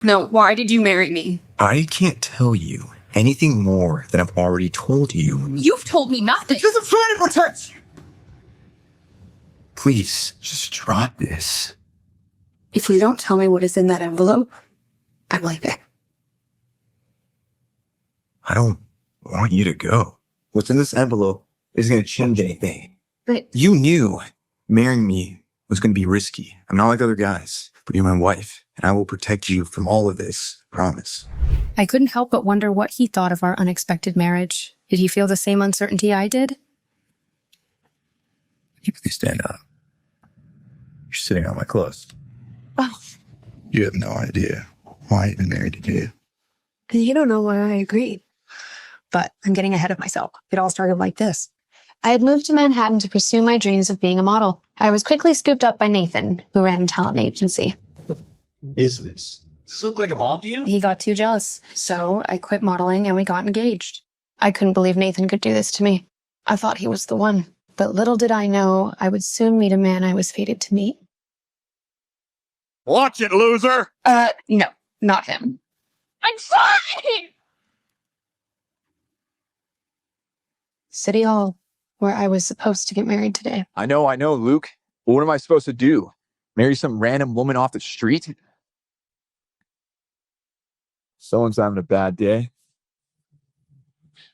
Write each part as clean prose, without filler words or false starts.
No, why did you marry me? I can't tell you anything more than I've already told you. You've told me nothing. Because I'm trying to protect you. Please, just drop this. If you don't tell me what is in that envelope, I'm leaving. I don't want you to go. What's in this envelope isn't going to change anything. But you knew marrying me was going to be risky. I'm not like other guys, but you're my wife, and I will protect you from all of this. Promise. I couldn't help but wonder what he thought of our unexpected marriage. Did he feel the same uncertainty I did? You please stand up. You're sitting on my clothes. Oh. You have no idea why I've been married to you. You don't know why I agreed. But I'm getting ahead of myself. It all started like this. I had moved to Manhattan to pursue my dreams of being a model. I was quickly scooped up by Nathan, who ran a talent agency. Is this? Does this look like a mom to you? He got too jealous, so I quit modeling and we got engaged. I couldn't believe Nathan could do this to me. I thought he was the one, but little did I know I would soon meet a man I was fated to meet. Watch it, loser! No, not him. I'm fine! City Hall, where I was supposed to get married today. I know, Luke. But what am I supposed to do? Marry some random woman off the street? Someone's having a bad day.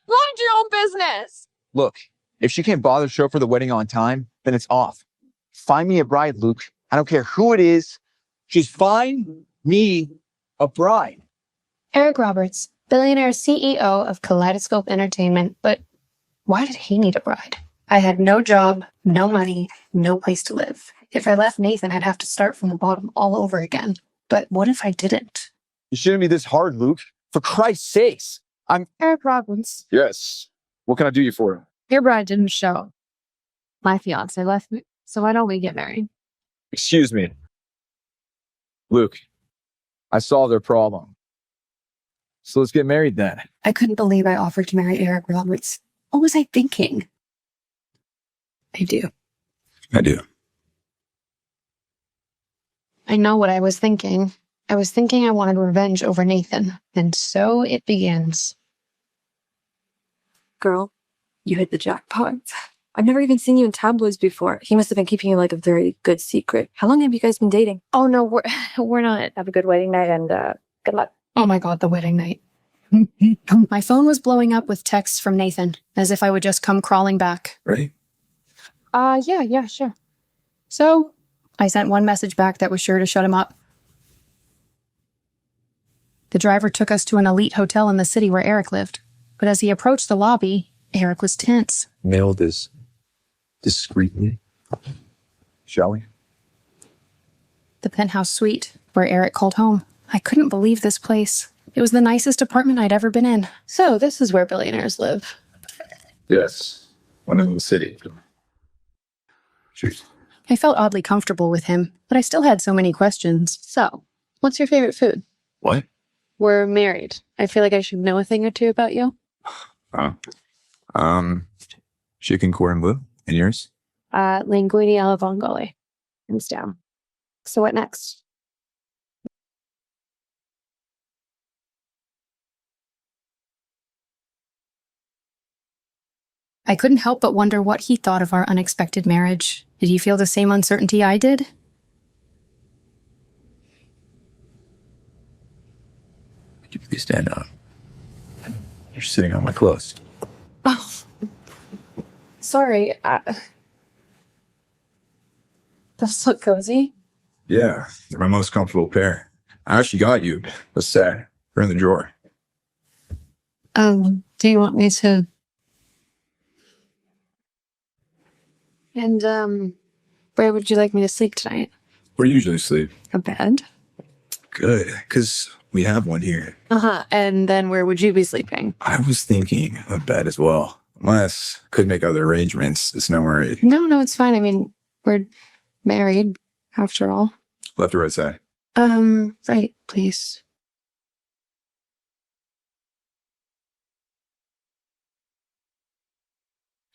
Mind your own business. Look, if she can't bother to show up for the wedding on time, then it's off. Find me a bride, Luke. I don't care who it is. Just find me a bride. Eric Roberts, billionaire CEO of Kaleidoscope Entertainment, but why did he need a bride? I had no job, no money, no place to live. If I left Nathan, I'd have to start from the bottom all over again. But what if I didn't? It shouldn't be this hard, Luke. For Christ's sakes. I'm Eric Roberts. Yes. What can I do you for? Your bride didn't show. My fiancé left me, so why don't we get married? Excuse me. Luke, I solved their problem. So let's get married then. I couldn't believe I offered to marry Eric Roberts. What was I thinking? I do. I do. I know what I was thinking. I was thinking I wanted revenge over Nathan. And so it begins. Girl, you hit the jackpot. I've never even seen you in tabloids before. He must have been keeping you like a very good secret. How long have you guys been dating? Oh no, we're not. Have a good wedding night and good luck. Oh my God, the wedding night. My phone was blowing up with texts from Nathan, as if I would just come crawling back. Ready? Yeah, sure. So I sent one message back that was sure to shut him up. The driver took us to an elite hotel in the city where Eric lived. But as he approached the lobby, Eric was tense. Mail this discreetly. Shall we? The penthouse suite, where Eric called home. I couldn't believe this place. It was the nicest apartment I'd ever been in. So this is where billionaires live. Yes. One in the city. Cheers. I felt oddly comfortable with him, but I still had so many questions. So, what's your favorite food? What? We're married. I feel like I should know a thing or two about you. Chicken corn bleu. And yours? Linguine alla vongole. Hands down. So what next? I couldn't help but wonder what he thought of our unexpected marriage. Did he feel the same uncertainty I did? Could you please stand up? You're sitting on my clothes. Oh. Sorry. Those look cozy. Yeah, they're my most comfortable pair. I actually got you a set. They're in the drawer. Do you want me to... And, where would you like me to sleep tonight? Where do you usually sleep? A bed? Good, because we have one here. Uh-huh. And then where would you be sleeping? I was thinking a bed as well. Unless could make other arrangements. It's no worry. No, it's fine. I mean, we're married, after all. Left or right side? Right, please.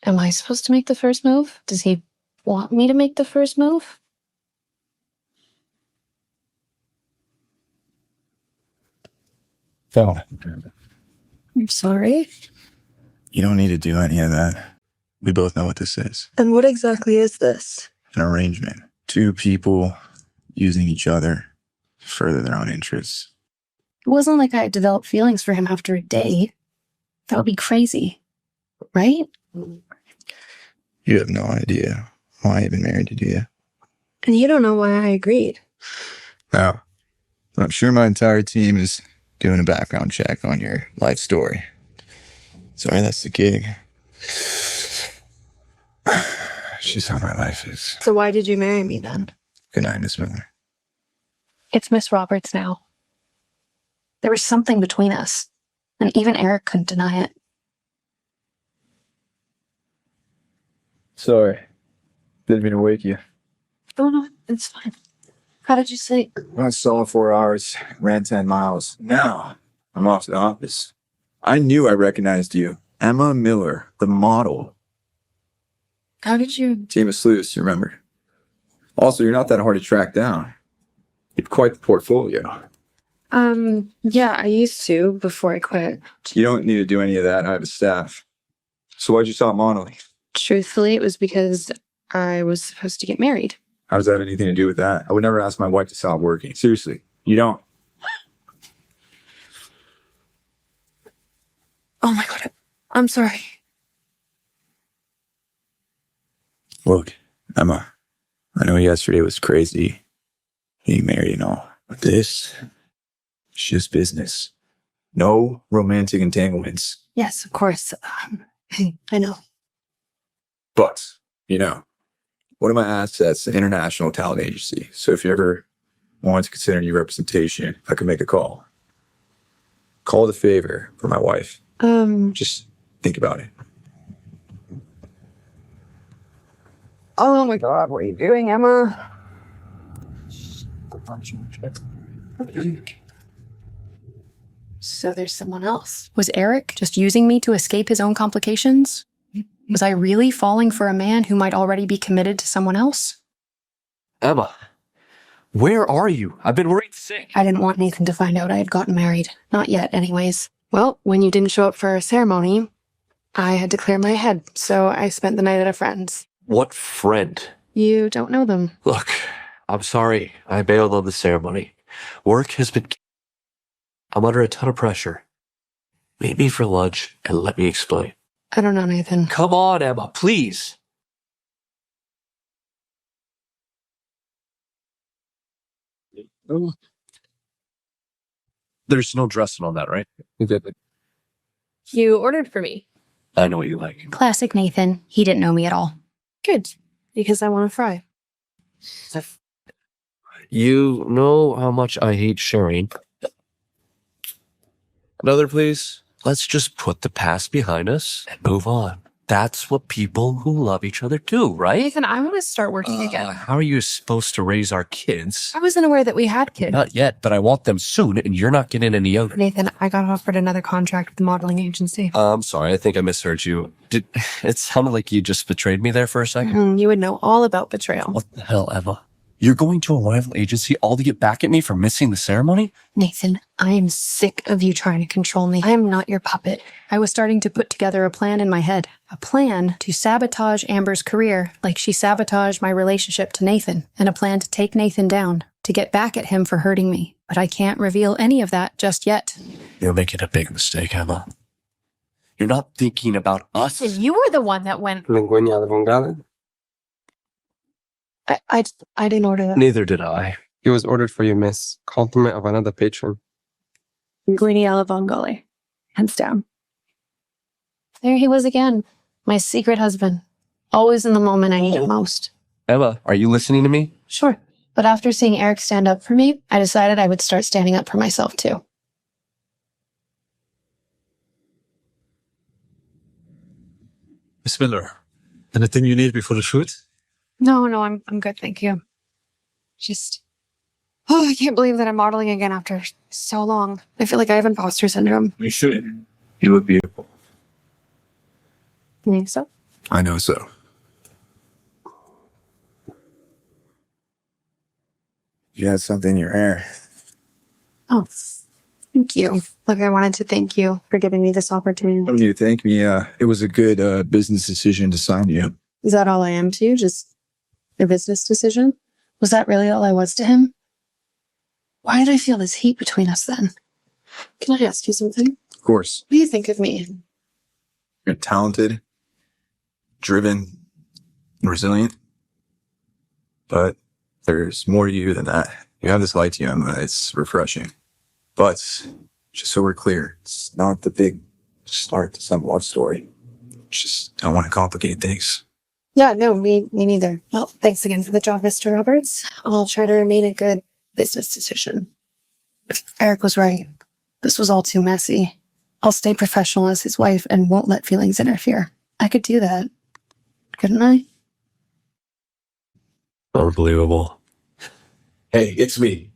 Am I supposed to make the first move? Does he want me to make the first move? So, I'm sorry. you don't need to do any of that. We both know what this is. And what exactly is this? An arrangement. Two people using each other to further their own interests. It wasn't like I developed feelings for him after a day. That would be crazy. Right? You have no idea why I've been married to, do you? And you don't know why I agreed. No. But I'm sure my entire team is doing a background check on your life story. Sorry, that's the gig. It's just how my life is. So why did you marry me then? Good night, Miss Miller. It's Miss Roberts now. There was something between us, and even Eric couldn't deny it. Sorry. Didn't mean to wake you. Oh, no, it's fine. How did you sleep? I saw 4 hours, ran 10 miles. Now, I'm off to the office. I knew I recognized you. Emma Miller, the model. How did you? Team of sleuths, you remember? Also, you're not that hard to track down. You have quite the portfolio. Yeah, I used to before I quit. You don't need to do any of that. I have a staff. So why'd you stop modeling? Truthfully, it was because I was supposed to get married. How does that have anything to do with that? I would never ask my wife to stop working. Seriously, you don't. Oh my God, I'm sorry. Look, Emma, I know yesterday was crazy, being married and all, but this is just business. No romantic entanglements. Yes, of course. I know. But, one of my assets, an international talent agency. So if you ever want to consider any representation, I can make a call. Call it a favor for my wife. Just think about it. Oh my God, what are you doing, Emma? So there's someone else. Was Eric just using me to escape his own complications? Was I really falling for a man who might already be committed to someone else? Emma, where are you? I've been worried sick. I didn't want Nathan to find out I had gotten married. Not yet, anyways. Well, when you didn't show up for our ceremony, I had to clear my head, so I spent the night at a friend's. What friend? You don't know them. Look, I'm sorry. I bailed on the ceremony. Work has been... I'm under a ton of pressure. Meet me for lunch and let me explain. I don't know, Nathan. Come on, Emma, please. There's no dressing on that, right? You ordered for me. I know what you like. Classic Nathan. He didn't know me at all. Good, because I want to fry. You know how much I hate sharing. Another, please. Let's just put the past behind us and move on. That's what people who love each other do, right? Nathan, I want to start working again. How are you supposed to raise our kids? I wasn't aware that we had kids. Not yet, but I want them soon, and you're not getting any younger. Nathan, I got offered another contract with the modeling agency. I'm sorry, I think I misheard you. It sounded like you just betrayed me there for a second. You would know all about betrayal. What the hell, Emma? You're going to a rival agency all to get back at me for missing the ceremony? Nathan, I am sick of you trying to control me. I am not your puppet. I was starting to put together a plan in my head. A plan to sabotage Amber's career like she sabotaged my relationship to Nathan. And a plan to take Nathan down, to get back at him for hurting me. But I can't reveal any of that just yet. You're making a big mistake, Emma. You're not thinking about us. You were the one that went... I didn't order that. Neither did I. It was ordered for you, miss. Compliment of another patron. Linguine alla vongole. Hands down. There he was again. My secret husband. Always in the moment I need it most. Emma, are you listening to me? Sure. But after seeing Eric stand up for me, I decided I would start standing up for myself too. Miss Miller, anything you need before the shoot? No, I'm good, thank you. I can't believe that I'm modeling again after so long. I feel like I have imposter syndrome. You should. You look beautiful. You think so? I know so. You had something in your hair. Oh, Thank you. Look, I wanted to thank you for giving me this opportunity. Don't need to thank me. It was a good business decision to sign you. Is that all I am to you? Just a business decision? Was that really all I was to him? Why did I feel this heat between us then? Can I ask you something? Of course. What do you think of me? You're talented, driven, and resilient. But there's more to you than that. You have this light to you, Emma. It's refreshing. But just so we're clear, it's not the big start to some love story. Just don't want to complicate things. Yeah, no, me neither. Well, thanks again for the job, Mr. Roberts. I'll try to remain a good business decision. Eric was right. This was all too messy. I'll stay professional as his wife and won't let feelings interfere. I could do that. Couldn't I? Unbelievable. Hey, it's me.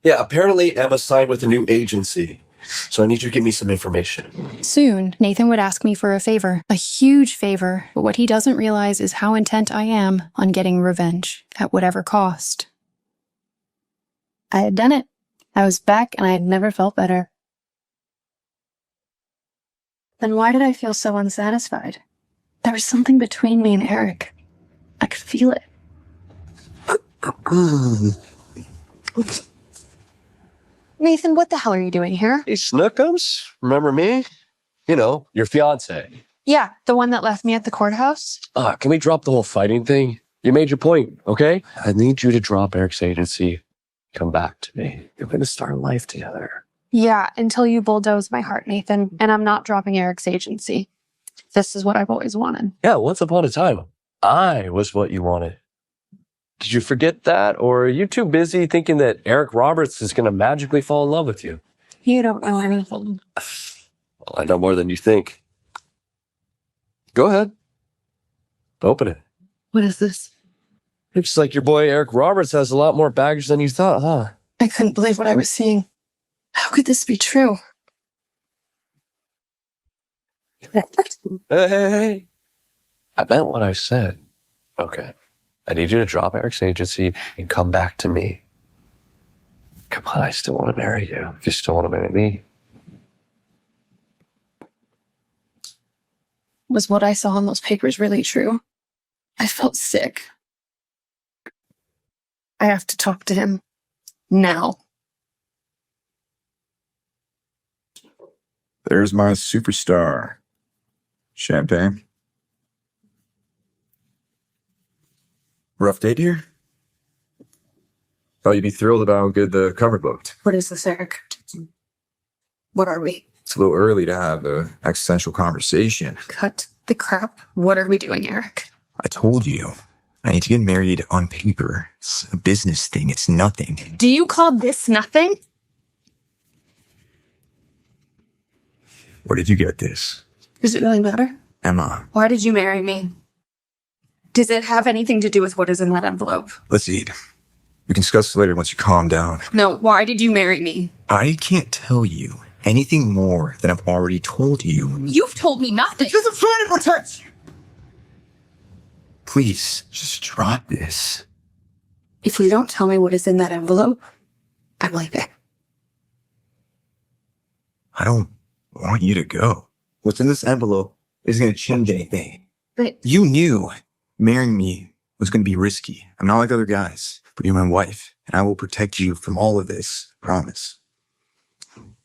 Yeah, apparently Emma signed with a new agency. So I need you to give me some information. Soon, Nathan would ask me for a favor, a huge favor, but what he doesn't realize is how intent I am on getting revenge, at whatever cost. I had done it. I was back and I had never felt better. Then why did I feel so unsatisfied? There was something between me and Eric. I could feel it. Nathan, what the hell are you doing here? Hey, Snookums, remember me? You know, your fiancé. Yeah, the one that left me at the courthouse. Can we drop the whole fighting thing? You made your point, okay? I need you to drop Eric's agency. Come back to me. You're going to start life together. Yeah, until you bulldoze my heart, Nathan. And I'm not dropping Eric's agency. This is what I've always wanted. Yeah, once upon a time, I was what you wanted. Did you forget that? Or are you too busy thinking that Eric Roberts is going to magically fall in love with you? You don't know anything. Well, I know more than you think. Go ahead. Open it. What is this? Looks like your boy Eric Roberts has a lot more baggage than you thought, huh? I couldn't believe what I was seeing. How could this be true? Hey. I meant what I said. Okay. I need you to drop Eric's agency and come back to me. Come on, I still want to marry you. If you still want to marry me. Was what I saw in those papers really true? I felt sick. I have to talk to him. Now. There's my superstar. Champagne. Rough date here? Thought you'd be thrilled about how good the cover looked. What is this, Eric? What are we? It's a little early to have an existential conversation. Cut the crap. What are we doing, Eric? I told you. I need to get married on paper. It's a business thing. It's nothing. Do you call this nothing? Where did you get this? Does it really matter? Emma, Why did you marry me? Does it have anything to do with what is in that envelope? let's eat. We can discuss this later once you calm down. No, why did you marry me? I can't tell you anything more than I've already told you. You've told me nothing. I'm trying to protect you. Please, just drop this. If you don't tell me what is in that envelope, I'm leaving. I don't want you to go. What's in this envelope isn't going to change anything. But You knew marrying me was going to be risky. I'm not like other guys, but you're my wife, and I will protect you from all of this. Promise.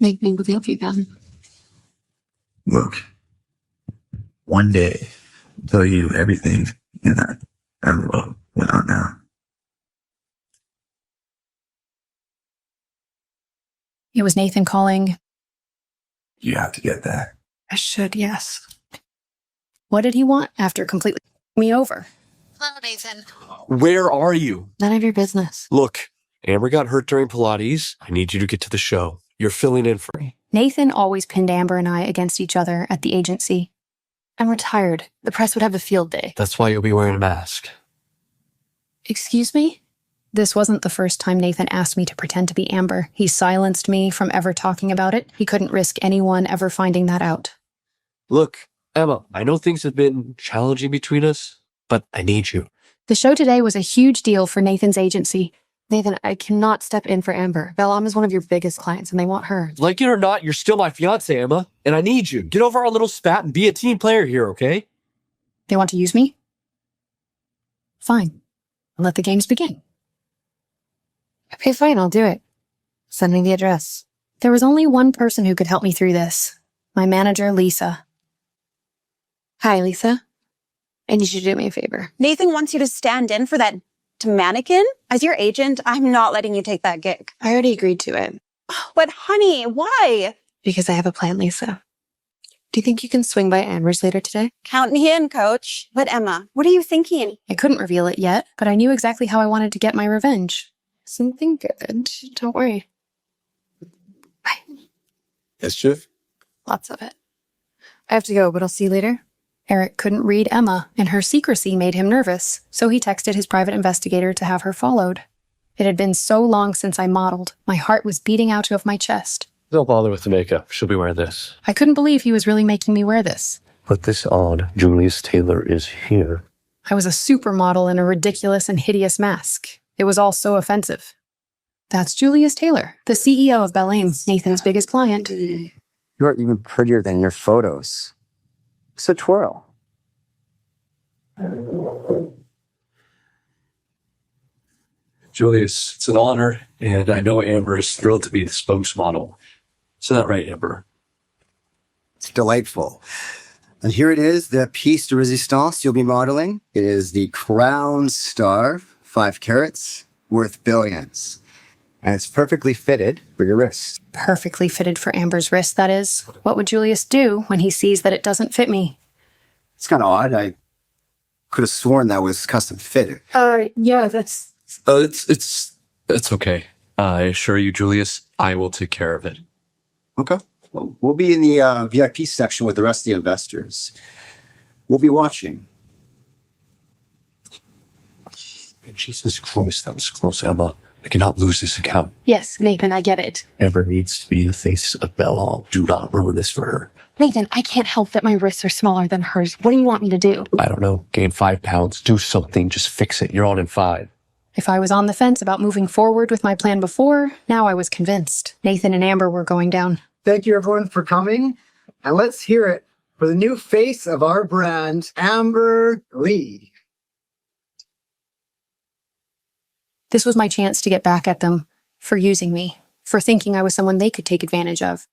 make me believe you then. Look, one day I'll tell you everything in that envelope. Not now. It was Nathan calling. You have to get that. I should, yes. What did he want after completely me over? Hello, Nathan. Where are you? None of your business. Look, Amber got hurt during Pilates. I need you to get to the show. You're filling in for me. Nathan always pinned Amber and I against each other at the agency. I'm retired. The press would have a field day. That's why you'll be wearing a mask. Excuse me? This wasn't the first time Nathan asked me to pretend to be Amber. He silenced me from ever talking about it. He couldn't risk anyone ever finding that out. Look, Emma, I know things have been challenging between us, but I need you. The show today was a huge deal for Nathan's agency. Nathan, I cannot step in for Amber. Bellam is one of your biggest clients, and they want her. Like it or not, you're still my fiance, Emma. And I need you. Get over our little spat and be a team player here, okay? They want to use me? Fine. Let the games begin. Okay, fine, I'll do it. Send me the address. There was only one person who could help me through this. My manager, Lisa. Hi, Lisa. I need you to do me a favor. Nathan wants you to stand in for that mannequin. As your agent, I'm not letting you take that gig. I already agreed to it. But honey, why? Because I have a plan, Lisa. Do you think you can swing by Amber's later today? Count me in, coach. But Emma, what are you thinking? I couldn't reveal it yet, but I knew exactly how I wanted to get my revenge. Something good. Don't worry. Bye. Mischief? Lots of it. I have to go, but I'll see you later. Eric couldn't read Emma, and her secrecy made him nervous, so he texted his private investigator to have her followed. It had been so long since I modeled. My heart was beating out of my chest. Don't bother with the makeup. She'll be wearing this. I couldn't believe he was really making me wear this. Put this on. Julius Taylor is here. I was a supermodel in a ridiculous and hideous mask. It was all so offensive. That's Julius Taylor, the CEO of Bellam, Nathan's biggest client. You're even prettier than your photos. So twirl. Julius, it's an honor, and I know Amber is thrilled to be the spokesmodel. Isn't that right, Amber? It's delightful. And here it is, the piece de resistance you'll be modeling. It is the Crown Star, 5 carats, worth billions. And it's perfectly fitted for your wrist. Perfectly fitted for Amber's wrist, that is. What would Julius do when he sees that it doesn't fit me? It's kind of odd. I could have sworn that was custom fitted. Yeah, that's... It's okay. I assure you, Julius, I will take care of it. Okay. Well, we'll be in the VIP section with the rest of the investors. We'll be watching. Jesus Christ, that was close, Emma. I cannot lose this account. Yes, Nathan, I get it. Amber needs to be the face of Bellam. Do not ruin this for her. Nathan, I can't help that my wrists are smaller than hers. What do you want me to do? I don't know. Gain 5 pounds. Do something. Just fix it. You're on in 5. If I was on the fence about moving forward with my plan before, now I was convinced. Nathan and Amber were going down. Thank you, everyone, for coming. And let's hear it for the new face of our brand, Amber Lee. This was my chance to get back at them for using me, for thinking I was someone they could take advantage of.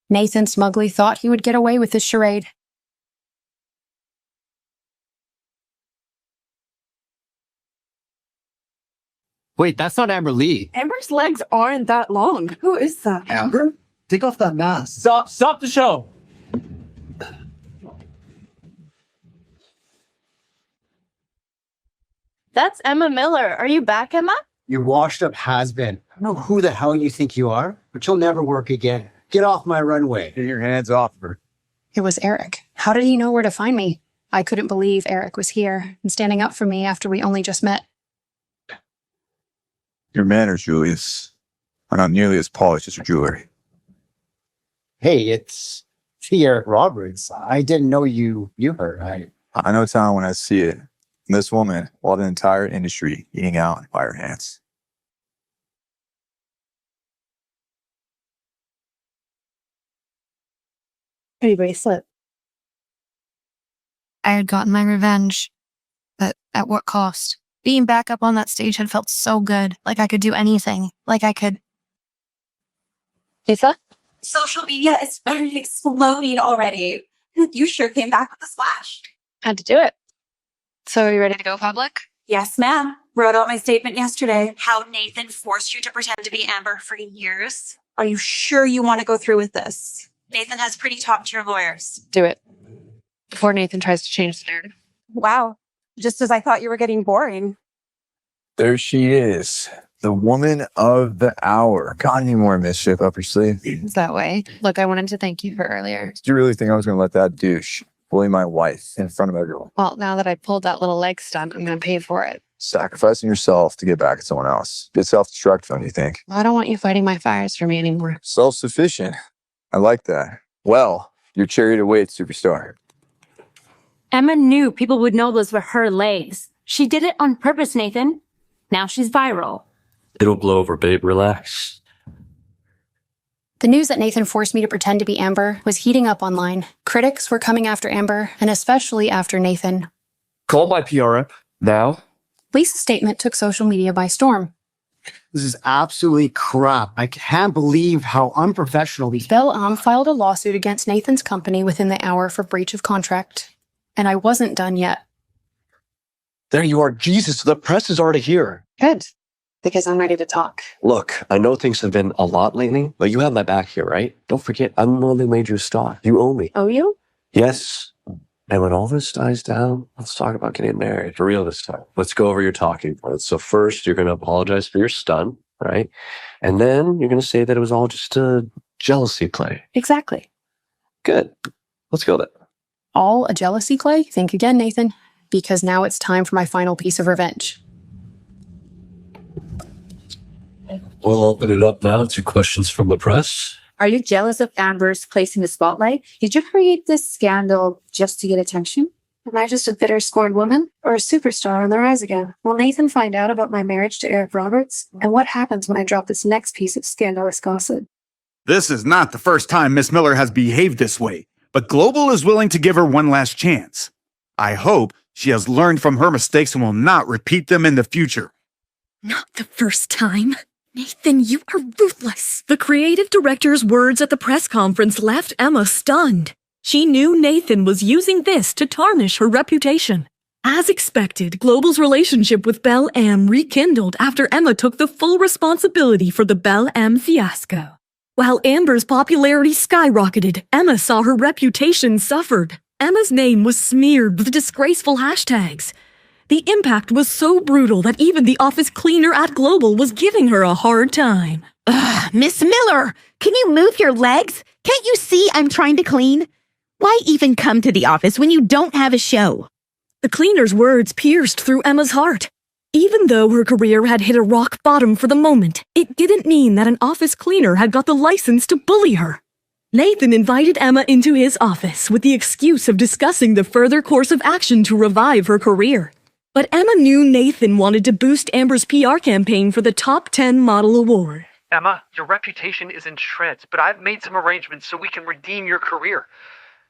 Nathan smugly thought he would get away with this charade. Wait, that's not Amber Lee. Amber's legs aren't that long. Who is that? Amber, take off that mask. Stop the show. That's Emma Miller. Are you back, Emma? You washed up has-been. I don't know who the hell you think you are, but you'll never work again. Get off my runway. Get your hands off her. It was Eric. How did he know where to find me? I couldn't believe Eric was here and standing up for me after we only just met. Your manners, Julius, are not nearly as polished as your jewelry. Hey, it's Eric Roberts. I didn't know you her. I know talent when I see it. And this woman, while the entire industry eating out by her hands. Pretty bracelet. I had gotten my revenge, but at what cost? Being back up on that stage had felt so good, like I could do anything, like I could... Lisa? Social media is exploding already. You sure came back with a splash. Had to do it. So are you ready to go public? Yes, ma'am. Wrote out my statement yesterday. How Nathan forced you to pretend to be Amber for years. Are you sure you want to go through with this? Nathan has pretty top-tier lawyers. Do it. Before Nathan tries to change the narrative. Wow. Just as I thought you were getting boring. There she is, the woman of the hour. Got any more mischief up your sleeve? It's that way. Look, I wanted to thank you for earlier. Did you really think I was going to let that douche bully my wife in front of everyone? Well, now that I pulled that little leg stunt, I'm going to pay for it. Sacrificing yourself to get back at someone else. Bit self-destructive, don't you think? I don't want you fighting my fires for me anymore. Self-sufficient. I like that. Well, your chariot awaits, superstar. Emma knew people would know those were her legs. She did it on purpose, Nathan. Now she's viral. It'll blow over, babe. Relax. The news that Nathan forced me to pretend to be Amber was heating up online. Critics were coming after Amber, and especially after Nathan. Call my PR rep now. Lisa's statement took social media by storm. This is absolutely crap. I can't believe how unprofessional these. Belle filed a lawsuit against Nathan's company within the hour for breach of contract. And I wasn't done yet. There you are. Jesus, the press is already here. Good. Because I'm ready to talk. Look, I know things have been a lot lately, but you have my back here, right? Don't forget, I'm the one who made you a star. You owe me. Oh, you? Yes. And when all this dies down, let's talk about getting married. For real this time. Let's go over your talking points. So first, you're going to apologize for your stun, right? And then you're going to say that it was all just a jealousy play. Exactly. Good. Let's go then. All a jealousy play? Think again, Nathan. Because now it's time for my final piece of revenge. We'll open it up now to questions from the press. Are you jealous of Amber's place in the spotlight? Did you create this scandal just to get attention? Am I just a bitter, scorned woman? Or a superstar on the rise again? Will Nathan find out about my marriage to Eric Roberts? And what happens when I drop this next piece of scandalous gossip? This is not the first time Miss Miller has behaved this way, but Global is willing to give her one last chance. I hope she has learned from her mistakes and will not repeat them in the future. Not the first time. Nathan, you are ruthless. The creative director's words at the press conference left Emma stunned. She knew Nathan was using this to tarnish her reputation. As expected, Global's relationship with Belle M rekindled after Emma took the full responsibility for the Belle M fiasco. While Amber's popularity skyrocketed, Emma saw her reputation suffered. Emma's name was smeared with disgraceful hashtags. The impact was so brutal that even the office cleaner at Global was giving her a hard time. Ugh, Miss Miller, can you move your legs? Can't you see I'm trying to clean? Why even come to the office when you don't have a show? The cleaner's words pierced through Emma's heart. Even though her career had hit a rock bottom for the moment, it didn't mean that an office cleaner had got the license to bully her. Nathan invited Emma into his office with the excuse of discussing the further course of action to revive her career. But Emma knew Nathan wanted to boost Amber's PR campaign for the Top 10 Model Award. Emma, your reputation is in shreds, but I've made some arrangements so we can redeem your career.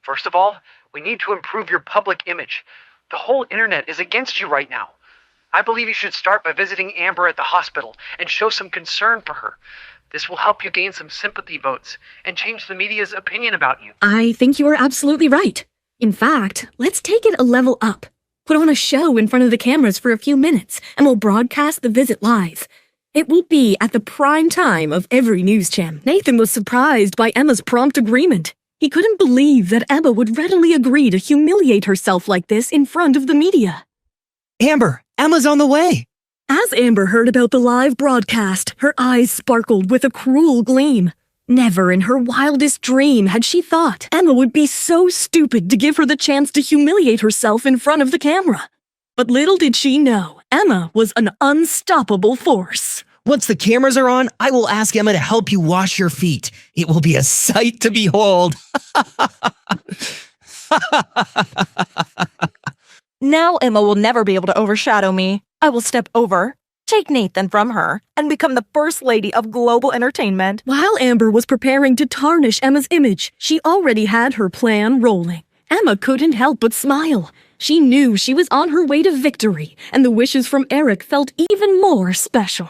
First of all, we need to improve your public image. The whole internet is against you right now. I believe you should start by visiting Amber at the hospital and show some concern for her. This will help you gain some sympathy votes and change the media's opinion about you. I think you are absolutely right. In fact, let's take it a level up. Put on a show in front of the cameras for a few minutes, and we'll broadcast the visit live. It will be at the prime time of every news channel. Nathan was surprised by Emma's prompt agreement. He couldn't believe that Emma would readily agree to humiliate herself like this in front of the media. Amber, Emma's on the way. As Amber heard about the live broadcast, her eyes sparkled with a cruel gleam. Never in her wildest dream had she thought Emma would be so stupid to give her the chance to humiliate herself in front of the camera. But little did she know, Emma was an unstoppable force. Once the cameras are on, I will ask Emma to help you wash your feet. It will be a sight to behold. Now Emma will never be able to overshadow me. I will step over, take Nathan from her, and become the first lady of Global Entertainment. While Amber was preparing to tarnish Emma's image, she already had her plan rolling. Emma couldn't help but smile. She knew she was on her way to victory, and the wishes from Eric felt even more special.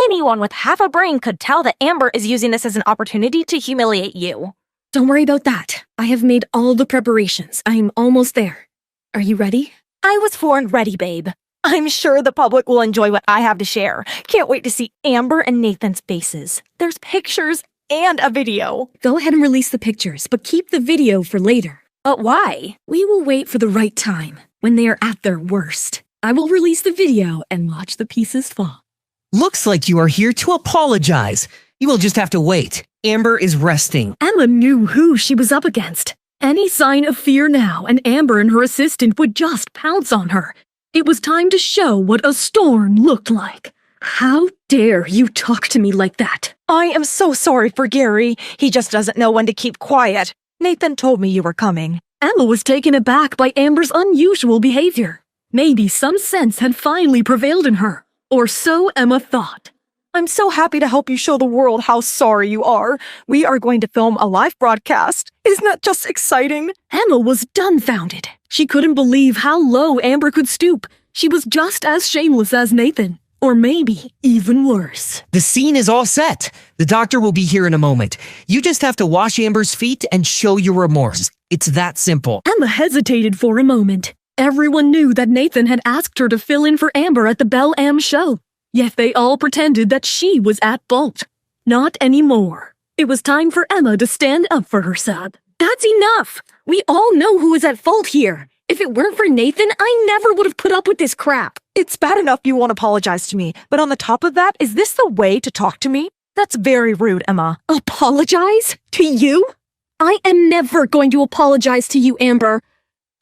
Anyone with half a brain could tell that Amber is using this as an opportunity to humiliate you. Don't worry about that. I have made all the preparations. I'm almost there. Are you ready? I was born ready, babe. I'm sure the public will enjoy what I have to share. Can't wait to see Amber and Nathan's faces. There's pictures and a video. Go ahead and release the pictures, but keep the video for later. But why? We will wait for the right time, when they are at their worst. I will release the video and watch the pieces fall. Looks like you are here to apologize. You will just have to wait. Amber is resting. Emma knew who she was up against. Any sign of fear now, and Amber and her assistant would just pounce on her. It was time to show what a storm looked like. How dare you talk to me like that? I am so sorry for Gary. He just doesn't know when to keep quiet. Nathan told me you were coming. Emma was taken aback by Amber's unusual behavior. Maybe some sense had finally prevailed in her, or so Emma thought. I'm so happy to help you show the world how sorry you are. We are going to film a live broadcast. Isn't that just exciting? Emma was dumbfounded. She couldn't believe how low Amber could stoop. She was just as shameless as Nathan. Or maybe even worse. The scene is all set. The doctor will be here in a moment. You just have to wash Amber's feet and show your remorse. It's that simple. Emma hesitated for a moment. Everyone knew that Nathan had asked her to fill in for Amber at the Belle Am show. Yet they all pretended that she was at fault. Not anymore. It was time for Emma to stand up for herself. That's enough! We all know who is at fault here. If it weren't for Nathan, I never would have put up with this crap. It's bad enough you won't apologize to me, but on the top of that, is this the way to talk to me? That's very rude, Emma. Apologize? To you? I am never going to apologize to you, Amber.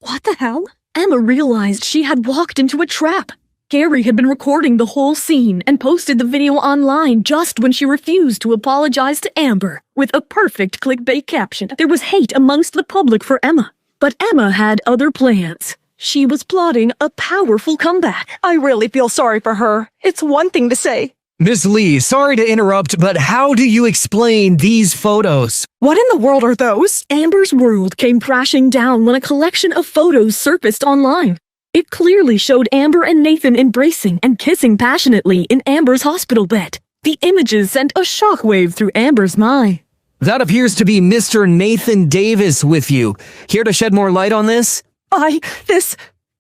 What the hell? Emma realized she had walked into a trap. Gary had been recording the whole scene and posted the video online just when she refused to apologize to Amber, with a perfect clickbait caption. There was hate amongst the public for Emma, but Emma had other plans. She was plotting a powerful comeback. I really feel sorry for her. It's one thing to say, Miss Lee, sorry to interrupt, but how do you explain these photos? What in the world are those? Amber's world came crashing down when a collection of photos surfaced online. It clearly showed Amber and Nathan embracing and kissing passionately in Amber's hospital bed. The images sent a shockwave through Amber's mind. That appears to be Mr. Nathan Davis with you. Here to shed more light on this?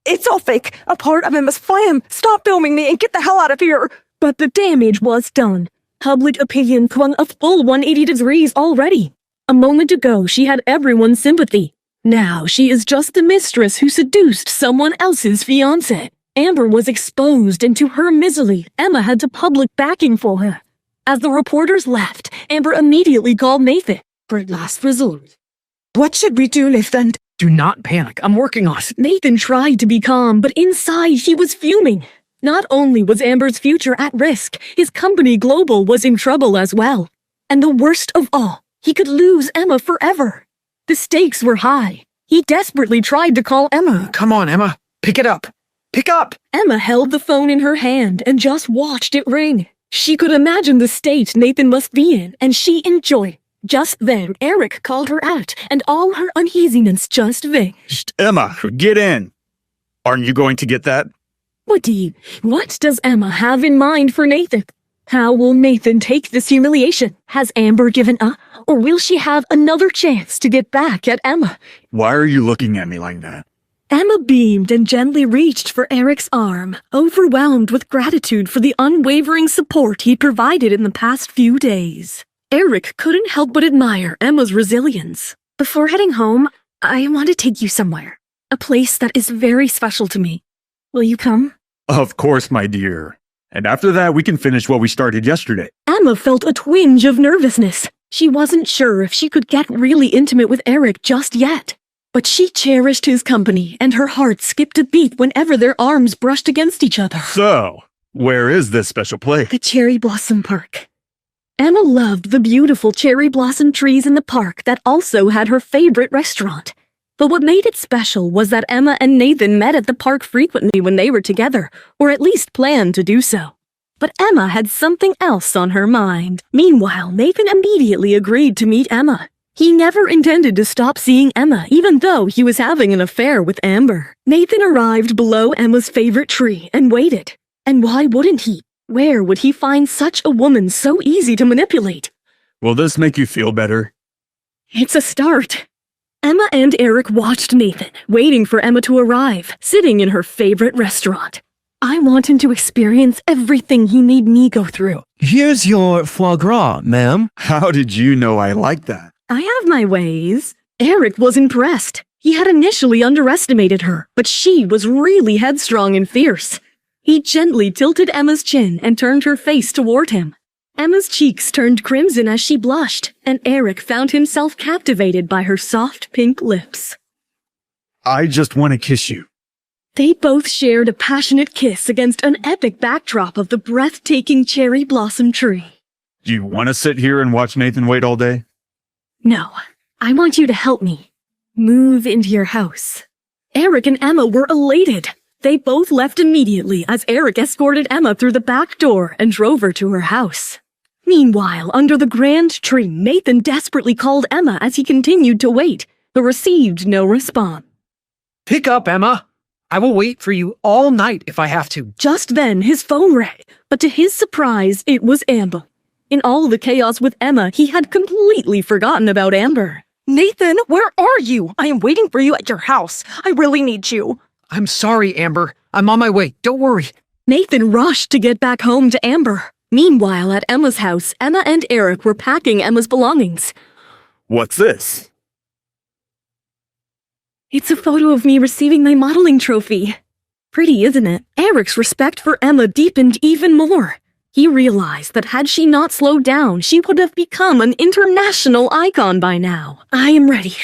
It's all fake. A part of Emma's plan. Stop filming me and get the hell out of here. But the damage was done. Public opinion swung a full 180 degrees already. A moment ago, she had everyone's sympathy. Now she is just the mistress who seduced someone else's fiancé. Amber was exposed, and to her misery, Emma had to public backing for her. As the reporters left, Amber immediately called Nathan for last resort. What should we do, Nathan? Do not panic. I'm working on it. Nathan tried to be calm, but inside he was fuming. Not only was Amber's future at risk, his company Global was in trouble as well. And the worst of all, he could lose Emma forever. The stakes were high. He desperately tried to call Emma. Come on, Emma. Pick it up. Pick up! Emma held the phone in her hand and just watched it ring. She could imagine the state Nathan must be in, and she enjoyed. Just then, Eric called her out, and all her uneasiness just vanished. Emma, get in. Aren't you going to get that? What does Emma have in mind for Nathan? How will Nathan take this humiliation? Has Amber given up, or will she have another chance to get back at Emma? Why are you looking at me like that? Emma beamed and gently reached for Eric's arm, overwhelmed with gratitude for the unwavering support he provided in the past few days. Eric couldn't help but admire Emma's resilience. Before heading home, I want to take you somewhere. A place that is very special to me. Will you come? Of course, my dear. And after that, we can finish what we started yesterday. Emma felt a twinge of nervousness. She wasn't sure if she could get really intimate with Eric just yet. But she cherished his company, and her heart skipped a beat whenever their arms brushed against each other. So, where is this special place? The Cherry Blossom Park. Emma loved the beautiful cherry blossom trees in the park that also had her favorite restaurant. But what made it special was that Emma and Nathan met at the park frequently when they were together, or at least planned to do so. But Emma had something else on her mind. Meanwhile, Nathan immediately agreed to meet Emma. He never intended to stop seeing Emma, even though he was having an affair with Amber. Nathan arrived below Emma's favorite tree and waited. And why wouldn't he? Where would he find such a woman so easy to manipulate? Will this make you feel better? It's a start. Emma and Eric watched Nathan, waiting for Emma to arrive, sitting in her favorite restaurant. I want him to experience everything he made me go through. Here's your foie gras, ma'am. How did you know I like that? I have my ways. Eric was impressed. He had initially underestimated her, but she was really headstrong and fierce. He gently tilted Emma's chin and turned her face toward him. Emma's cheeks turned crimson as she blushed, and Eric found himself captivated by her soft pink lips. I just want to kiss you. They both shared a passionate kiss against an epic backdrop of the breathtaking cherry blossom tree. Do you want to sit here and watch Nathan wait all day? No, I want you to help me. Move into your house. Eric and Emma were elated. They both left immediately as Eric escorted Emma through the back door and drove her to her house. Meanwhile, under the grand tree, Nathan desperately called Emma as he continued to wait, but received no response. Pick up, Emma. I will wait for you all night if I have to. Just then, his phone rang, but to his surprise, it was Amber. In all the chaos with Emma, he had completely forgotten about Amber. Nathan, where are you? I am waiting for you at your house. I really need you. I'm sorry, Amber. I'm on my way. Don't worry. Nathan rushed to get back home to Amber. Meanwhile, at Emma's house, Emma and Eric were packing Emma's belongings. What's this? It's a photo of me receiving my modeling trophy. Pretty, isn't it? Eric's respect for Emma deepened even more. He realized that had she not slowed down, she would have become an international icon by now. I am ready.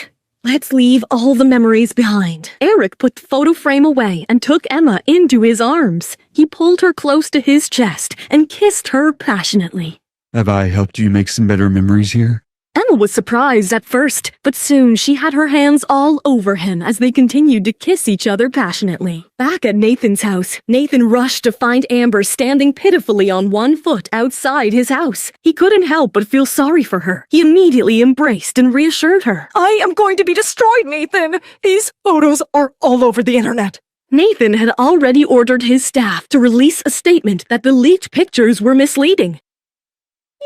Let's leave all the memories behind. Eric put the photo frame away and took Emma into his arms. He pulled her close to his chest and kissed her passionately. Have I helped you make some better memories here? Emma was surprised at first, but soon she had her hands all over him as they continued to kiss each other passionately. Back at Nathan's house, Nathan rushed to find Amber standing pitifully on one foot outside his house. He couldn't help but feel sorry for her. He immediately embraced and reassured her. I am going to be destroyed, Nathan. These photos are all over the internet. Nathan had already ordered his staff to release a statement that the leaked pictures were misleading.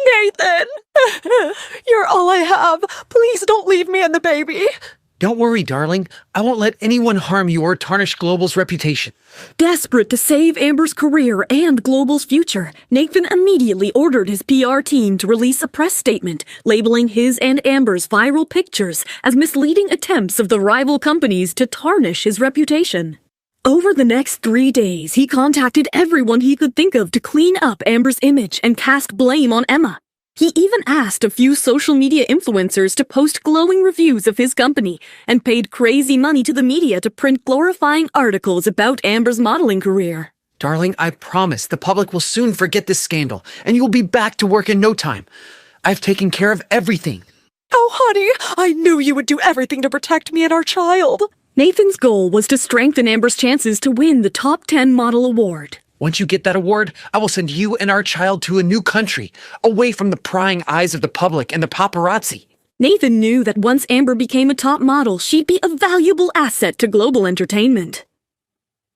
Nathan, you're all I have. Please don't leave me and the baby. Don't worry, darling. I won't let anyone harm you or tarnish Global's reputation. Desperate to save Amber's career and Global's future, Nathan immediately ordered his PR team to release a press statement labeling his and Amber's viral pictures as misleading attempts of the rival companies to tarnish his reputation. Over the next 3 days, he contacted everyone he could think of to clean up Amber's image and cast blame on Emma. He even asked a few social media influencers to post glowing reviews of his company and paid crazy money to the media to print glorifying articles about Amber's modeling career. Darling, I promise the public will soon forget this scandal, and you'll be back to work in no time. I've taken care of everything. Oh, honey, I knew you would do everything to protect me and our child. Nathan's goal was to strengthen Amber's chances to win the Top 10 Model Award. Once you get that award, I will send you and our child to a new country, away from the prying eyes of the public and the paparazzi. Nathan knew that once Amber became a top model, she'd be a valuable asset to Global Entertainment.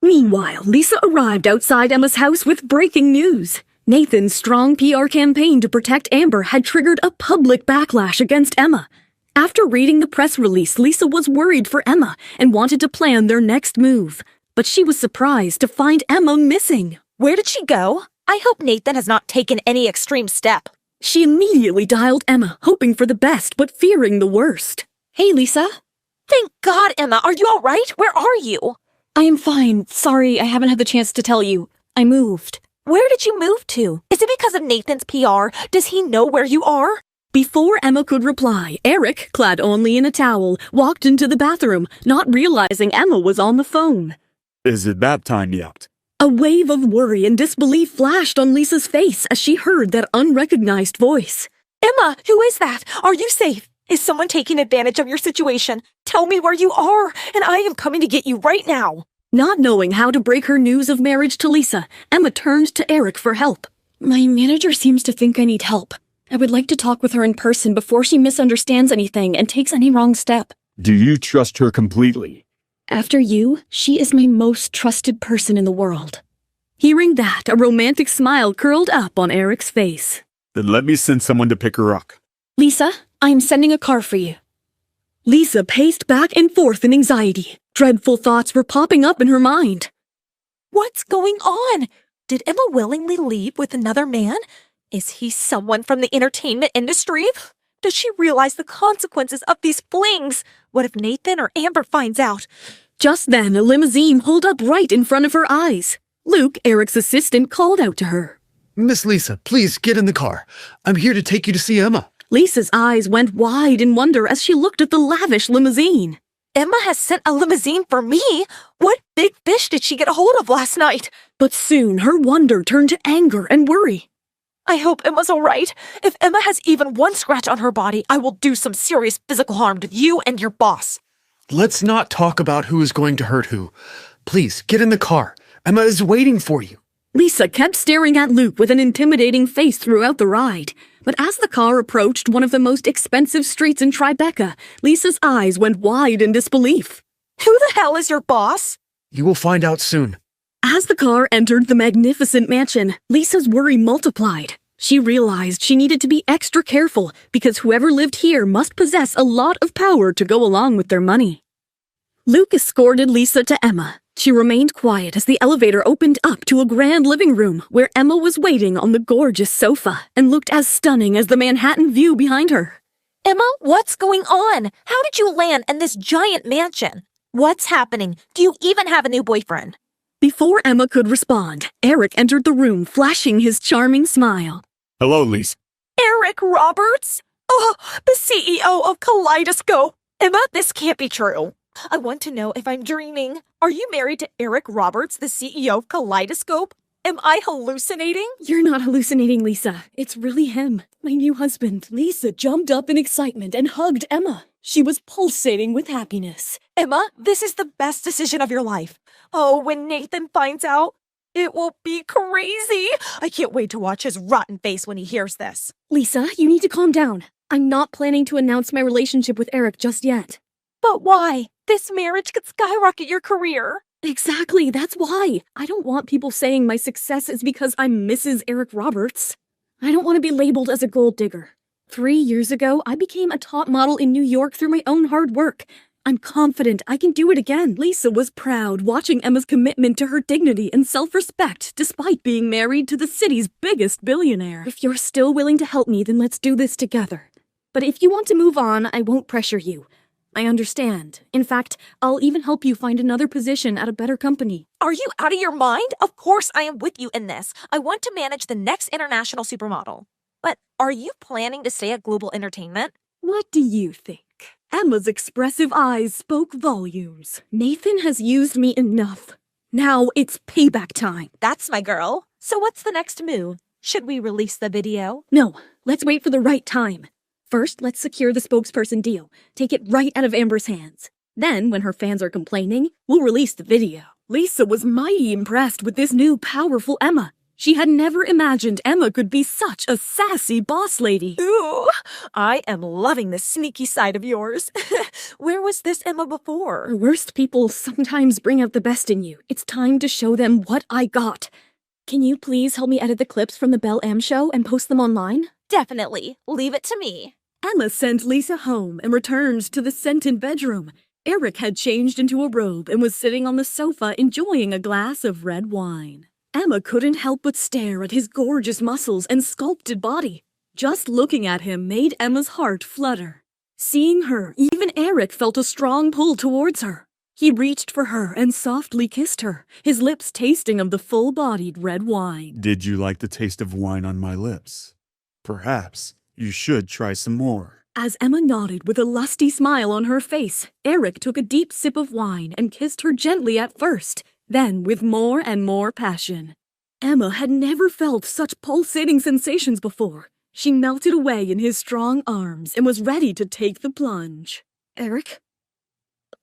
Meanwhile, Lisa arrived outside Emma's house with breaking news. Nathan's strong PR campaign to protect Amber had triggered a public backlash against Emma. After reading the press release, Lisa was worried for Emma and wanted to plan their next move. But she was surprised to find Emma missing. Where did she go? I hope Nathan has not taken any extreme step. She immediately dialed Emma, hoping for the best but fearing the worst. Hey, Lisa. Thank God, Emma. Are you all right? Where are you? I am fine. Sorry, I haven't had the chance to tell you. I moved. Where did you move to? Is it because of Nathan's PR? Does he know where you are? Before Emma could reply, Eric, clad only in a towel, walked into the bathroom, not realizing Emma was on the phone. Is it bath time yet? A wave of worry and disbelief flashed on Lisa's face as she heard that unrecognized voice. Emma, who is that? Are you safe? Is someone taking advantage of your situation? Tell me where you are, and I am coming to get you right now. Not knowing how to break her news of marriage to Lisa, Emma turned to Eric for help. My manager seems to think I need help. I would like to talk with her in person before she misunderstands anything and takes any wrong step. Do you trust her completely? After you, she is my most trusted person in the world. Hearing that, a romantic smile curled up on Eric's face. Then let me send someone to pick her up. Lisa, I am sending a car for you. Lisa paced back and forth in anxiety. Dreadful thoughts were popping up in her mind. What's going on? Did Emma willingly leave with another man? Is he someone from the entertainment industry? Does she realize the consequences of these flings? What if Nathan or Amber finds out? Just then, a limousine pulled up right in front of her eyes. Luke, Eric's assistant, called out to her. Miss Lisa, please get in the car. I'm here to take you to see Emma. Lisa's eyes went wide in wonder as she looked at the lavish limousine. Emma has sent a limousine for me? What big fish did she get a hold of last night? But soon her wonder turned to anger and worry. I hope Emma's all right. If Emma has even one scratch on her body, I will do some serious physical harm to you and your boss. Let's not talk about who is going to hurt who. Please, get in the car. Emma is waiting for you. Lisa kept staring at Luke with an intimidating face throughout the ride. But as the car approached one of the most expensive streets in Tribeca, Lisa's eyes went wide in disbelief. Who the hell is your boss? You will find out soon. As the car entered the magnificent mansion, Lisa's worry multiplied. She realized she needed to be extra careful because whoever lived here must possess a lot of power to go along with their money. Luke escorted Lisa to Emma. She remained quiet as the elevator opened up to a grand living room where Emma was waiting on the gorgeous sofa and looked as stunning as the Manhattan view behind her. Emma, what's going on? How did you land in this giant mansion? What's happening? Do you even have a new boyfriend? Before Emma could respond, Eric entered the room, flashing his charming smile. Hello, Lisa. Eric Roberts? Oh, the CEO of Kaleidoscope. Emma, this can't be true. I want to know if I'm dreaming. Are you married to Eric Roberts, the CEO of Kaleidoscope? Am I hallucinating? You're not hallucinating, Lisa. It's really him, my new husband. Lisa jumped up in excitement and hugged Emma. She was pulsating with happiness. Emma, this is the best decision of your life. Oh, when Nathan finds out, it will be crazy. I can't wait to watch his rotten face when he hears this. Lisa, you need to calm down. I'm not planning to announce my relationship with Eric just yet. But why? This marriage could skyrocket your career. Exactly, that's why. I don't want people saying my success is because I'm Mrs. Eric Roberts. I don't want to be labeled as a gold digger. 3 years ago, I became a top model in New York through my own hard work. I'm confident I can do it again. Lisa was proud, watching Emma's commitment to her dignity and self-respect despite being married to the city's biggest billionaire. If you're still willing to help me, then let's do this together. But if you want to move on, I won't pressure you. I understand. In fact, I'll even help you find another position at a better company. Are you out of your mind? Of course I am with you in this. I want to manage the next international supermodel. But are you planning to stay at Global Entertainment? What do you think? Emma's expressive eyes spoke volumes. Nathan has used me enough. Now it's payback time. That's my girl. So what's the next move? Should we release the video? No, let's wait for the right time. First, let's secure the spokesperson deal. Take it right out of Amber's hands. Then, when her fans are complaining, we'll release the video. Lisa was mighty impressed with this new powerful Emma. She had never imagined Emma could be such a sassy boss lady. Ooh, I am loving this sneaky side of yours. Where was this Emma before? The worst people sometimes bring out the best in you. It's time to show them what I got. Can you please help me edit the clips from the Belle M show and post them online? Definitely. Leave it to me. Emma sent Lisa home and returned to the scented bedroom. Eric had changed into a robe and was sitting on the sofa enjoying a glass of red wine. Emma couldn't help but stare at his gorgeous muscles and sculpted body. Just looking at him made Emma's heart flutter. Seeing her, even Eric felt a strong pull towards her. He reached for her and softly kissed her, his lips tasting of the full-bodied red wine. Did you like the taste of wine on my lips? Perhaps you should try some more. As Emma nodded with a lusty smile on her face, Eric took a deep sip of wine and kissed her gently at first, then with more and more passion. Emma had never felt such pulsating sensations before. She melted away in his strong arms and was ready to take the plunge. Eric?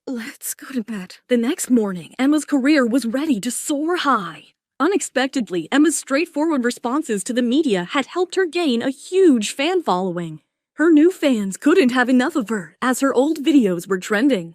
Let's go to bed. The next morning, Emma's career was ready to soar high. Unexpectedly, Emma's straightforward responses to the media had helped her gain a huge fan following. Her new fans couldn't have enough of her, as her old videos were trending.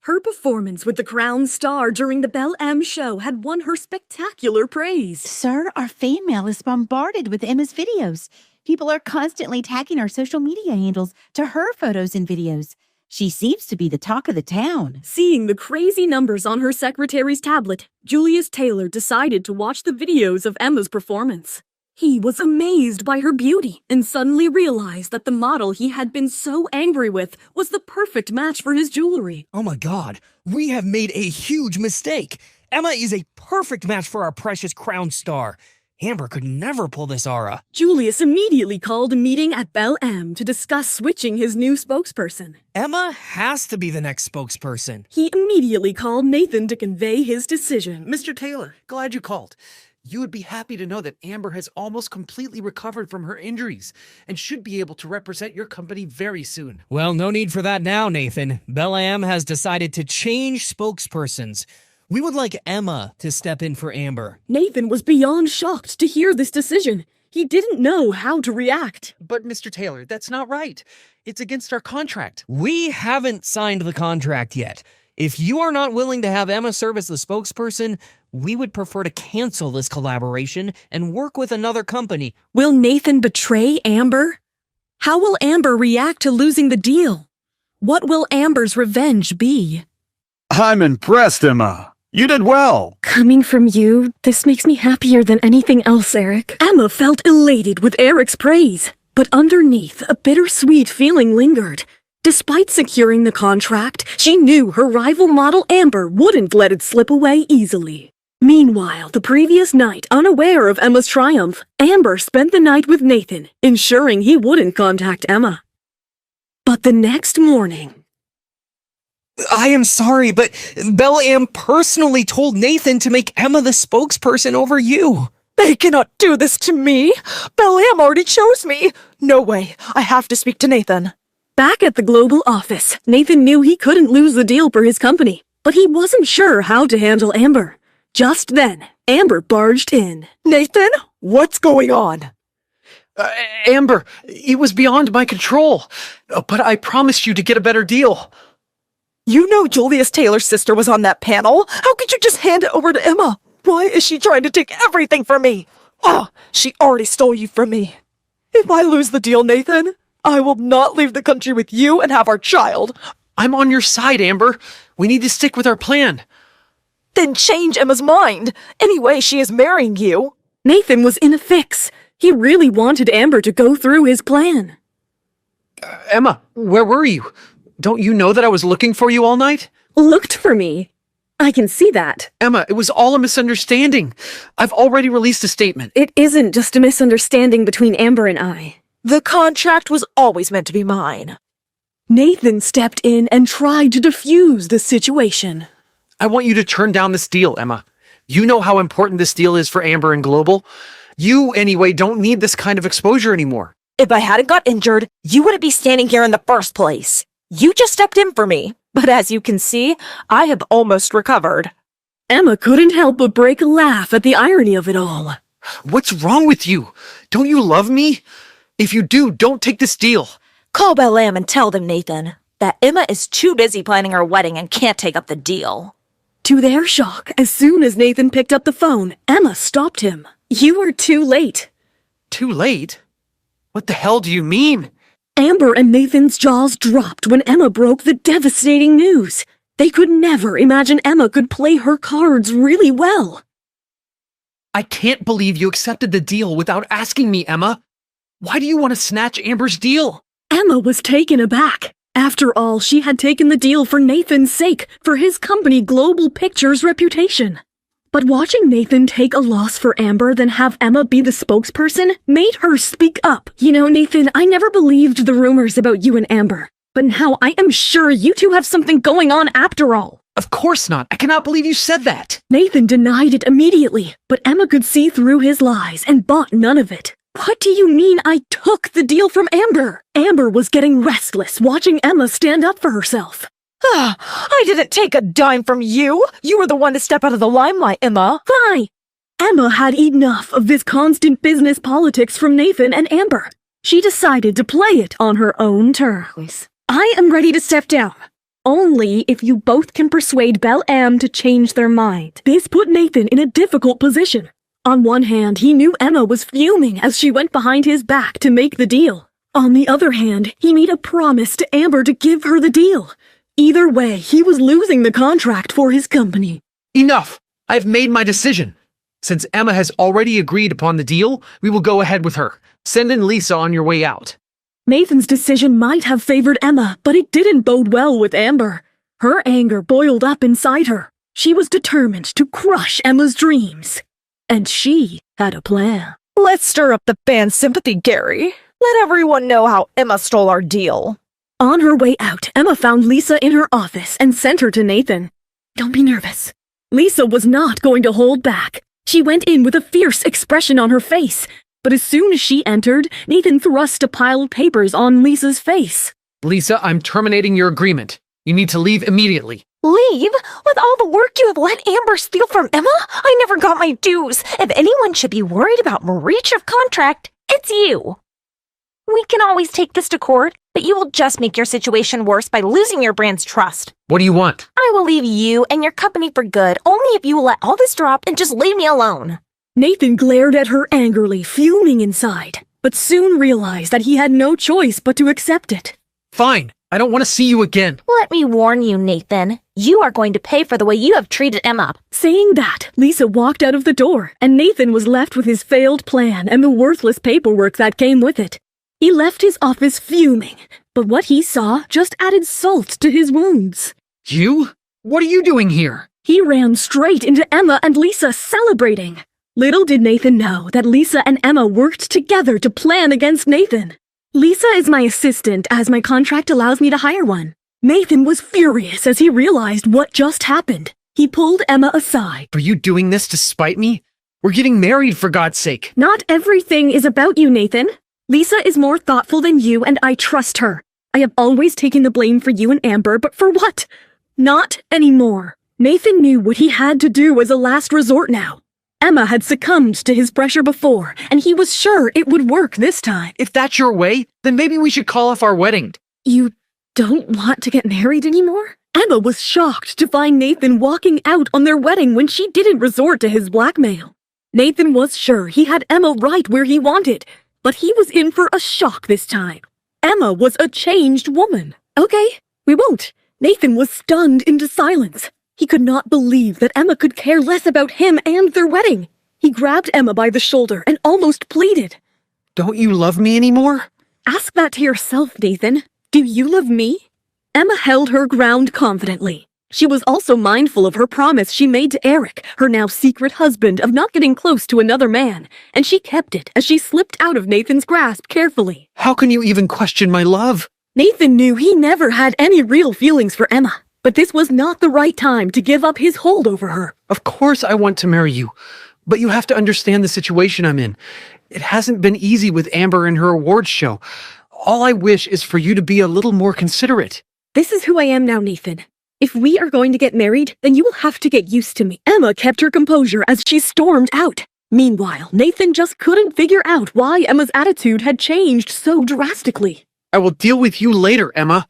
Her performance with the Crown Star during the Belle M show had won her spectacular praise. Sir, our fan mail is bombarded with Emma's videos. People are constantly tagging our social media handles to her photos and videos. She seems to be the talk of the town. Seeing the crazy numbers on her secretary's tablet, Julius Taylor decided to watch the videos of Emma's performance. He was amazed by her beauty and suddenly realized that the model he had been so angry with was the perfect match for his jewelry. Oh my god, we have made a huge mistake. Emma is a perfect match for our precious Crown Star. Amber could never pull this aura. Julius immediately called a meeting at Belle M to discuss switching his new spokesperson. Emma has to be the next spokesperson. He immediately called Nathan to convey his decision. Mr. Taylor, glad you called. You would be happy to know that Amber has almost completely recovered from her injuries and should be able to represent your company very soon. Well, no need for that now, Nathan. Belle M has decided to change spokespersons. We would like Emma to step in for Amber. Nathan was beyond shocked to hear this decision. He didn't know how to react. But Mr. Taylor, that's not right. It's against our contract. We haven't signed the contract yet. If you are not willing to have Emma serve as the spokesperson, we would prefer to cancel this collaboration and work with another company. Will Nathan betray Amber? How will Amber react to losing the deal? What will Amber's revenge be? I'm impressed, Emma. You did well. Coming from you, this makes me happier than anything else, Eric. Emma felt elated with Eric's praise, but underneath, a bittersweet feeling lingered. Despite securing the contract, she knew her rival model Amber wouldn't let it slip away easily. Meanwhile, the previous night, unaware of Emma's triumph, Amber spent the night with Nathan, ensuring he wouldn't contact Emma. But the next morning... I am sorry, but Bella-Am personally told Nathan to make Emma the spokesperson over you. They cannot do this to me. Bella-Am already chose me. No way. I have to speak to Nathan. Back at the global office, Nathan knew he couldn't lose the deal for his company, but he wasn't sure how to handle Amber. Just then, Amber barged in. Nathan, what's going on? Amber, it was beyond my control, but I promised you to get a better deal. You know Julius Taylor's sister was on that panel. How could you just hand it over to Emma? Why is she trying to take everything from me? Oh, she already stole you from me. If I lose the deal, Nathan, I will not leave the country with you and have our child. I'm on your side, Amber. We need to stick with our plan. Then change Emma's mind. Anyway, she is marrying you. Nathan was in a fix. He really wanted Amber to go through his plan. Emma, where were you? Don't you know that I was looking for you all night? Looked for me. I can see that. Emma, it was all a misunderstanding. I've already released a statement. It isn't just a misunderstanding between Amber and I. The contract was always meant to be mine. Nathan stepped in and tried to defuse the situation. I want you to turn down this deal, Emma. You know how important this deal is for Amber and Global. You, anyway, don't need this kind of exposure anymore. If I hadn't got injured, you wouldn't be standing here in the first place. You just stepped in for me, but as you can see, I have almost recovered. Emma couldn't help but break a laugh at the irony of it all. What's wrong with you? Don't you love me? If you do, don't take this deal. Call Bella-Am and tell them, Nathan, that Emma is too busy planning her wedding and can't take up the deal. To their shock, as soon as Nathan picked up the phone, Emma stopped him. You are too late. Too late? What the hell do you mean? Amber and Nathan's jaws dropped when Emma broke the devastating news. They could never imagine Emma could play her cards really well. I can't believe you accepted the deal without asking me, Emma. Why do you want to snatch Amber's deal? Emma was taken aback. After all, she had taken the deal for Nathan's sake, for his company Global Pictures' reputation. But watching Nathan take a loss for Amber, then have Emma be the spokesperson, made her speak up. You know, Nathan, I never believed the rumors about you and Amber. But now I am sure you two have something going on after all. Of course not. I cannot believe you said that. Nathan denied it immediately, but Emma could see through his lies and bought none of it. What do you mean I took the deal from Amber? Amber was getting restless watching Emma stand up for herself. I didn't take a dime from you. You were the one to step out of the limelight, Emma. Fine. Emma had enough of this constant business politics from Nathan and Amber. She decided to play it on her own terms. I am ready to step down. Only if you both can persuade Bella-Am to change their mind. This put Nathan in a difficult position. On one hand, he knew Emma was fuming as she went behind his back to make the deal. On the other hand, he made a promise to Amber to give her the deal. Either way, he was losing the contract for his company. Enough! I've made my decision. Since Emma has already agreed upon the deal, we will go ahead with her. Send in Lisa on your way out. Nathan's decision might have favored Emma, but it didn't bode well with Amber. Her anger boiled up inside her. She was determined to crush Emma's dreams. And she had a plan. Let's stir up the fan sympathy, Gary. Let everyone know how Emma stole our deal. On her way out, Emma found Lisa in her office and sent her to Nathan. Don't be nervous. Lisa was not going to hold back. She went in with a fierce expression on her face. But as soon as she entered, Nathan thrust a pile of papers on Lisa's face. Lisa, I'm terminating your agreement. You need to leave immediately. Leave? With all the work you have let Amber steal from Emma? I never got my dues. If anyone should be worried about breach of contract, it's you. We can always take this to court, but you will just make your situation worse by losing your brand's trust. What do you want? I will leave you and your company for good, only if you will let all this drop and just leave me alone. Nathan glared at her angrily, fuming inside, but soon realized that he had no choice but to accept it. Fine. I don't want to see you again. Let me warn you, Nathan. You are going to pay for the way you have treated Emma. Saying that, Lisa walked out of the door, and Nathan was left with his failed plan and the worthless paperwork that came with it. He left his office fuming, but what he saw just added salt to his wounds. You? What are you doing here? He ran straight into Emma and Lisa celebrating. Little did Nathan know that Lisa and Emma worked together to plan against Nathan. Lisa is my assistant, as my contract allows me to hire one. Nathan was furious as he realized what just happened. He pulled Emma aside. Are you doing this to spite me? We're getting married, for God's sake. Not everything is about you, Nathan. Lisa is more thoughtful than you, and I trust her. I have always taken the blame for you and Amber, but for what? Not anymore. Nathan knew what he had to do as a last resort now. Emma had succumbed to his pressure before, and he was sure it would work this time. If that's your way, then maybe we should call off our wedding. You don't want to get married anymore? Emma was shocked to find Nathan walking out on their wedding when she didn't resort to his blackmail. Nathan was sure he had Emma right where he wanted, but he was in for a shock this time. Emma was a changed woman. Okay, we won't. Nathan was stunned into silence. He could not believe that Emma could care less about him and their wedding. He grabbed Emma by the shoulder and almost pleaded. Don't you love me anymore? Ask that to yourself, Nathan. Do you love me? Emma held her ground confidently. She was also mindful of her promise she made to Eric, her now secret husband, of not getting close to another man, and she kept it as she slipped out of Nathan's grasp carefully. How can you even question my love? Nathan knew he never had any real feelings for Emma. But this was not the right time to give up his hold over her. Of course I want to marry you, but you have to understand the situation I'm in. It hasn't been easy with Amber and her awards show. All I wish is for you to be a little more considerate. This is who I am now, Nathan. If we are going to get married, then you will have to get used to me. Emma kept her composure as she stormed out. Meanwhile, Nathan just couldn't figure out why Emma's attitude had changed so drastically. I will deal with you later, Emma.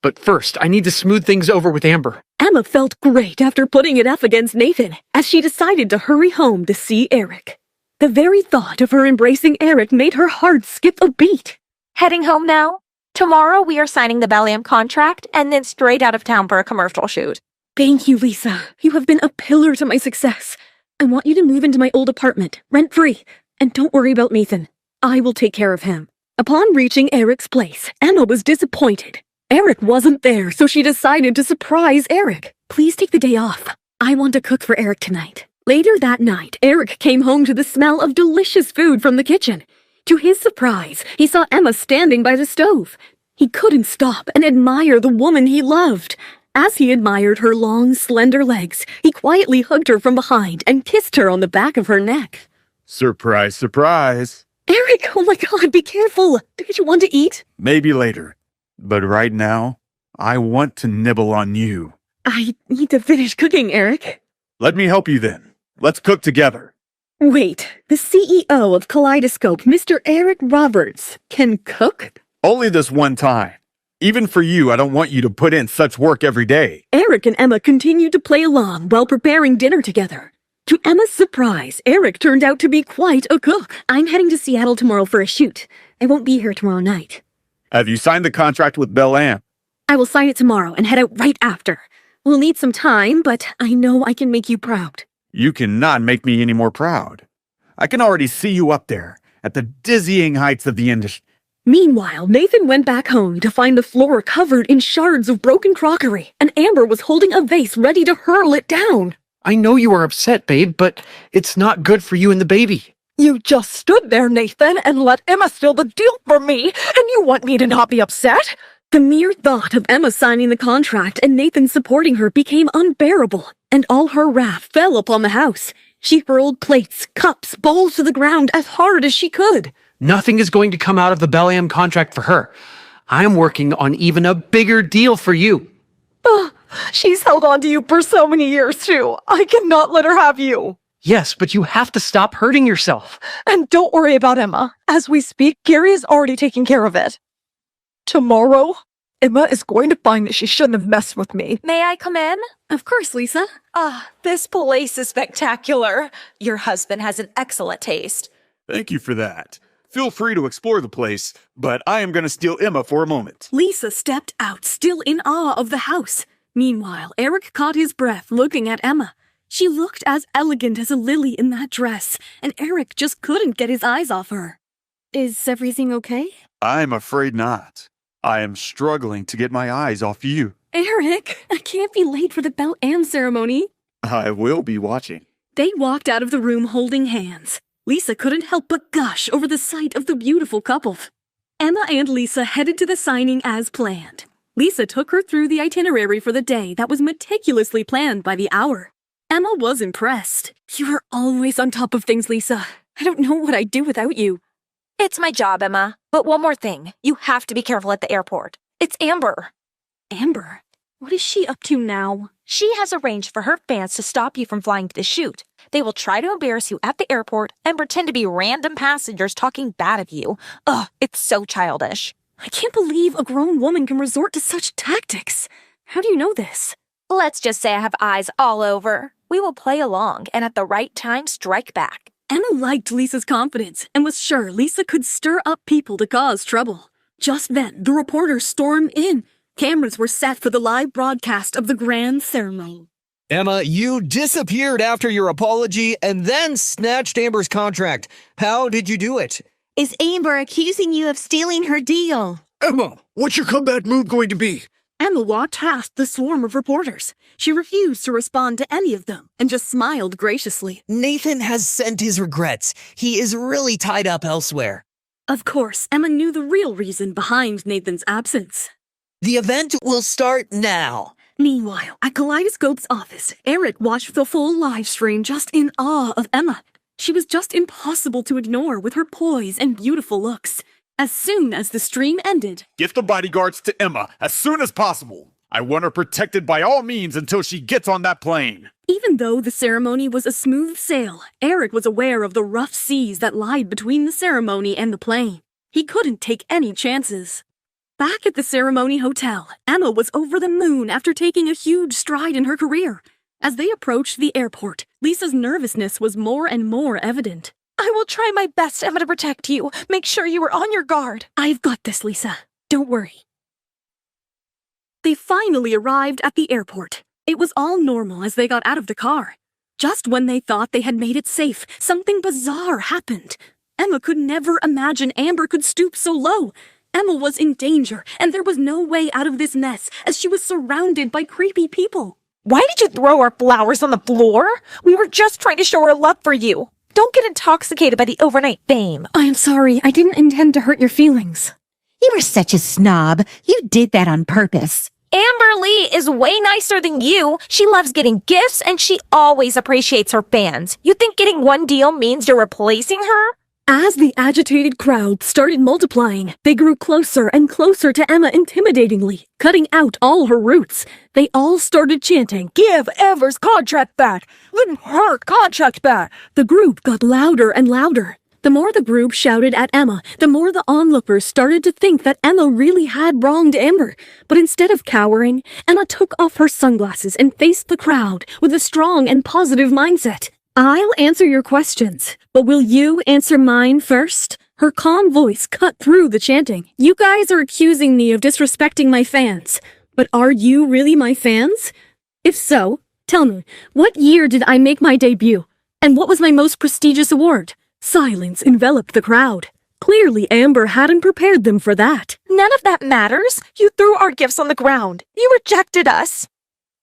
But first, I need to smooth things over with Amber. Emma felt great after putting it up against Nathan, as she decided to hurry home to see Eric. The very thought of her embracing Eric made her heart skip a beat. Heading home now? Tomorrow we are signing the Bellam contract and then straight out of town for a commercial shoot. Thank you, Lisa. You have been a pillar to my success. I want you to move into my old apartment, rent-free. And don't worry about Nathan. I will take care of him. Upon reaching Eric's place, Emma was disappointed. Eric wasn't there, so she decided to surprise Eric. Please take the day off. I want to cook for Eric tonight. Later that night, Eric came home to the smell of delicious food from the kitchen. To his surprise, he saw Emma standing by the stove. He couldn't stop and admire the woman he loved. As he admired her long, slender legs, he quietly hugged her from behind and kissed her on the back of her neck. Surprise, surprise. Eric, oh my God, be careful. Don't you want to eat? Maybe later. But right now, I want to nibble on you. I need to finish cooking, Eric. Let me help you then. Let's cook together. Wait, the CEO of Kaleidoscope, Mr. Eric Roberts, can cook? Only this one time. Even for you, I don't want you to put in such work every day. Eric and Emma continued to play along while preparing dinner together. To Emma's surprise, Eric turned out to be quite a cook. I'm heading to Seattle tomorrow for a shoot. I won't be here tomorrow night. Have you signed the contract with Bellam? I will sign it tomorrow and head out right after. We'll need some time, but I know I can make you proud. You cannot make me any more proud. I can already see you up there, at the dizzying heights of the industry. Meanwhile, Nathan went back home to find the floor covered in shards of broken crockery, and Amber was holding a vase ready to hurl it down. I know you are upset, babe, but it's not good for you and the baby. You just stood there, Nathan, and let Emma steal the deal for me, and you want me to not be upset? The mere thought of Emma signing the contract and Nathan supporting her became unbearable, and all her wrath fell upon the house. She hurled plates, cups, bowls to the ground as hard as she could. Nothing is going to come out of the Bellam contract for her. I'm working on even a bigger deal for you. She's held on to you for so many years, too. I cannot let her have you. Yes, but you have to stop hurting yourself. And don't worry about Emma. As we speak, Gary is already taking care of it. Tomorrow, Emma is going to find that she shouldn't have messed with me. May I come in? Of course, Lisa. This place is spectacular. Your husband has an excellent taste. Thank you for that. Feel free to explore the place, but I am going to steal Emma for a moment. Lisa stepped out, still in awe of the house. Meanwhile, Eric caught his breath looking at Emma. She looked as elegant as a lily in that dress, and Eric just couldn't get his eyes off her. Is everything okay? I'm afraid not. I am struggling to get my eyes off you. Eric, I can't be late for the bell and ceremony. I will be watching. They walked out of the room holding hands. Lisa couldn't help but gush over the sight of the beautiful couple. Emma and Lisa headed to the signing as planned. Lisa took her through the itinerary for the day that was meticulously planned by the hour. Emma was impressed. You are always on top of things, Lisa. I don't know what I'd do without you. It's my job, Emma. But one more thing. You have to be careful at the airport. It's Amber. Amber? What is she up to now? She has arranged for her fans to stop you from flying to the shoot. They will try to embarrass you at the airport and pretend to be random passengers talking bad of you. Ugh, it's so childish. I can't believe a grown woman can resort to such tactics. How do you know this? Let's just say I have eyes all over. We will play along and at the right time strike back. Emma liked Lisa's confidence and was sure Lisa could stir up people to cause trouble. Just then, the reporters stormed in. Cameras were set for the live broadcast of the grand ceremony. Emma, you disappeared after your apology and then snatched Amber's contract. How did you do it? Is Amber accusing you of stealing her deal? Emma, what's your comeback move going to be? Emma walked past the swarm of reporters. She refused to respond to any of them and just smiled graciously. Nathan has sent his regrets. He is really tied up elsewhere. Of course, Emma knew the real reason behind Nathan's absence. The event will start now. Meanwhile, at Kaleidoscope's office, Eric watched the full live stream just in awe of Emma. She was just impossible to ignore with her poise and beautiful looks. As soon as the stream ended, Get the bodyguards to Emma as soon as possible. I want her protected by all means until she gets on that plane. even though the ceremony was a smooth sail, Eric was aware of the rough seas that lied between the ceremony and the plane. He couldn't take any chances. Back at the ceremony hotel, Emma was over the moon after taking a huge stride in her career. As they approached the airport, Lisa's nervousness was more and more evident. I will try my best, Emma, to protect you. Make sure you are on your guard. I've got this, Lisa. Don't worry. They finally arrived at the airport. It was all normal as they got out of the car. Just when they thought they had made it safe, something bizarre happened. Emma could never imagine Amber could stoop so low. Emma was in danger, and there was no way out of this mess as she was surrounded by creepy people. Why did you throw our flowers on the floor? We were just trying to show our love for you. Don't get intoxicated by the overnight fame. I am sorry. I didn't intend to hurt your feelings. You were such a snob. You did that on purpose. Amber Lee is way nicer than you. She loves getting gifts and she always appreciates her fans. You think getting one deal means you're replacing her? As the agitated crowd started multiplying, they grew closer and closer to Emma intimidatingly, cutting out all her roots. They all started chanting, "Give Ever's contract back! Give her contract back!" The group got louder and louder. The more the group shouted at Emma, the more the onlookers started to think that Emma really had wronged Amber. But instead of cowering, Emma took off her sunglasses and faced the crowd with a strong and positive mindset. I'll answer your questions, but will you answer mine first? Her calm voice cut through the chanting. You guys are accusing me of disrespecting my fans, but are you really my fans? If so, tell me, what year did I make my debut? And what was my most prestigious award? Silence enveloped the crowd. Clearly, Amber hadn't prepared them for that. None of that matters. You threw our gifts on the ground. You rejected us.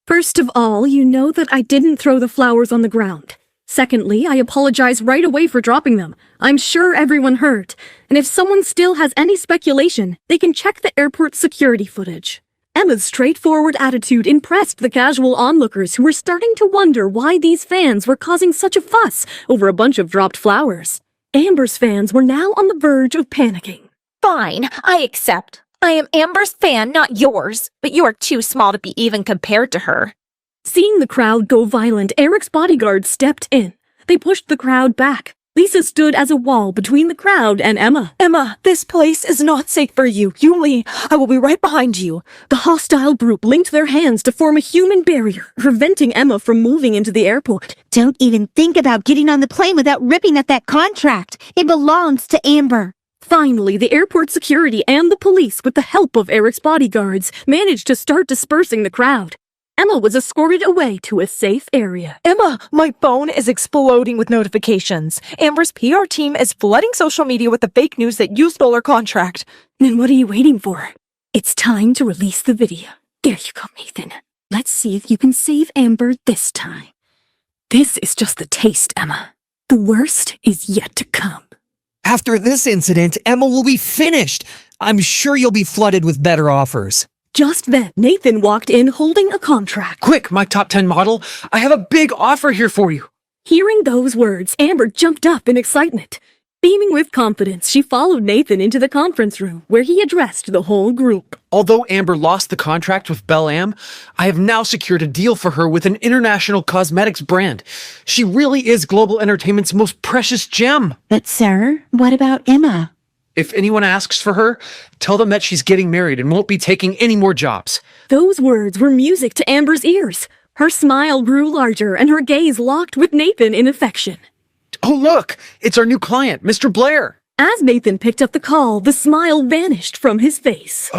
First of all, you know that I didn't throw the flowers on the ground. Secondly, I apologize right away for dropping them. I'm sure everyone heard. And if someone still has any speculation, they can check the airport security footage. Emma's straightforward attitude impressed the casual onlookers who were starting to wonder why these fans were causing such a fuss over a bunch of dropped flowers. Amber's fans were now on the verge of panicking. Fine, I accept. I am Amber's fan, not yours, but you are too small to be even compared to her. Seeing the crowd go violent, Eric's bodyguards stepped in. They pushed the crowd back. Lisa stood as a wall between the crowd and Emma. Emma, this place is not safe for you. You leave. I will be right behind you. The hostile group linked their hands to form a human barrier, preventing Emma from moving into the airport. Don't even think about getting on the plane without ripping up that contract. It belongs to Amber. Finally, the airport security and the police, with the help of Eric's bodyguards, managed to start dispersing the crowd. Emma was escorted away to a safe area. Emma, my phone is exploding with notifications. Amber's PR team is flooding social media with the fake news that you stole her contract. Then what are you waiting for? It's time to release the video. There you go, Nathan. Let's see if you can save Amber this time. This is just the taste, Emma. The worst is yet to come. After this incident, Emma will be finished. I'm sure you'll be flooded with better offers. Just then, Nathan walked in holding a contract. Quick, my top 10 model. I have a big offer here for you. Hearing those words, Amber jumped up in excitement. Beaming with confidence, she followed Nathan into the conference room, where he addressed the whole group. Although Amber lost the contract with Belle Am, I have now secured a deal for her with an international cosmetics brand. She really is global entertainment's most precious gem. But sir, what about Emma? If anyone asks for her, tell them that she's getting married and won't be taking any more jobs. Those words were music to Amber's ears. Her smile grew larger and her gaze locked with Nathan in affection. Oh, look! It's our new client, Mr. Blair. As Nathan picked up the call, the smile vanished from his face.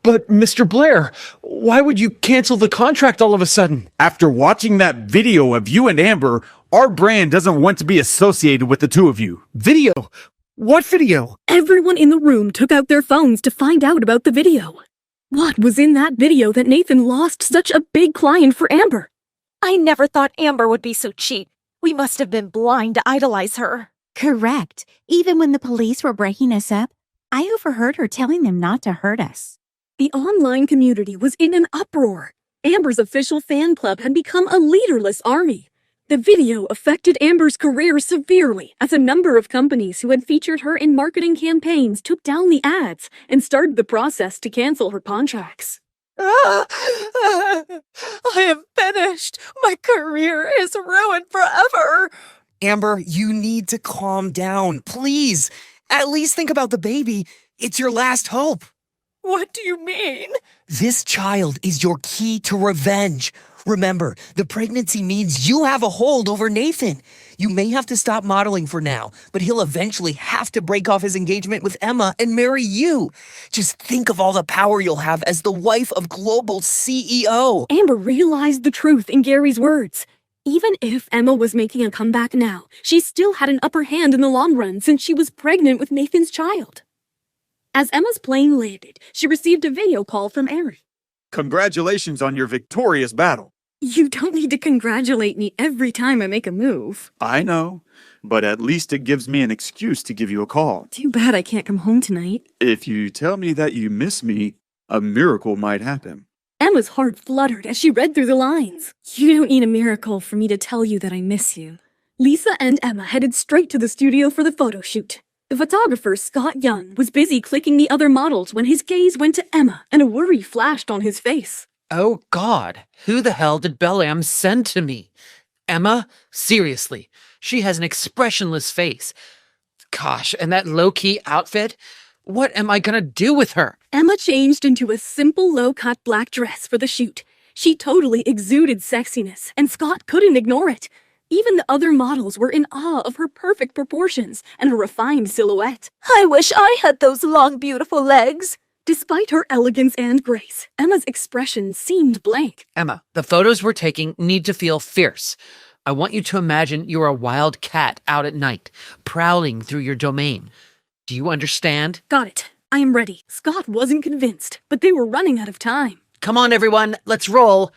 But Mr. Blair, why would you cancel the contract all of a sudden? After watching that video of you and Amber, our brand doesn't want to be associated with the two of you. Video? What video? Everyone in the room took out their phones to find out about the video. What was in that video that Nathan lost such a big client for Amber? I never thought Amber would be so cheap. We must have been blind to idolize her. Correct. Even when the police were breaking us up, I overheard her telling them not to hurt us. The online community was in an uproar. Amber's official fan club had become a leaderless army. The video affected Amber's career severely, as a number of companies who had featured her in marketing campaigns took down the ads and started the process to cancel her contracts. I am finished. My career is ruined forever. Amber, you need to calm down, please. At least think about the baby. It's your last hope. What do you mean? This child is your key to revenge. Remember, the pregnancy means you have a hold over Nathan. You may have to stop modeling for now, but he'll eventually have to break off his engagement with Emma and marry you. Just think of all the power you'll have as the wife of global CEO. Amber realized the truth in Gary's words. Even if Emma was making a comeback now, she still had an upper hand in the long run since she was pregnant with Nathan's child. As Emma's plane landed, she received a video call from Eric. Congratulations on your victorious battle. You don't need to congratulate me every time I make a move. I know, but at least it gives me an excuse to give you a call. Too bad I can't come home tonight. If you tell me that you miss me, a miracle might happen. Emma's heart fluttered as she read through the lines. You don't need a miracle for me to tell you that I miss you. Lisa and Emma headed straight to the studio for the photo shoot. The photographer, Scott Young, was busy clicking the other models when his gaze went to Emma and a worry flashed on his face. Oh, God. Who the hell did Belle Am send to me? Emma? Seriously. She has an expressionless face. Gosh, and that low-key outfit? What am I gonna do with her? Emma changed into a simple low-cut black dress for the shoot. She totally exuded sexiness, and Scott couldn't ignore it. Even the other models were in awe of her perfect proportions and her refined silhouette. I wish I had those long, beautiful legs. Despite her elegance and grace, Emma's expression seemed blank. Emma, the photos we're taking need to feel fierce. I want you to imagine you're a wild cat out at night, prowling through your domain. Do you understand? Got it. I am ready. Scott wasn't convinced, but they were running out of time. Come on, everyone, let's roll.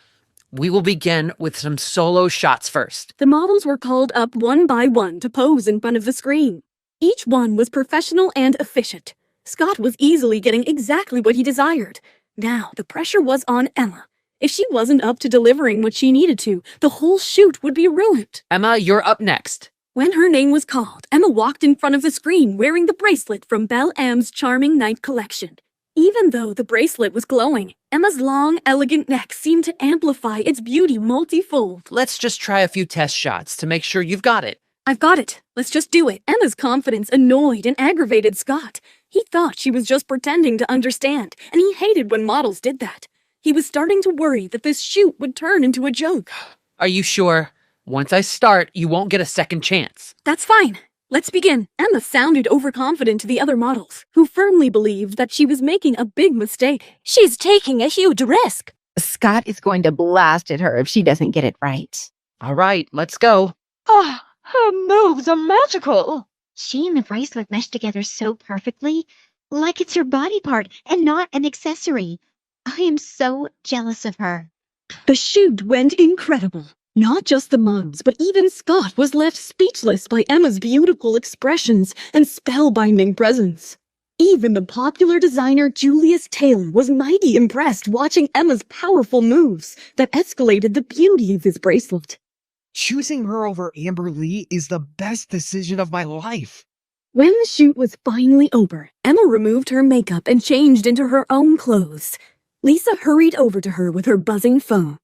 We will begin with some solo shots first. The models were called up one by one to pose in front of the screen. Each one was professional and efficient. Scott was easily getting exactly what he desired. Now, the pressure was on Emma. If she wasn't up to delivering what she needed to, the whole shoot would be ruined. Emma, you're up next. When her name was called, Emma walked in front of the screen wearing the bracelet from Belle Am's charming night collection. Even though the bracelet was glowing, Emma's long, elegant neck seemed to amplify its beauty multifold. Let's just try a few test shots to make sure you've got it. I've got it. Let's just do it. Emma's confidence annoyed and aggravated Scott. He thought she was just pretending to understand, and he hated when models did that. He was starting to worry that this shoot would turn into a joke. Are you sure? Once I start, you won't get a second chance. That's fine. Let's begin. Emma sounded overconfident to the other models, who firmly believed that she was making a big mistake. She's taking a huge risk. Scott is going to blast at her if she doesn't get it right. All right, let's go. Oh, her moves are magical. She and the bracelet mesh together so perfectly, like it's her body part and not an accessory. I am so jealous of her. The shoot went incredible. Not just the moms, but even Scott was left speechless by Emma's beautiful expressions and spellbinding presence. Even the popular designer Julius Taylor was mighty impressed watching Emma's powerful moves that escalated the beauty of his bracelet. Choosing her over Amber Lee is the best decision of my life. When the shoot was finally over, Emma removed her makeup and changed into her own clothes. Lisa hurried over to her with her buzzing phone.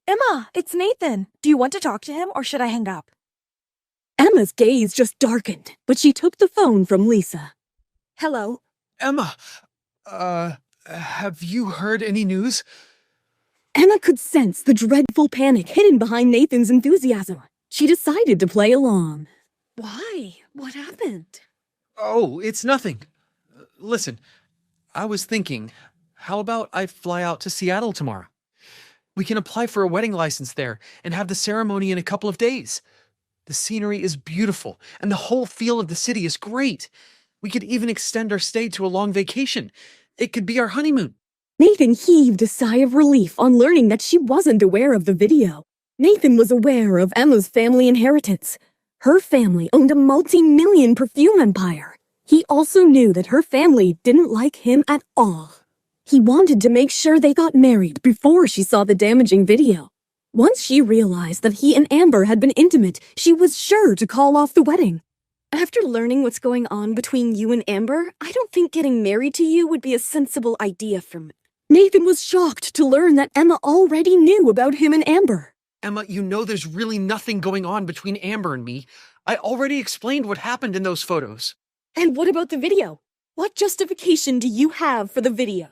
Emma, it's Nathan. Do you want to talk to him or should I hang up? Emma's gaze just darkened, but she took the phone from Lisa. Hello? Emma, have you heard any news? Emma could sense the dreadful panic hidden behind Nathan's enthusiasm. She decided to play along. Why? What happened? Oh, it's nothing. Listen, I was thinking, how about I fly out to Seattle tomorrow? We can apply for a wedding license there and have the ceremony in a couple of days. The scenery is beautiful, and the whole feel of the city is great. We could even extend our stay to a long vacation. It could be our honeymoon. Nathan heaved a sigh of relief on learning that she wasn't aware of the video. Nathan was aware of Emma's family inheritance. Her family owned a multi-million perfume empire. He also knew that her family didn't like him at all. He wanted to make sure they got married before she saw the damaging video. Once she realized that he and Amber had been intimate, she was sure to call off the wedding. After learning what's going on between you and Amber, I don't think getting married to you would be a sensible idea for me. Nathan was shocked to learn that Emma already knew about him and Amber. Emma, you know there's really nothing going on between Amber and me. I already explained what happened in those photos. And what about the video? What justification do you have for the video?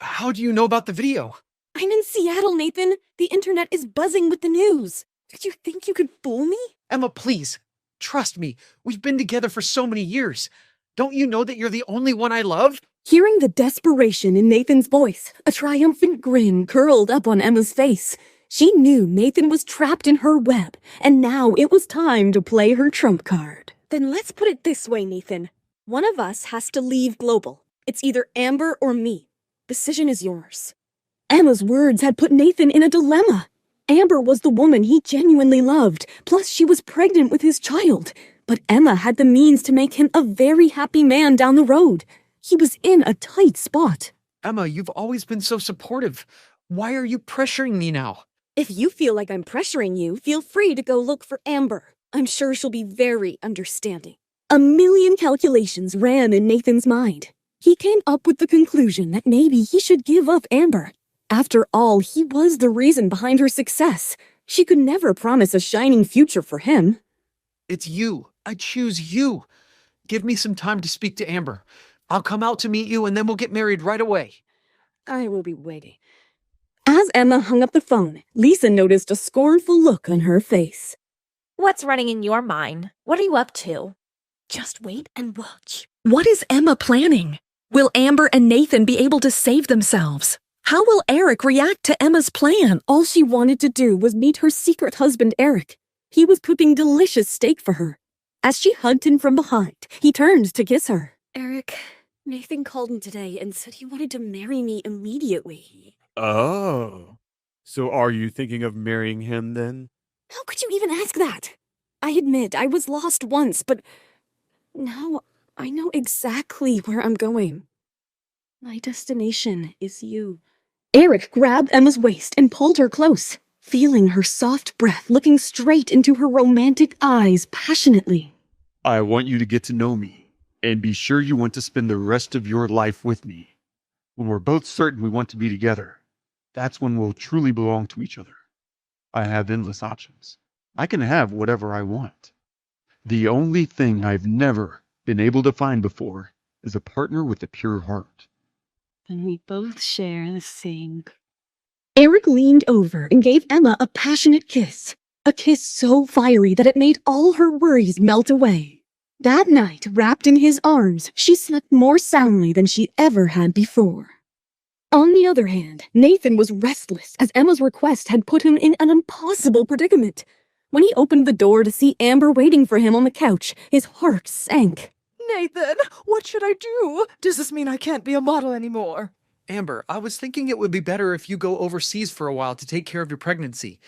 How do you know about the video? I'm in Seattle, Nathan. The internet is buzzing with the news. Did you think you could fool me? Emma, please. Trust me. We've been together for so many years. Don't you know that you're the only one I love? Hearing the desperation in Nathan's voice, a triumphant grin curled up on Emma's face. She knew Nathan was trapped in her web, and now it was time to play her trump card. Then let's put it this way, Nathan. One of us has to leave Global. It's either Amber or me. Decision is yours. Emma's words had put Nathan in a dilemma. Amber was the woman he genuinely loved, plus she was pregnant with his child. But Emma had the means to make him a very happy man down the road. He was in a tight spot. Emma, you've always been so supportive. Why are you pressuring me now? If you feel like I'm pressuring you, feel free to go look for Amber. I'm sure she'll be very understanding. A million calculations ran in Nathan's mind. He came up with the conclusion that maybe he should give up Amber. After all, he was the reason behind her success. She could never promise a shining future for him. It's you. I choose you. Give me some time to speak to Amber. I'll come out to meet you and then we'll get married right away. I will be waiting. As Emma hung up the phone, Lisa noticed a scornful look on her face. What's running in your mind? What are you up to? Just wait and watch. What is Emma planning? Will Amber and Nathan be able to save themselves? How will Eric react to Emma's plan? All she wanted to do was meet her secret husband, Eric. He was cooking delicious steak for her. As she hugged him from behind, he turned to kiss her. Eric, Nathan called me today and said he wanted to marry me immediately. Oh. So are you thinking of marrying him then? How could you even ask that? I admit I was lost once, but now I know exactly where I'm going. My destination is you. Eric grabbed Emma's waist and pulled her close, feeling her soft breath looking straight into her romantic eyes passionately. I want you to get to know me, and be sure you want to spend the rest of your life with me. when we're both certain we want to be together, that's when we'll truly belong to each other. I have endless options. I can have whatever I want. The only thing I've never been able to find before is a partner with a pure heart. And we both share the same. Eric leaned over and gave Emma a passionate kiss. A kiss so fiery that it made all her worries melt away. That night, wrapped in his arms, she slept more soundly than she ever had before. On the other hand, Nathan was restless as Emma's request had put him in an impossible predicament. When he opened the door to see Amber waiting for him on the couch, his heart sank. Nathan, what should I do? Does this mean I can't be a model anymore? Amber, I was thinking it would be better if you go overseas for a while to take care of your pregnancy.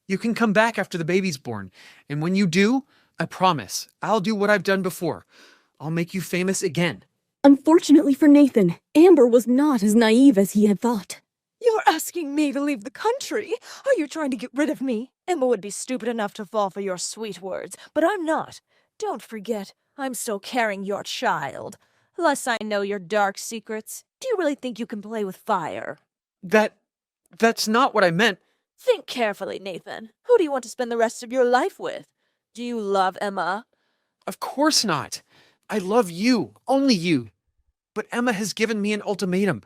You can come back after the baby's born, and when you do, I promise, I'll do what I've done before. I'll make you famous again. Unfortunately for Nathan, Amber was not as naive as he had thought. You're asking me to leave the country? Are you trying to get rid of me? Emma would be stupid enough to fall for your sweet words, but I'm not. Don't forget, I'm still carrying your child. Lest I know your dark secrets, do you really think you can play with fire? That's not what I meant. Think carefully, Nathan. Who do you want to spend the rest of your life with? Do you love Emma? Of course not. I love you, only you. But Emma has given me an ultimatum.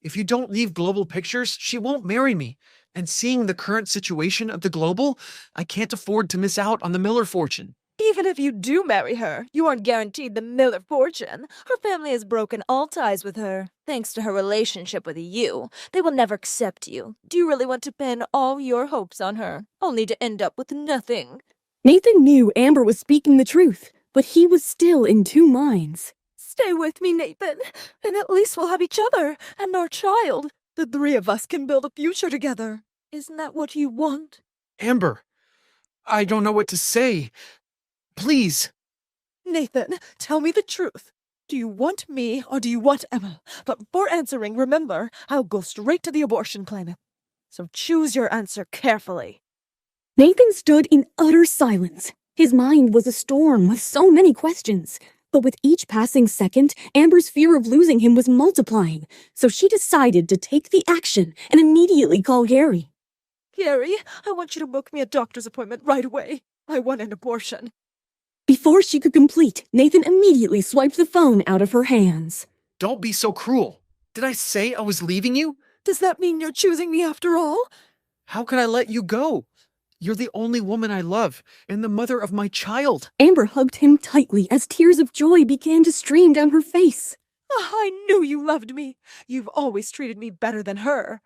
If you don't leave Global Pictures, she won't marry me. And seeing the current situation of the Global, I can't afford to miss out on the Miller fortune. Even if you do marry her, you aren't guaranteed the Miller fortune. Her family has broken all ties with her. Thanks to her relationship with you, they will never accept you. Do you really want to pin all your hopes on her, only to end up with nothing? Nathan knew Amber was speaking the truth, but he was still in two minds. Stay with me, Nathan, and at least we'll have each other and our child. The three of us can build a future together. Isn't that what you want? Amber, I don't know what to say. Please. Nathan, tell me the truth. Do you want me or do you want Emma? But before answering, remember, I'll go straight to the abortion clinic. So choose your answer carefully. Nathan stood in utter silence. His mind was a storm with so many questions. But with each passing second, Amber's fear of losing him was multiplying, so she decided to take the action and immediately call Gary. Gary, I want you to book me a doctor's appointment right away. I want an abortion. Before she could complete, Nathan immediately swiped the phone out of her hands. Don't be so cruel. Did I say I was leaving you? Does that mean you're choosing me after all? How could I let you go? You're the only woman I love, and the mother of my child. Amber hugged him tightly as tears of joy began to stream down her face. Oh, I knew you loved me. You've always treated me better than her.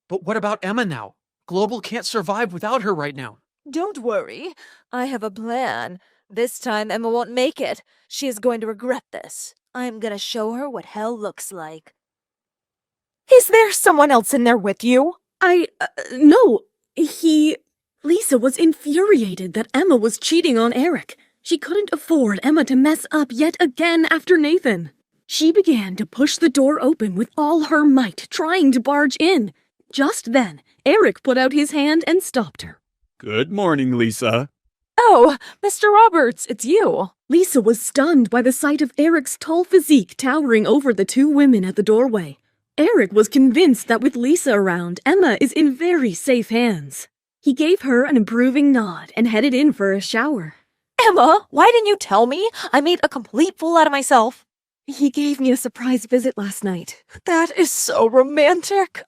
But what about Emma now? Global can't survive without her right now. Don't worry. I have a plan. This time Emma won't make it. She is going to regret this. I'm gonna show her what hell looks like. Is there someone else in there with you? No. Lisa was infuriated that Emma was cheating on Eric. She couldn't afford Emma to mess up yet again after Nathan. She began to push the door open with all her might, trying to barge in. Just then, Eric put out his hand and stopped her. Good morning, Lisa. Oh, Mr. Roberts, it's you. Lisa was stunned by the sight of Eric's tall physique towering over the two women at the doorway. Eric was convinced that with Lisa around, Emma is in very safe hands. He gave her an approving nod and headed in for a shower. Emma, why didn't you tell me? I made a complete fool out of myself. He gave me a surprise visit last night. That is so romantic.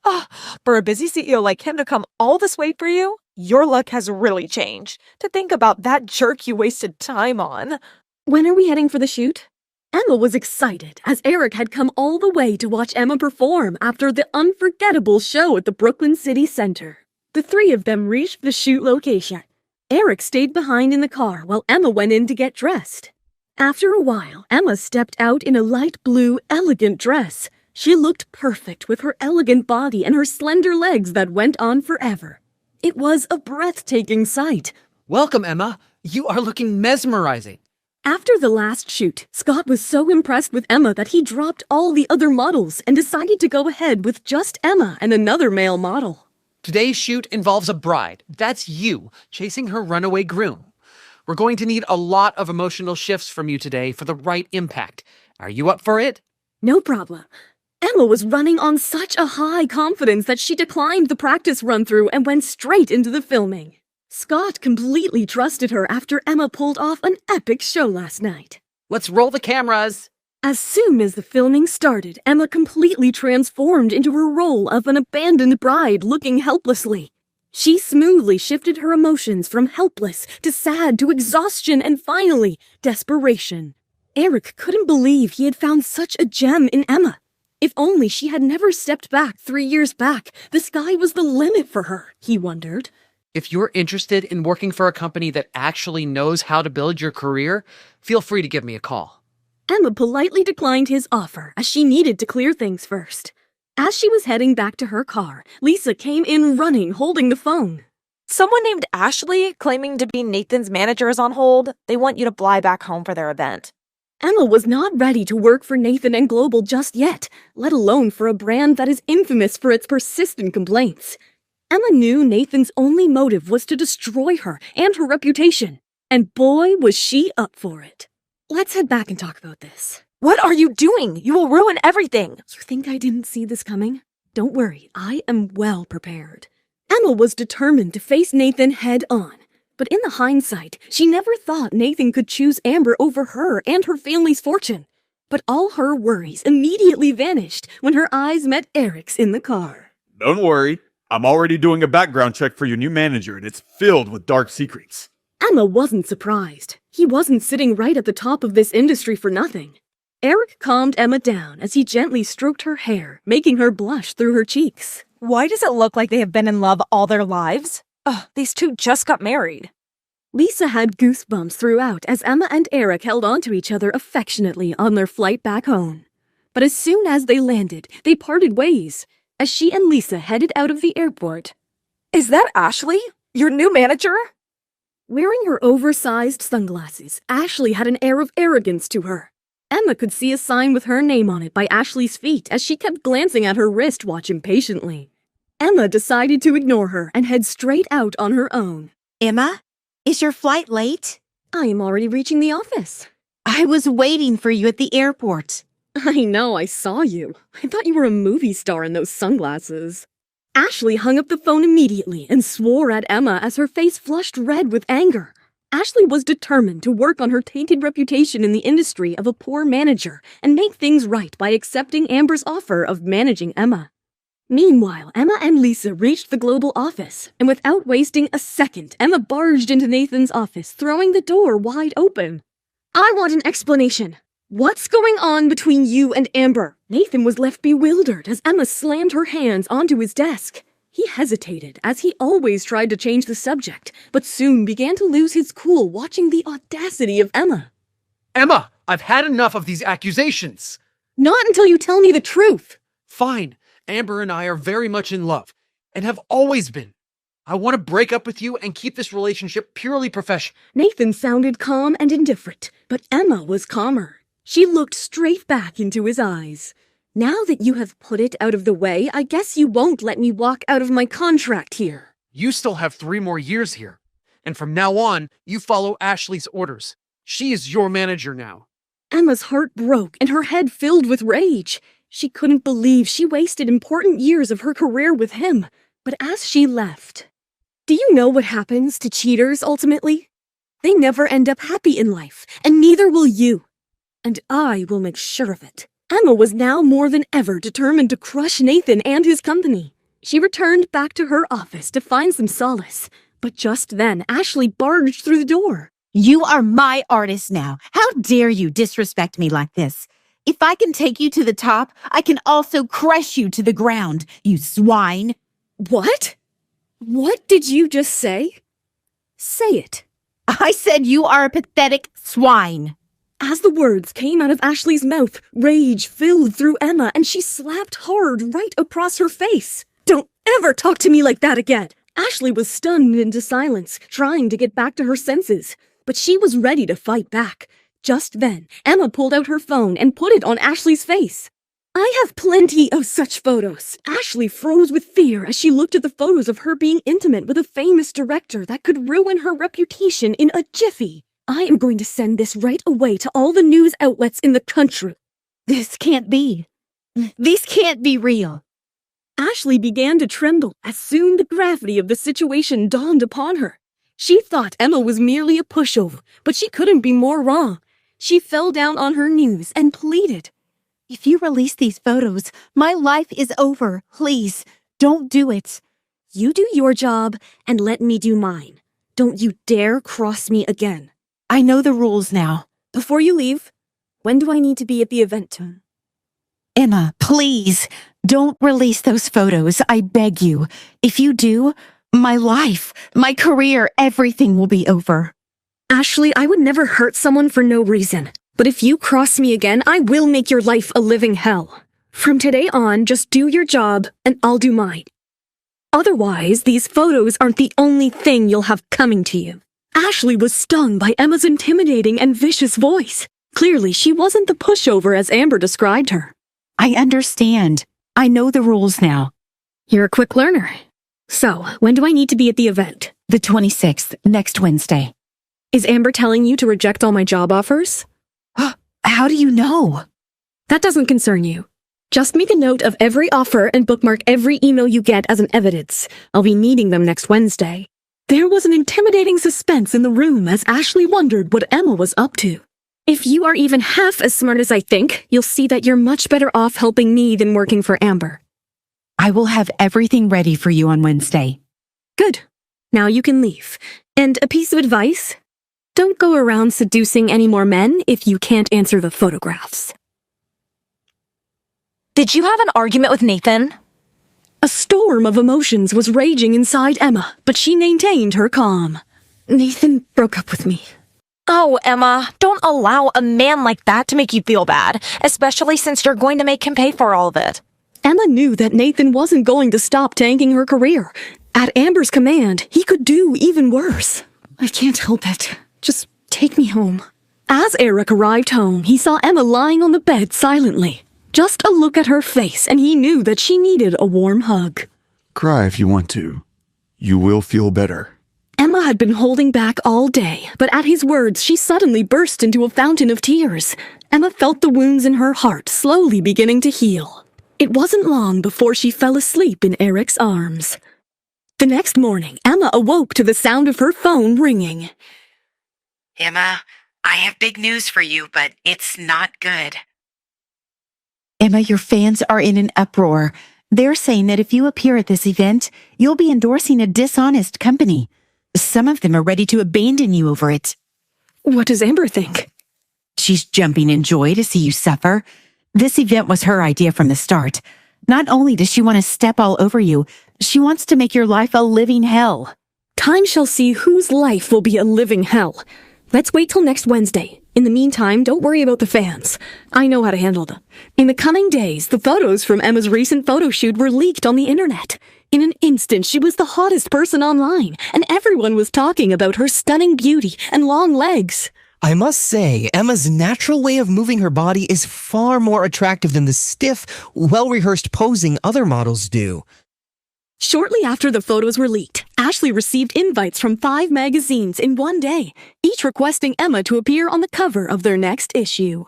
For a busy CEO like him to come all this way for you, your luck has really changed. To think about that jerk you wasted time on. When are we heading for the shoot? Emma was excited, as Eric had come all the way to watch Emma perform after the unforgettable show at the Brooklyn City Center. The three of them reached the shoot location. Eric stayed behind in the car while Emma went in to get dressed. After a while, Emma stepped out in a light blue, elegant dress. She looked perfect with her elegant body and her slender legs that went on forever. It was a breathtaking sight. Welcome, Emma. You are looking mesmerizing. After the last shoot, Scott was so impressed with Emma that he dropped all the other models and decided to go ahead with just Emma and another male model. Today's shoot involves a bride. That's you, chasing her runaway groom. We're going to need a lot of emotional shifts from you today for the right impact. Are you up for it? No problem. Emma was running on such a high confidence that she declined the practice run-through and went straight into the filming. Scott completely trusted her after Emma pulled off an epic show last night. Let's roll the cameras. As soon as the filming started, Emma completely transformed into her role of an abandoned bride looking helplessly. She smoothly shifted her emotions from helpless to sad to exhaustion and finally, desperation. Eric couldn't believe he had found such a gem in Emma. If only she had never stepped back 3 years back, the sky was the limit for her, he wondered. If you're interested in working for a company that actually knows how to build your career, feel free to give me a call. Emma politely declined his offer as she needed to clear things first. As she was heading back to her car, Lisa came in running, holding the phone. Someone named Ashley, claiming to be Nathan's manager, is on hold. They want you to fly back home for their event. Emma was not ready to work for Nathan and Global just yet, let alone for a brand that is infamous for its persistent complaints. Emma knew Nathan's only motive was to destroy her and her reputation, and boy, was she up for it. Let's head back and talk about this. What are you doing? You will ruin everything. You think I didn't see this coming? Don't worry, I am well prepared. Emma was determined to face Nathan head on. But in the hindsight, she never thought Nathan could choose Amber over her and her family's fortune. But all her worries immediately vanished when her eyes met Eric's in the car. Don't worry. I'm already doing a background check for your new manager, and it's filled with dark secrets. Emma wasn't surprised. He wasn't sitting right at the top of this industry for nothing. Eric calmed Emma down as he gently stroked her hair, making her blush through her cheeks. Why does it look like they have been in love all their lives? Ugh, these two just got married. Lisa had goosebumps throughout as Emma and Eric held onto each other affectionately on their flight back home. But as soon as they landed, they parted ways as she and Lisa headed out of the airport. Is that Ashley? Your new manager? Wearing her oversized sunglasses, Ashley had an air of arrogance to her. Emma could see a sign with her name on it by Ashley's feet as she kept glancing at her wristwatch impatiently. Emma decided to ignore her and head straight out on her own. Emma, is your flight late? I am already reaching the office. I was waiting for you at the airport. I know, I saw you. I thought you were a movie star in those sunglasses. Ashley hung up the phone immediately and swore at Emma as her face flushed red with anger. Ashley was determined to work on her tainted reputation in the industry of a poor manager and make things right by accepting Amber's offer of managing Emma. Meanwhile, Emma and Lisa reached the global office, and without wasting a second, Emma barged into Nathan's office, throwing the door wide open. I want an explanation. What's going on between you and Amber? Nathan was left bewildered as Emma slammed her hands onto his desk. He hesitated, as he always tried to change the subject, but soon began to lose his cool watching the audacity of Emma. Emma, I've had enough of these accusations. Not until you tell me the truth. Fine. Amber and I are very much in love, and have always been. I want to break up with you and keep this relationship purely professional. Nathan sounded calm and indifferent, but Emma was calmer. She looked straight back into his eyes. Now that you have put it out of the way, I guess you won't let me walk out of my contract here. You still have 3 more years here, and from now on, you follow Ashley's orders. She is your manager now. Emma's heart broke and her head filled with rage. She couldn't believe she wasted important years of her career with him. But as she left, do you know what happens to cheaters ultimately? They never end up happy in life, and neither will you. And I will make sure of it. Emma was now more than ever determined to crush Nathan and his company. She returned back to her office to find some solace. But just then, Ashley barged through the door. You are my artist now. How dare you disrespect me like this? If I can take you to the top, I can also crush you to the ground, you swine. What? What did you just say? Say it. I said you are a pathetic swine. As the words came out of Ashley's mouth, rage filled through Emma and she slapped hard right across her face. Don't ever talk to me like that again. Ashley was stunned into silence, trying to get back to her senses. But she was ready to fight back. Just then, Emma pulled out her phone and put it on Ashley's face. I have plenty of such photos. Ashley froze with fear as she looked at the photos of her being intimate with a famous director that could ruin her reputation in a jiffy. I am going to send this right away to all the news outlets in the country. This can't be. These can't be real. Ashley began to tremble as soon the gravity of the situation dawned upon her. She thought Emma was merely a pushover, but she couldn't be more wrong. She fell down on her knees and pleaded. If you release these photos, my life is over. Please, don't do it. You do your job and let me do mine. Don't you dare cross me again. I know the rules now. Before you leave, when do I need to be at the event? Emma, please, don't release those photos. I beg you. If you do, my life, my career, everything will be over. Ashley, I would never hurt someone for no reason. But if you cross me again, I will make your life a living hell. From today on, just do your job and I'll do mine. Otherwise, these photos aren't the only thing you'll have coming to you. Ashley was stung by Emma's intimidating and vicious voice. Clearly, she wasn't the pushover as Amber described her. I understand. I know the rules now. You're a quick learner. So, when do I need to be at the event? The 26th, next Wednesday. Is Amber telling you to reject all my job offers? How do you know? That doesn't concern you. Just make a note of every offer and bookmark every email you get as an evidence. I'll be needing them next Wednesday. There was an intimidating suspense in the room as Ashley wondered what Emma was up to. If you are even half as smart as I think, you'll see that you're much better off helping me than working for Amber. I will have everything ready for you on Wednesday. Good. Now you can leave. And a piece of advice? Don't go around seducing any more men if you can't answer the photographs. Did you have an argument with Nathan? A storm of emotions was raging inside Emma, but she maintained her calm. Nathan broke up with me. Oh, Emma, don't allow a man like that to make you feel bad, especially since you're going to make him pay for all of it. Emma knew that Nathan wasn't going to stop tanking her career. At Amber's command, he could do even worse. I can't help it. Just take me home. As Eric arrived home, he saw Emma lying on the bed silently. Just a look at her face, and he knew that she needed a warm hug. Cry if you want to. You will feel better. Emma had been holding back all day, but at his words, she suddenly burst into a fountain of tears. Emma felt the wounds in her heart slowly beginning to heal. It wasn't long before she fell asleep in Eric's arms. The next morning, Emma awoke to the sound of her phone ringing. Emma, I have big news for you, but it's not good. Emma, your fans are in an uproar. They're saying that if you appear at this event, you'll be endorsing a dishonest company. Some of them are ready to abandon you over it. What does Amber think? She's jumping in joy to see you suffer. This event was her idea from the start. Not only does she want to step all over you, she wants to make your life a living hell. Time shall see whose life will be a living hell. Let's wait till next Wednesday. In the meantime, don't worry about the fans. I know how to handle them. In the coming days, the photos from Emma's recent photo shoot were leaked on the internet. In an instant, she was the hottest person online, and everyone was talking about her stunning beauty and long legs. I must say, Emma's natural way of moving her body is far more attractive than the stiff, well-rehearsed posing other models do. Shortly after the photos were leaked, Ashley received invites from 5 magazines in one day, each requesting Emma to appear on the cover of their next issue.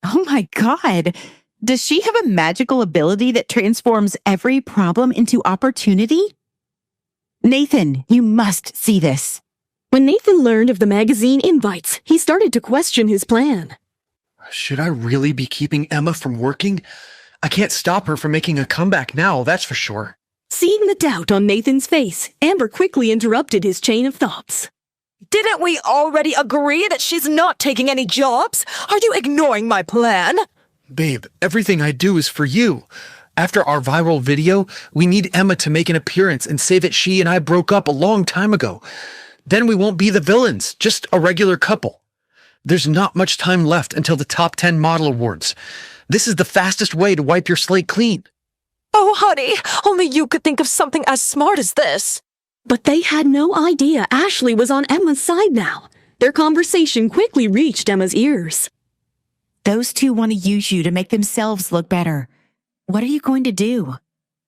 Oh my God! Does she have a magical ability that transforms every problem into opportunity? Nathan, you must see this. When Nathan learned of the magazine invites, he started to question his plan. Should I really be keeping Emma from working? I can't stop her from making a comeback now, that's for sure. Seeing the doubt on Nathan's face, Amber quickly interrupted his chain of thoughts. Didn't we already agree that she's not taking any jobs? Are you ignoring my plan? Babe, everything I do is for you. After our viral video, we need Emma to make an appearance and say that she and I broke up a long time ago. Then we won't be the villains, just a regular couple. There's not much time left until the top 10 model awards. This is the fastest way to wipe your slate clean. Oh, honey, only you could think of something as smart as this. But they had no idea Ashley was on Emma's side now. Their conversation quickly reached Emma's ears. Those two want to use you to make themselves look better. What are you going to do?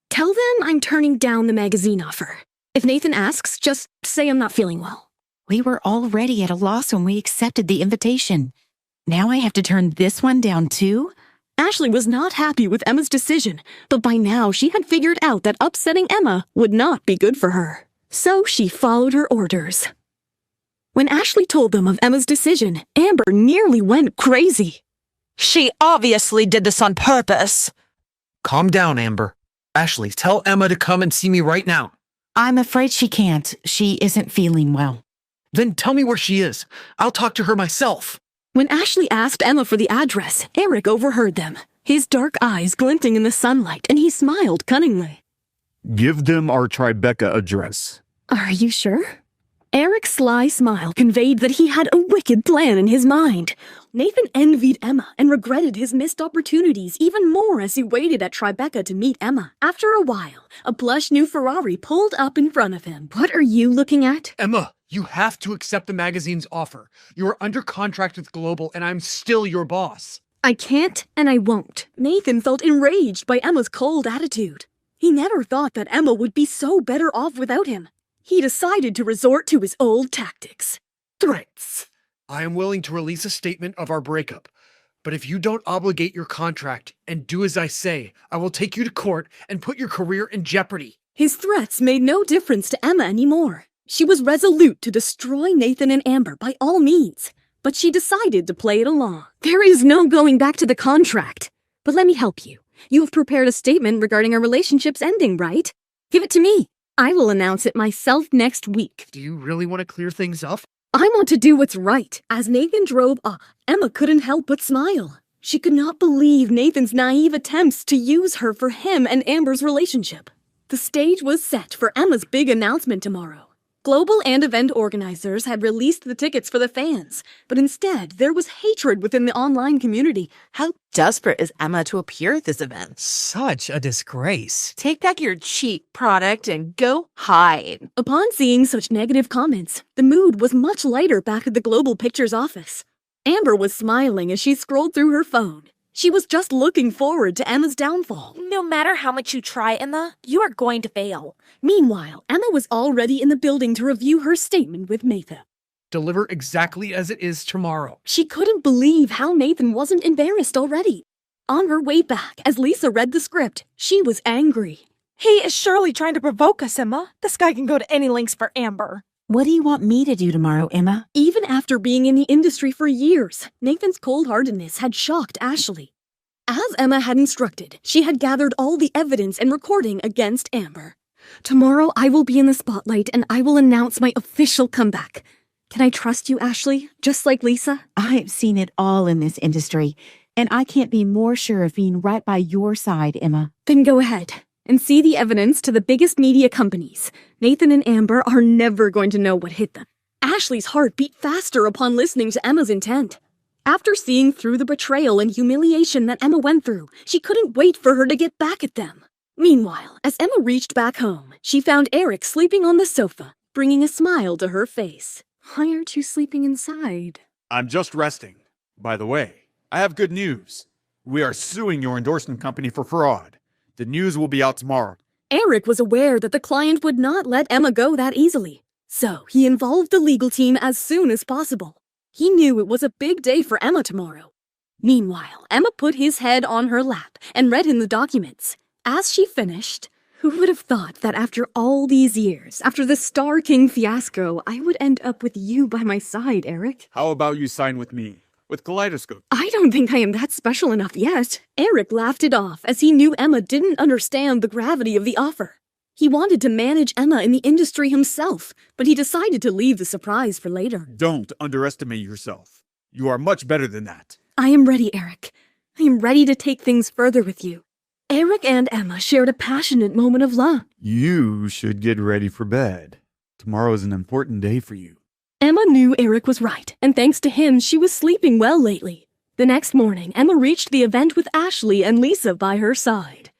Tell them I'm turning down the magazine offer. If Nathan asks, just say I'm not feeling well. We were already at a loss when we accepted the invitation. Now I have to turn this one down too? Ashley was not happy with Emma's decision, but by now she had figured out that upsetting Emma would not be good for her. So she followed her orders. When Ashley told them of Emma's decision, Amber nearly went crazy. She obviously did this on purpose. Calm down, Amber. Ashley, tell Emma to come and see me right now. I'm afraid she can't. She isn't feeling well. Then tell me where she is. I'll talk to her myself. When Ashley asked Emma for the address, Eric overheard them, his dark eyes glinting in the sunlight, and he smiled cunningly. Give them our Tribeca address. Are you sure? Eric's sly smile conveyed that he had a wicked plan in his mind. Nathan envied Emma and regretted his missed opportunities even more as he waited at Tribeca to meet Emma. After a while, a plush new Ferrari pulled up in front of him. What are you looking at? Emma, you have to accept the magazine's offer. You are under contract with Global, and I'm still your boss. I can't and I won't. Nathan felt enraged by Emma's cold attitude. He never thought that Emma would be so better off without him. He decided to resort to his old tactics. Threats. I am willing to release a statement of our breakup, but if you don't obligate your contract and do as I say, I will take you to court and put your career in jeopardy. His threats made no difference to Emma anymore. She was resolute to destroy Nathan and Amber by all means, but she decided to play it along. There is no going back to the contract. But let me help you. You have prepared a statement regarding our relationship's ending, right? Give it to me. I will announce it myself next week. Do you really want to clear things up? I want to do what's right. As Nathan drove off, Emma couldn't help but smile. She could not believe Nathan's naive attempts to use her for him and Amber's relationship. The stage was set for Emma's big announcement tomorrow. Global and event organizers had released the tickets for the fans, but instead there was hatred within the online community. How desperate is Emma to appear at this event? Such a disgrace. Take back your cheap product and go hide. Upon seeing such negative comments, the mood was much lighter back at the Global Pictures office. Amber was smiling as she scrolled through her phone. She was just looking forward to Emma's downfall. No matter how much you try, Emma, you are going to fail. Meanwhile, Emma was already in the building to review her statement with Nathan. Deliver exactly as it is tomorrow. She couldn't believe how Nathan wasn't embarrassed already. On her way back, as Lisa read the script, she was angry. He is surely trying to provoke us, Emma. This guy can go to any lengths for Amber. What do you want me to do tomorrow, Emma? Even after being in the industry for years, Nathan's cold-heartedness had shocked Ashley. As Emma had instructed, she had gathered all the evidence and recording against Amber. Tomorrow I will be in the spotlight and I will announce my official comeback. Can I trust you, Ashley? Just like Lisa? I've seen it all in this industry, and I can't be more sure of being right by your side, Emma. Then go ahead and see the evidence to the biggest media companies. Nathan and Amber are never going to know what hit them. Ashley's heart beat faster upon listening to Emma's intent. After seeing through the betrayal and humiliation that Emma went through, she couldn't wait for her to get back at them. Meanwhile, as Emma reached back home, she found Eric sleeping on the sofa, bringing a smile to her face. Why aren't you sleeping inside? I'm just resting. By the way, I have good news. We are suing your endorsement company for fraud. The news will be out tomorrow. Eric was aware that the client would not let Emma go that easily, so he involved the legal team as soon as possible. He knew it was a big day for Emma tomorrow. Meanwhile, Emma put his head on her lap and read him the documents. As she finished, who would have thought that after all these years, after the Star King fiasco, I would end up with you by my side, Eric? How about you sign with me? With Kaleidoscope. I don't think I am that special enough yet. Eric laughed it off as he knew Emma didn't understand the gravity of the offer. He wanted to manage Emma in the industry himself, but he decided to leave the surprise for later. Don't underestimate yourself. You are much better than that. I am ready, Eric. I am ready to take things further with you. Eric and Emma shared a passionate moment of love. You should get ready for bed. Tomorrow is an important day for you. Emma knew Eric was right, and thanks to him, she was sleeping well lately. The next morning, Emma reached the event with Ashley and Lisa by her side.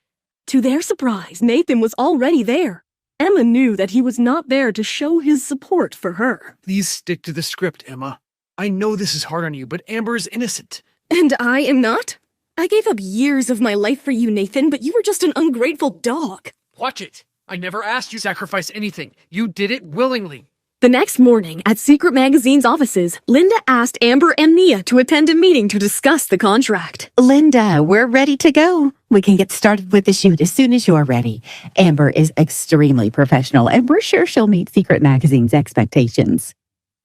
To their surprise, Nathan was already there. Emma knew that he was not there to show his support for her. Please stick to the script, Emma. I know this is hard on you, but Amber is innocent. And I am not? I gave up years of my life for you, Nathan, but you were just an ungrateful dog. Watch it. I never asked you to sacrifice anything. You did it willingly. The next morning, at Secret Magazine's offices, Linda asked Amber and Mia to attend a meeting to discuss the contract. Linda, we're ready to go. We can get started with the shoot as soon as you're ready. Amber is extremely professional, and we're sure she'll meet Secret Magazine's expectations.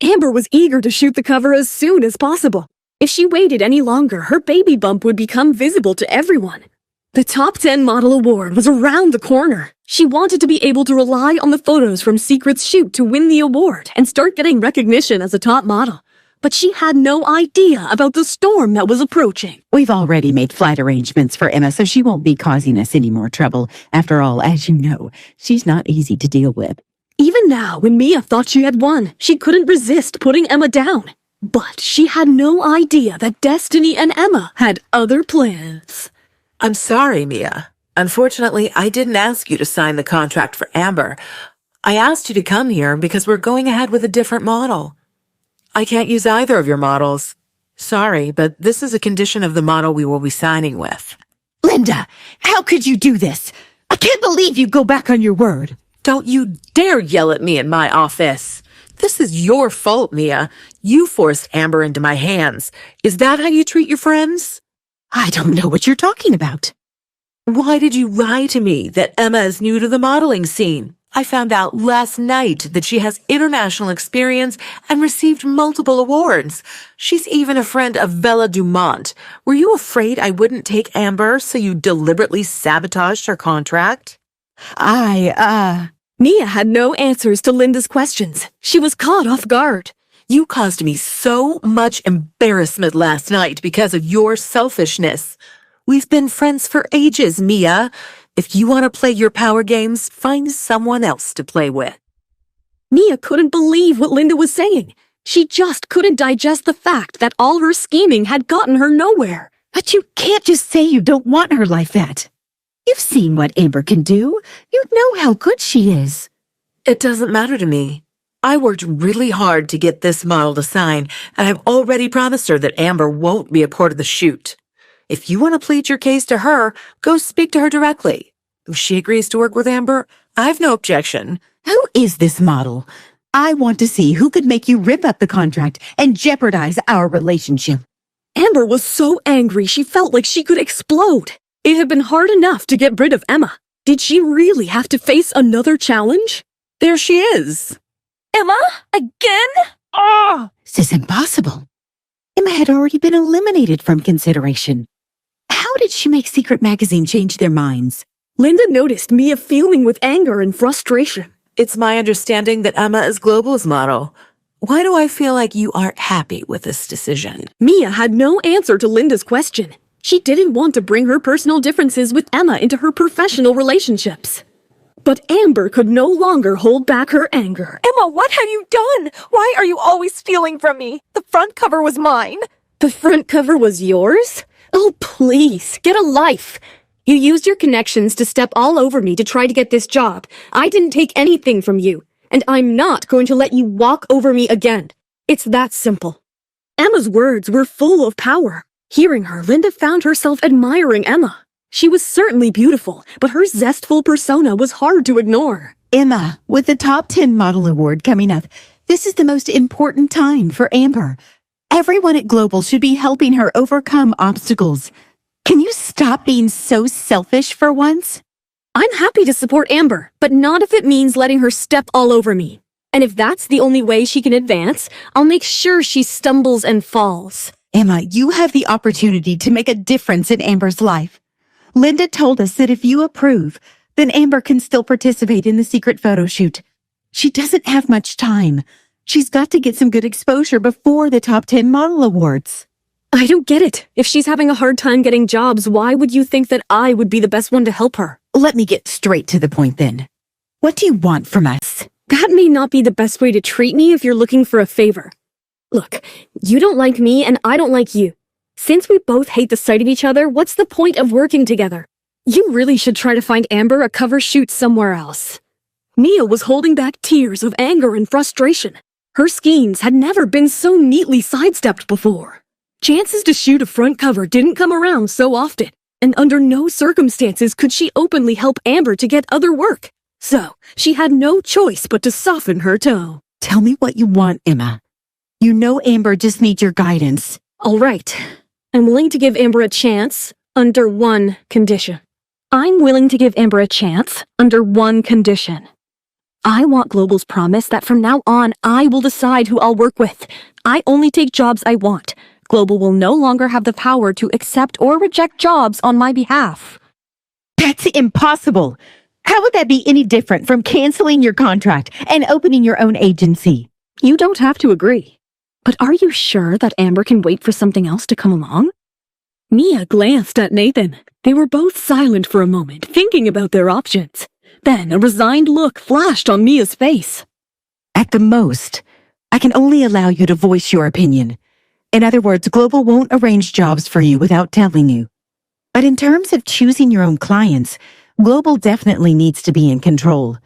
Amber was eager to shoot the cover as soon as possible. If she waited any longer, her baby bump would become visible to everyone. The Top 10 Model Award was around the corner. She wanted to be able to rely on the photos from Secret's shoot to win the award and start getting recognition as a top model. But she had no idea about the storm that was approaching. We've already made flight arrangements for Emma, so she won't be causing us any more trouble. After all, as you know, she's not easy to deal with. Even now, when Mia thought she had won, she couldn't resist putting Emma down. But she had no idea that Destiny and Emma had other plans. I'm sorry, Mia. Unfortunately, I didn't ask you to sign the contract for Amber. I asked you to come here because we're going ahead with a different model. I can't use either of your models. Sorry, but this is a condition of the model we will be signing with. Linda, how could you do this? I can't believe you go back on your word. Don't you dare yell at me in my office. This is your fault, Mia. You forced Amber into my hands. Is that how you treat your friends? I don't know what you're talking about. Why did you lie to me that Emma is new to the modeling scene? I found out last night that she has international experience and received multiple awards. She's even a friend of Bella Dumont. Were you afraid I wouldn't take Amber, so you deliberately sabotaged her contract? Mia had no answers to Linda's questions. She was caught off guard. You caused me so much embarrassment last night because of your selfishness. We've been friends for ages, Mia. If you want to play your power games, find someone else to play with. Mia couldn't believe what Linda was saying. She just couldn't digest the fact that all her scheming had gotten her nowhere. But you can't just say you don't want her like that. You've seen what Amber can do. You know how good she is. It doesn't matter to me. I worked really hard to get this model to sign, and I've already promised her that Amber won't be a part of the shoot. If you want to plead your case to her, go speak to her directly. If she agrees to work with Amber, I've no objection. Who is this model? I want to see who could make you rip up the contract and jeopardize our relationship. Amber was so angry she felt like she could explode. It had been hard enough to get rid of Emma. Did she really have to face another challenge? There she is. Emma? Again? This is impossible. Emma had already been eliminated from consideration. How did she make Secret Magazine change their minds? Linda noticed Mia fuming with anger and frustration. It's my understanding that Emma is Global's model. Why do I feel like you aren't happy with this decision? Mia had no answer to Linda's question. She didn't want to bring her personal differences with Emma into her professional relationships. But Amber could no longer hold back her anger. Emma, what have you done? Why are you always stealing from me? The front cover was mine. The front cover was yours? Oh, please, get a life. You used your connections to step all over me to try to get this job. I didn't take anything from you, and I'm not going to let you walk over me again. It's that simple. Emma's words were full of power. Hearing her, Linda found herself admiring Emma. She was certainly beautiful, but her zestful persona was hard to ignore. Emma, with the Top 10 Model Award coming up, this is the most important time for Amber. Everyone at Global should be helping her overcome obstacles. Can you stop being so selfish for once? I'm happy to support Amber, but not if it means letting her step all over me. And if that's the only way she can advance, I'll make sure she stumbles and falls. Emma, you have the opportunity to make a difference in Amber's life. Linda told us that if you approve, then Amber can still participate in the secret photo shoot. She doesn't have much time. She's got to get some good exposure before the Top 10 Model Awards. I don't get it. If she's having a hard time getting jobs, why would you think that I would be the best one to help her? Let me get straight to the point then. What do you want from us? That may not be the best way to treat me if you're looking for a favor. Look, you don't like me and I don't like you. Since we both hate the sight of each other, what's the point of working together? You really should try to find Amber a cover shoot somewhere else. Mia was holding back tears of anger and frustration. Her schemes had never been so neatly sidestepped before. Chances to shoot a front cover didn't come around so often, and under no circumstances could she openly help Amber to get other work. So, she had no choice but to soften her tone. Tell me what you want, Emma. You know Amber just needs your guidance. All right. I'm willing to give Amber a chance under one condition. I'm willing to give Amber a chance under one condition. I want Global's promise that from now on, I will decide who I'll work with. I only take jobs I want. Global will no longer have the power to accept or reject jobs on my behalf. That's impossible. How would that be any different from canceling your contract and opening your own agency? You don't have to agree. But are you sure that Amber can wait for something else to come along? Mia glanced at Nathan. They were both silent for a moment, thinking about their options. Then a resigned look flashed on Mia's face. At the most, I can only allow you to voice your opinion. In other words, Global won't arrange jobs for you without telling you. But in terms of choosing your own clients, Global definitely needs to be in control.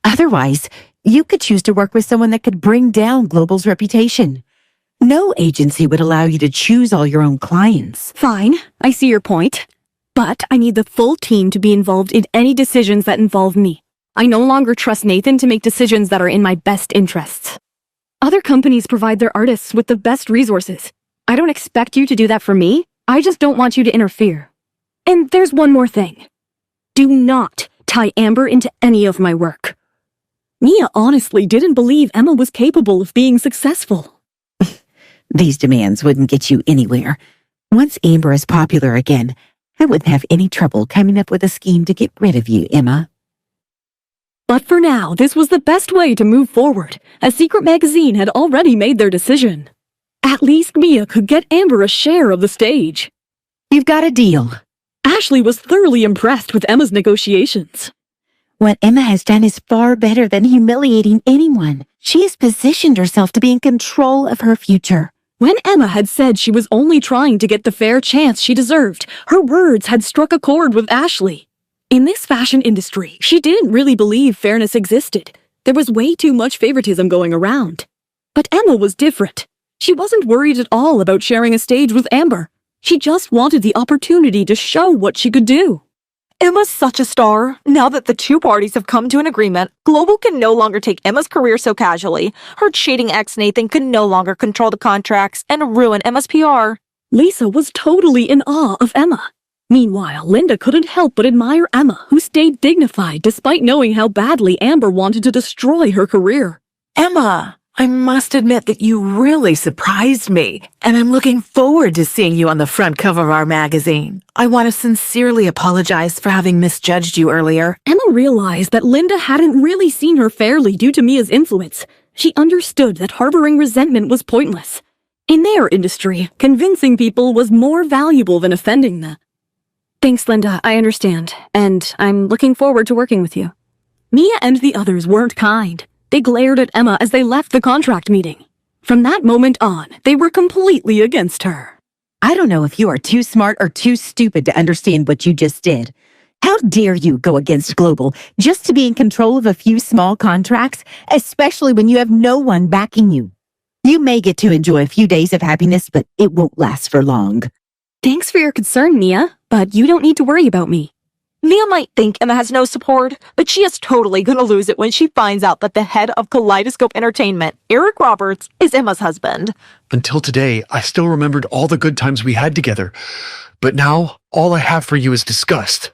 Otherwise, you could choose to work with someone that could bring down Global's reputation. No agency would allow you to choose all your own clients. Fine, I see your point. But I need the full team to be involved in any decisions that involve me. I no longer trust Nathan to make decisions that are in my best interests. Other companies provide their artists with the best resources. I don't expect you to do that for me. I just don't want you to interfere. And there's one more thing. Do not tie Amber into any of my work. Mia honestly didn't believe Emma was capable of being successful. These demands wouldn't get you anywhere. Once Amber is popular again, I wouldn't have any trouble coming up with a scheme to get rid of you, Emma. But for now, this was the best way to move forward, as Secret Magazine had already made their decision. At least Mia could get Amber a share of the stage. You've got a deal. Ashley was thoroughly impressed with Emma's negotiations. What Emma has done is far better than humiliating anyone. She has positioned herself to be in control of her future. When Emma had said she was only trying to get the fair chance she deserved, her words had struck a chord with Ashley. In this fashion industry, she didn't really believe fairness existed. There was way too much favoritism going around. But Emma was different. She wasn't worried at all about sharing a stage with Amber. She just wanted the opportunity to show what she could do. Emma's such a star. Now that the two parties have come to an agreement, Global can no longer take Emma's career so casually. Her cheating ex Nathan could no longer control the contracts and ruin Emma's PR. Lisa was totally in awe of Emma. Meanwhile, Linda couldn't help but admire Emma, who stayed dignified despite knowing how badly Amber wanted to destroy her career. Emma, I must admit that you really surprised me, and I'm looking forward to seeing you on the front cover of our magazine. I want to sincerely apologize for having misjudged you earlier. Emma realized that Linda hadn't really seen her fairly due to Mia's influence. She understood that harboring resentment was pointless. In their industry, convincing people was more valuable than offending them. Thanks, Linda, I understand, and I'm looking forward to working with you. Mia and the others weren't kind. They glared at Emma as they left the contract meeting. From that moment on, they were completely against her. I don't know if you are too smart or too stupid to understand what you just did. How dare you go against Global just to be in control of a few small contracts, especially when you have no one backing you? You may get to enjoy a few days of happiness, but it won't last for long. Thanks for your concern, Mia, but you don't need to worry about me. Mia might think Emma has no support, but she is totally gonna lose it when she finds out that the head of Kaleidoscope Entertainment, Eric Roberts, is Emma's husband. Until today, I still remembered all the good times we had together. But now, all I have for you is disgust.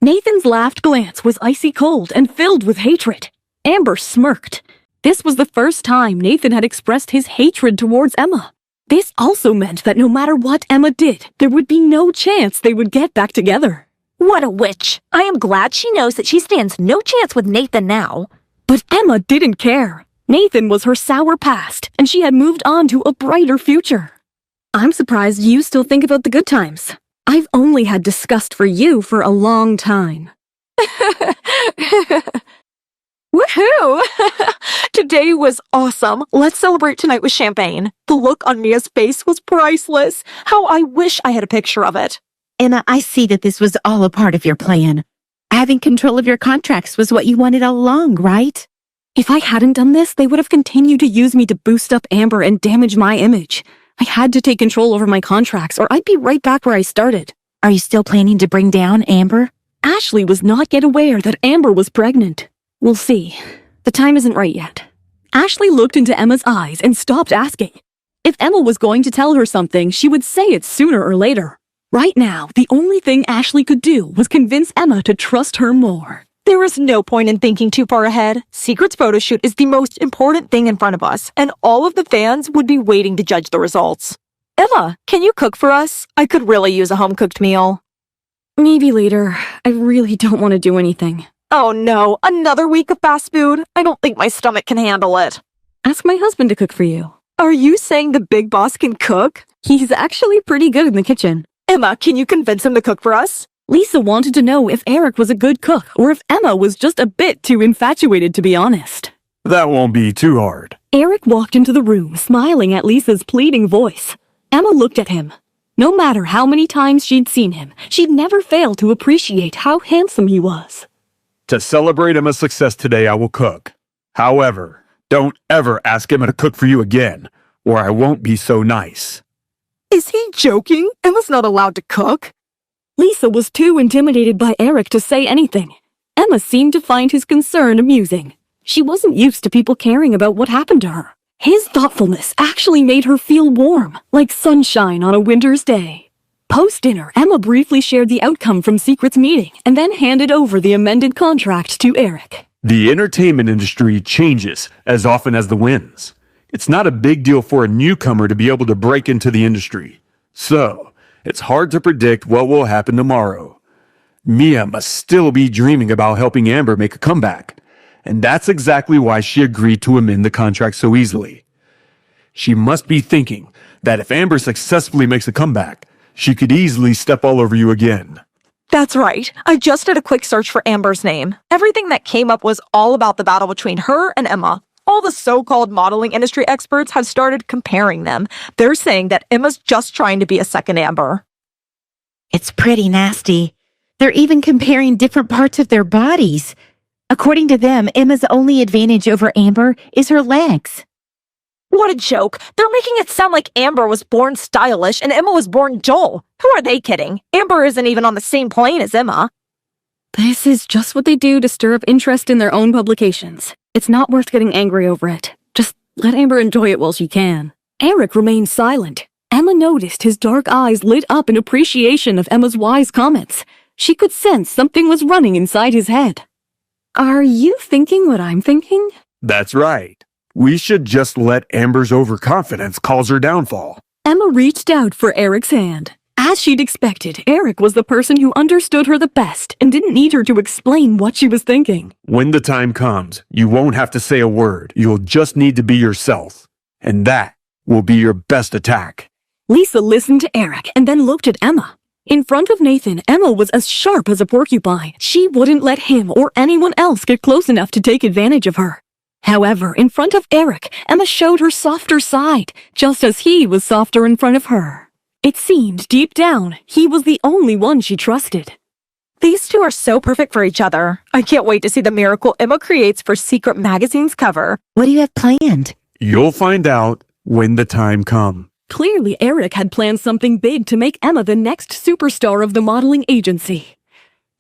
Nathan's laughed glance was icy cold and filled with hatred. Amber smirked. This was the first time Nathan had expressed his hatred towards Emma. This also meant that no matter what Emma did, there would be no chance they would get back together. What a witch. I am glad she knows that she stands no chance with Nathan now. But Emma didn't care. Nathan was her sour past, and she had moved on to a brighter future. I'm surprised you still think about the good times. I've only had disgust for you for a long time. Woohoo! Today was awesome. Let's celebrate tonight with champagne. The look on Mia's face was priceless. How I wish I had a picture of it. Emma, I see that this was all a part of your plan. Having control of your contracts was what you wanted all along, right? If I hadn't done this, they would have continued to use me to boost up Amber and damage my image. I had to take control over my contracts, or I'd be right back where I started. Are you still planning to bring down Amber? Ashley was not yet aware that Amber was pregnant. We'll see. The time isn't right yet. Ashley looked into Emma's eyes and stopped asking. If Emma was going to tell her something, she would say it sooner or later. Right now, the only thing Ashley could do was convince Emma to trust her more. There is no point in thinking too far ahead. Secret's photo shoot is the most important thing in front of us, and all of the fans would be waiting to judge the results. Emma, can you cook for us? I could really use a home-cooked meal. Maybe later. I really don't want to do anything. Oh no, another week of fast food? I don't think my stomach can handle it. Ask my husband to cook for you. Are you saying the big boss can cook? He's actually pretty good in the kitchen. Emma, can you convince him to cook for us? Lisa wanted to know if Eric was a good cook or if Emma was just a bit too infatuated, to be honest. That won't be too hard. Eric walked into the room, smiling at Lisa's pleading voice. Emma looked at him. No matter how many times she'd seen him, she'd never failed to appreciate how handsome he was. To celebrate Emma's success today, I will cook. However, don't ever ask Emma to cook for you again, or I won't be so nice. Is he joking? Emma's not allowed to cook. Lisa was too intimidated by Eric to say anything. Emma seemed to find his concern amusing. She wasn't used to people caring about what happened to her. His thoughtfulness actually made her feel warm, like sunshine on a winter's day. Post-dinner, Emma briefly shared the outcome from Secret's meeting and then handed over the amended contract to Eric. The entertainment industry changes as often as the winds. It's not a big deal for a newcomer to be able to break into the industry. So, it's hard to predict what will happen tomorrow. Mia must still be dreaming about helping Amber make a comeback. And that's exactly why she agreed to amend the contract so easily. She must be thinking that if Amber successfully makes a comeback, she could easily step all over you again. That's right. I just did a quick search for Amber's name. Everything that came up was all about the battle between her and Emma. All the so-called modeling industry experts have started comparing them. They're saying that Emma's just trying to be a second Amber. It's pretty nasty. They're even comparing different parts of their bodies. According to them, Emma's only advantage over Amber is her legs. What a joke. They're making it sound like Amber was born stylish and Emma was born dull. Who are they kidding? Amber isn't even on the same plane as Emma. This is just what they do to stir up interest in their own publications. It's not worth getting angry over it. Just let Amber enjoy it while she can. Eric remained silent. Emma noticed his dark eyes lit up in appreciation of Emma's wise comments. She could sense something was running inside his head. Are you thinking what I'm thinking? That's right. We should just let Amber's overconfidence cause her downfall. Emma reached out for Eric's hand. As she'd expected, Eric was the person who understood her the best and didn't need her to explain what she was thinking. When the time comes, you won't have to say a word. You'll just need to be yourself. And that will be your best attack. Lisa listened to Eric and then looked at Emma. In front of Nathan, Emma was as sharp as a porcupine. She wouldn't let him or anyone else get close enough to take advantage of her. However, in front of Eric, Emma showed her softer side, just as he was softer in front of her. It seemed, deep down, he was the only one she trusted. These two are so perfect for each other. I can't wait to see the miracle Emma creates for Secret Magazine's cover. What do you have planned? You'll find out when the time comes. Clearly, Eric had planned something big to make Emma the next superstar of the modeling agency.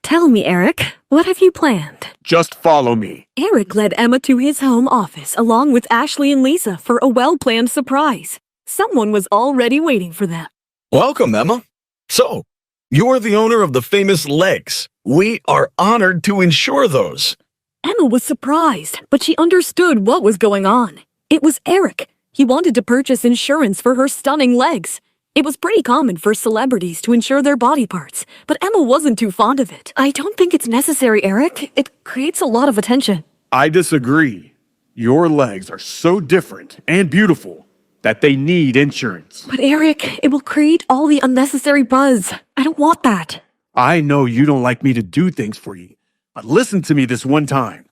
Tell me, Eric, what have you planned? Just follow me. Eric led Emma to his home office along with Ashley and Lisa for a well-planned surprise. Someone was already waiting for them. Welcome, Emma. So, you're the owner of the famous legs. We are honored to insure those. Emma was surprised, but she understood what was going on. It was Eric. He wanted to purchase insurance for her stunning legs. It was pretty common for celebrities to insure their body parts, but Emma wasn't too fond of it. I don't think it's necessary, Eric. It creates a lot of attention. I disagree. Your legs are so different and beautiful that they need insurance. But Eric, it will create all the unnecessary buzz. I don't want that. I know you don't like me to do things for you, but listen to me this one time.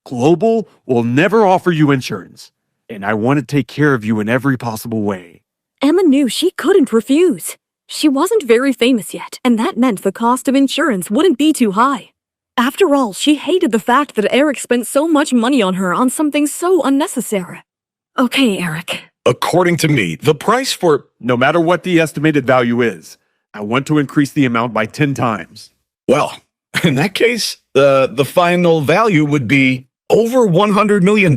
Global will never offer you insurance, and I want to take care of you in every possible way. Emma knew she couldn't refuse. She wasn't very famous yet, and that meant the cost of insurance wouldn't be too high. After all, she hated the fact that Eric spent so much money on her on something so unnecessary. Okay, Eric. According to me, the price for... No matter what the estimated value is, I want to increase the amount by 10 times. Well, in that case, the final value would be over $100 million.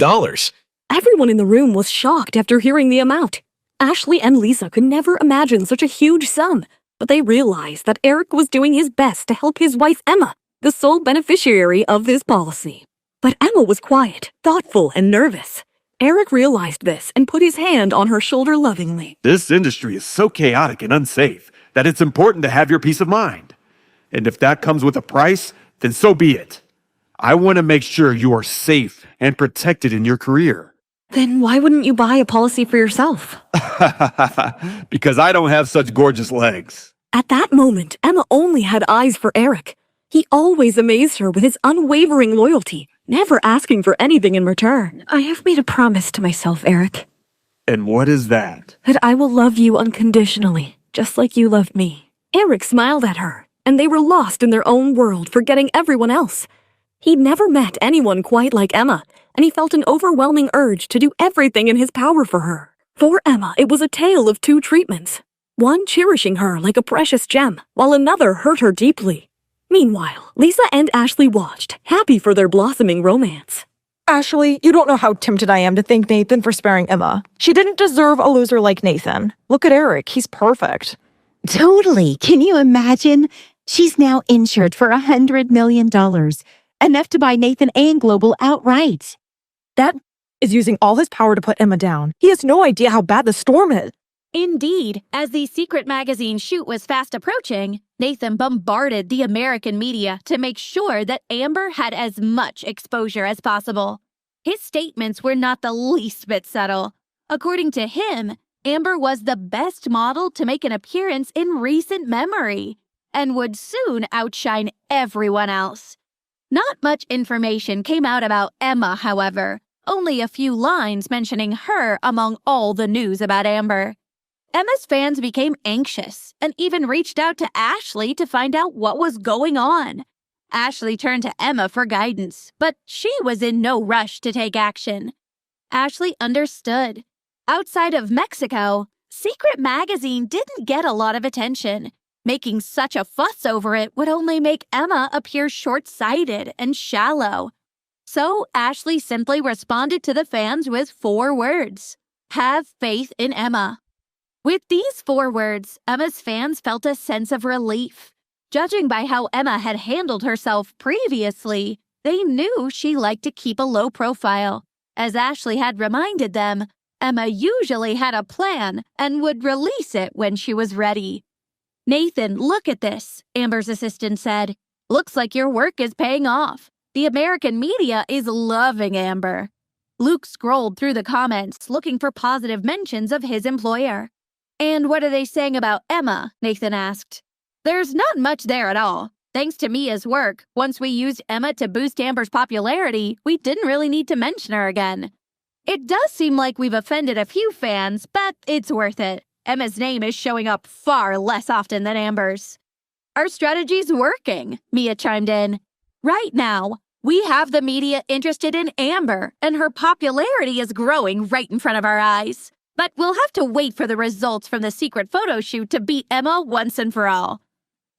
Everyone in the room was shocked after hearing the amount. Ashley and Lisa could never imagine such a huge sum, but they realized that Eric was doing his best to help his wife Emma, the sole beneficiary of this policy. But Emma was quiet, thoughtful, and nervous. Eric realized this and put his hand on her shoulder lovingly. This industry is so chaotic and unsafe that it's important to have your peace of mind. And if that comes with a price, then so be it. I want to make sure you are safe and protected in your career. Then why wouldn't you buy a policy for yourself? Because I don't have such gorgeous legs. At that moment, Emma only had eyes for Eric. He always amazed her with his unwavering loyalty, never asking for anything in return. I have made a promise to myself, Eric. And what is that? That I will love you unconditionally, just like you loved me. Eric smiled at her, and they were lost in their own world, forgetting everyone else. He'd never met anyone quite like Emma, and he felt an overwhelming urge to do everything in his power for her. For Emma, it was a tale of two treatments. One cherishing her like a precious gem, while another hurt her deeply. Meanwhile, Lisa and Ashley watched, happy for their blossoming romance. Ashley, you don't know how tempted I am to thank Nathan for sparing Emma. She didn't deserve a loser like Nathan. Look at Eric, he's perfect. Totally. Can you imagine? She's now insured for $100 million. Enough to buy Nathan and Global outright. That is using all his power to put Emma down. He has no idea how bad the storm is. Indeed, as the secret magazine shoot was fast approaching, Nathan bombarded the American media to make sure that Amber had as much exposure as possible. His statements were not the least bit subtle. According to him, Amber was the best model to make an appearance in recent memory and would soon outshine everyone else. Not much information came out about Emma, however, only a few lines mentioning her among all the news about Amber. Emma's fans became anxious and even reached out to Ashley to find out what was going on. Ashley turned to Emma for guidance, but she was in no rush to take action. Ashley understood. Outside of Mexico, Secret Magazine didn't get a lot of attention. Making such a fuss over it would only make Emma appear short-sighted and shallow. So Ashley simply responded to the fans with 4 words. Have faith in Emma. With these 4 words, Emma's fans felt a sense of relief. Judging by how Emma had handled herself previously, they knew she liked to keep a low profile. As Ashley had reminded them, Emma usually had a plan and would release it when she was ready. Nathan, look at this, Amber's assistant said. Looks like your work is paying off. The American media is loving Amber. Luke scrolled through the comments, looking for positive mentions of his employer. And what are they saying about Emma? Nathan asked. There's not much there at all. Thanks to Mia's work, once we used Emma to boost Amber's popularity, we didn't really need to mention her again. It does seem like we've offended a few fans, but it's worth it. Emma's name is showing up far less often than Amber's. Our strategy's working, Mia chimed in. Right now, we have the media interested in Amber, and her popularity is growing right in front of our eyes. But we'll have to wait for the results from the secret photo shoot to beat Emma once and for all.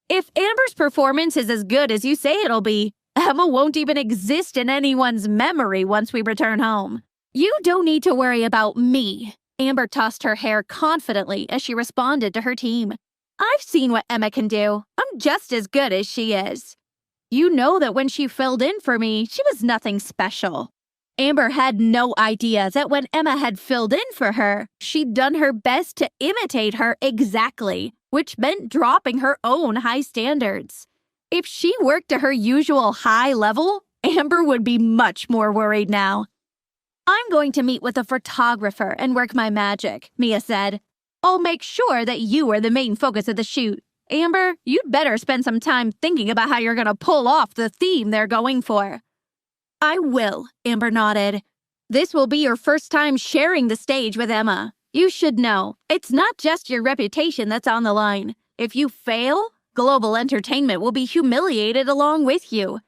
If Amber's performance is as good as you say it'll be, Emma won't even exist in anyone's memory once we return home. You don't need to worry about me. Amber tossed her hair confidently as she responded to her team. I've seen what Emma can do. I'm just as good as she is. You know that when she filled in for me, she was nothing special. Amber had no idea that when Emma had filled in for her, she'd done her best to imitate her exactly, which meant dropping her own high standards. If she worked to her usual high level, Amber would be much more worried now. I'm going to meet with a photographer and work my magic, Mia said. I'll make sure that you are the main focus of the shoot. Amber, you'd better spend some time thinking about how you're going to pull off the theme they're going for. I will, Amber nodded. This will be your first time sharing the stage with Emma. You should know, it's not just your reputation that's on the line. If you fail, Global Entertainment will be humiliated along with you.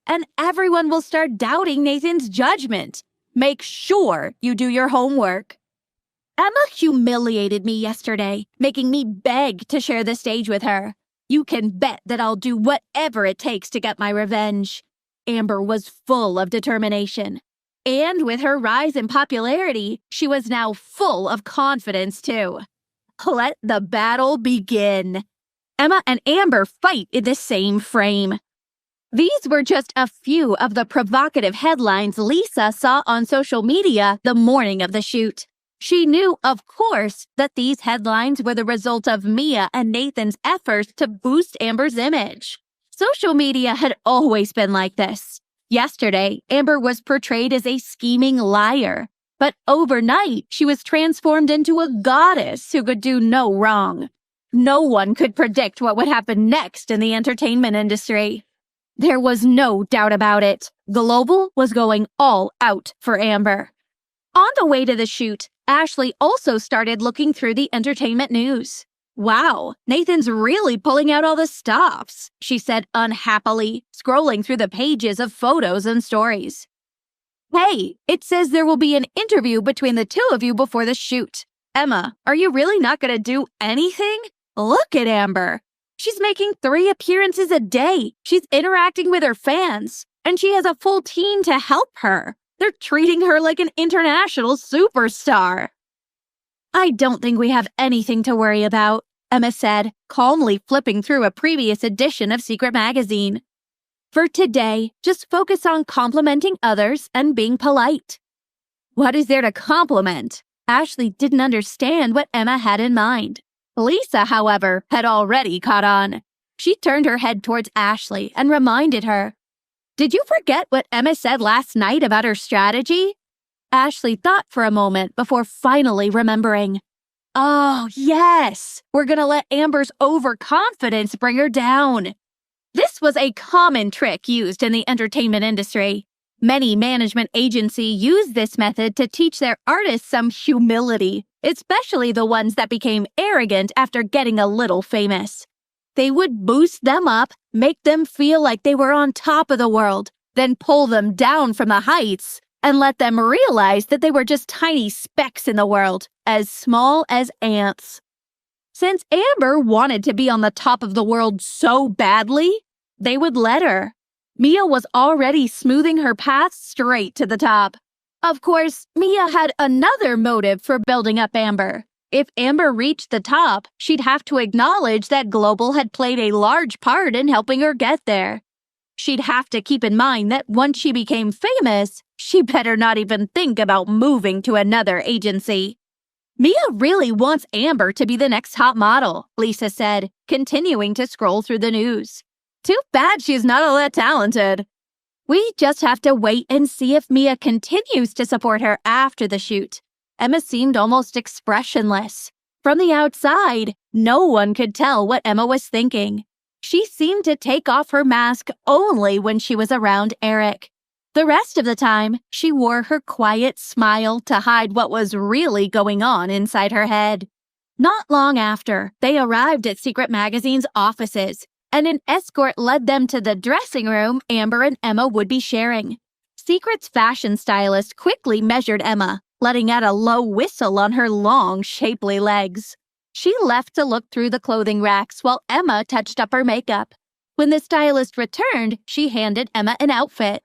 And everyone will start doubting Nathan's judgment. Make sure you do your homework. Emma humiliated me yesterday, making me beg to share the stage with her. You can bet that I'll do whatever it takes to get my revenge. Amber was full of determination. And with her rise in popularity, she was now full of confidence too. Let the battle begin. Emma and Amber fight in the same frame. These were just a few of the provocative headlines Lisa saw on social media the morning of the shoot. She knew, of course, that these headlines were the result of Mia and Nathan's efforts to boost Amber's image. Social media had always been like this. Yesterday, Amber was portrayed as a scheming liar, but overnight she was transformed into a goddess who could do no wrong. No one could predict what would happen next in the entertainment industry. There was no doubt about it. Global was going all out for Amber. On the way to the shoot, Ashley also started looking through the entertainment news. Wow, Nathan's really pulling out all the stops, she said unhappily, scrolling through the pages of photos and stories. Hey, it says there will be an interview between the two of you before the shoot. Emma, are you really not going to do anything? Look at Amber. She's making 3 appearances a day. She's interacting with her fans, and she has a full team to help her. They're treating her like an international superstar. I don't think we have anything to worry about, Emma said, calmly flipping through a previous edition of Secret Magazine. For today, just focus on complimenting others and being polite. What is there to compliment? Ashley didn't understand what Emma had in mind. Lisa, however, had already caught on. She turned her head towards Ashley and reminded her, "Did you forget what Emma said last night about her strategy?" Ashley thought for a moment before finally remembering. Oh, yes, we're gonna let Amber's overconfidence bring her down. This was a common trick used in the entertainment industry. Many management agencies use this method to teach their artists some humility, especially the ones that became arrogant after getting a little famous. They would boost them up, make them feel like they were on top of the world, then pull them down from the heights and let them realize that they were just tiny specks in the world, as small as ants. Since Amber wanted to be on the top of the world so badly, they would let her. Mia was already smoothing her path straight to the top. Of course, Mia had another motive for building up Amber. If Amber reached the top, she'd have to acknowledge that Global had played a large part in helping her get there. She'd have to keep in mind that once she became famous, she better not even think about moving to another agency. Mia really wants Amber to be the next top model, Lisa said, continuing to scroll through the news. Too bad she's not all that talented. We just have to wait and see if Mia continues to support her after the shoot. Emma seemed almost expressionless. From the outside, no one could tell what Emma was thinking. She seemed to take off her mask only when she was around Eric. The rest of the time, she wore her quiet smile to hide what was really going on inside her head. Not long after, they arrived at Secret Magazine's offices, and an escort led them to the dressing room Amber and Emma would be sharing. Secret's fashion stylist quickly measured Emma, letting out a low whistle on her long, shapely legs. She left to look through the clothing racks while Emma touched up her makeup. When the stylist returned, she handed Emma an outfit.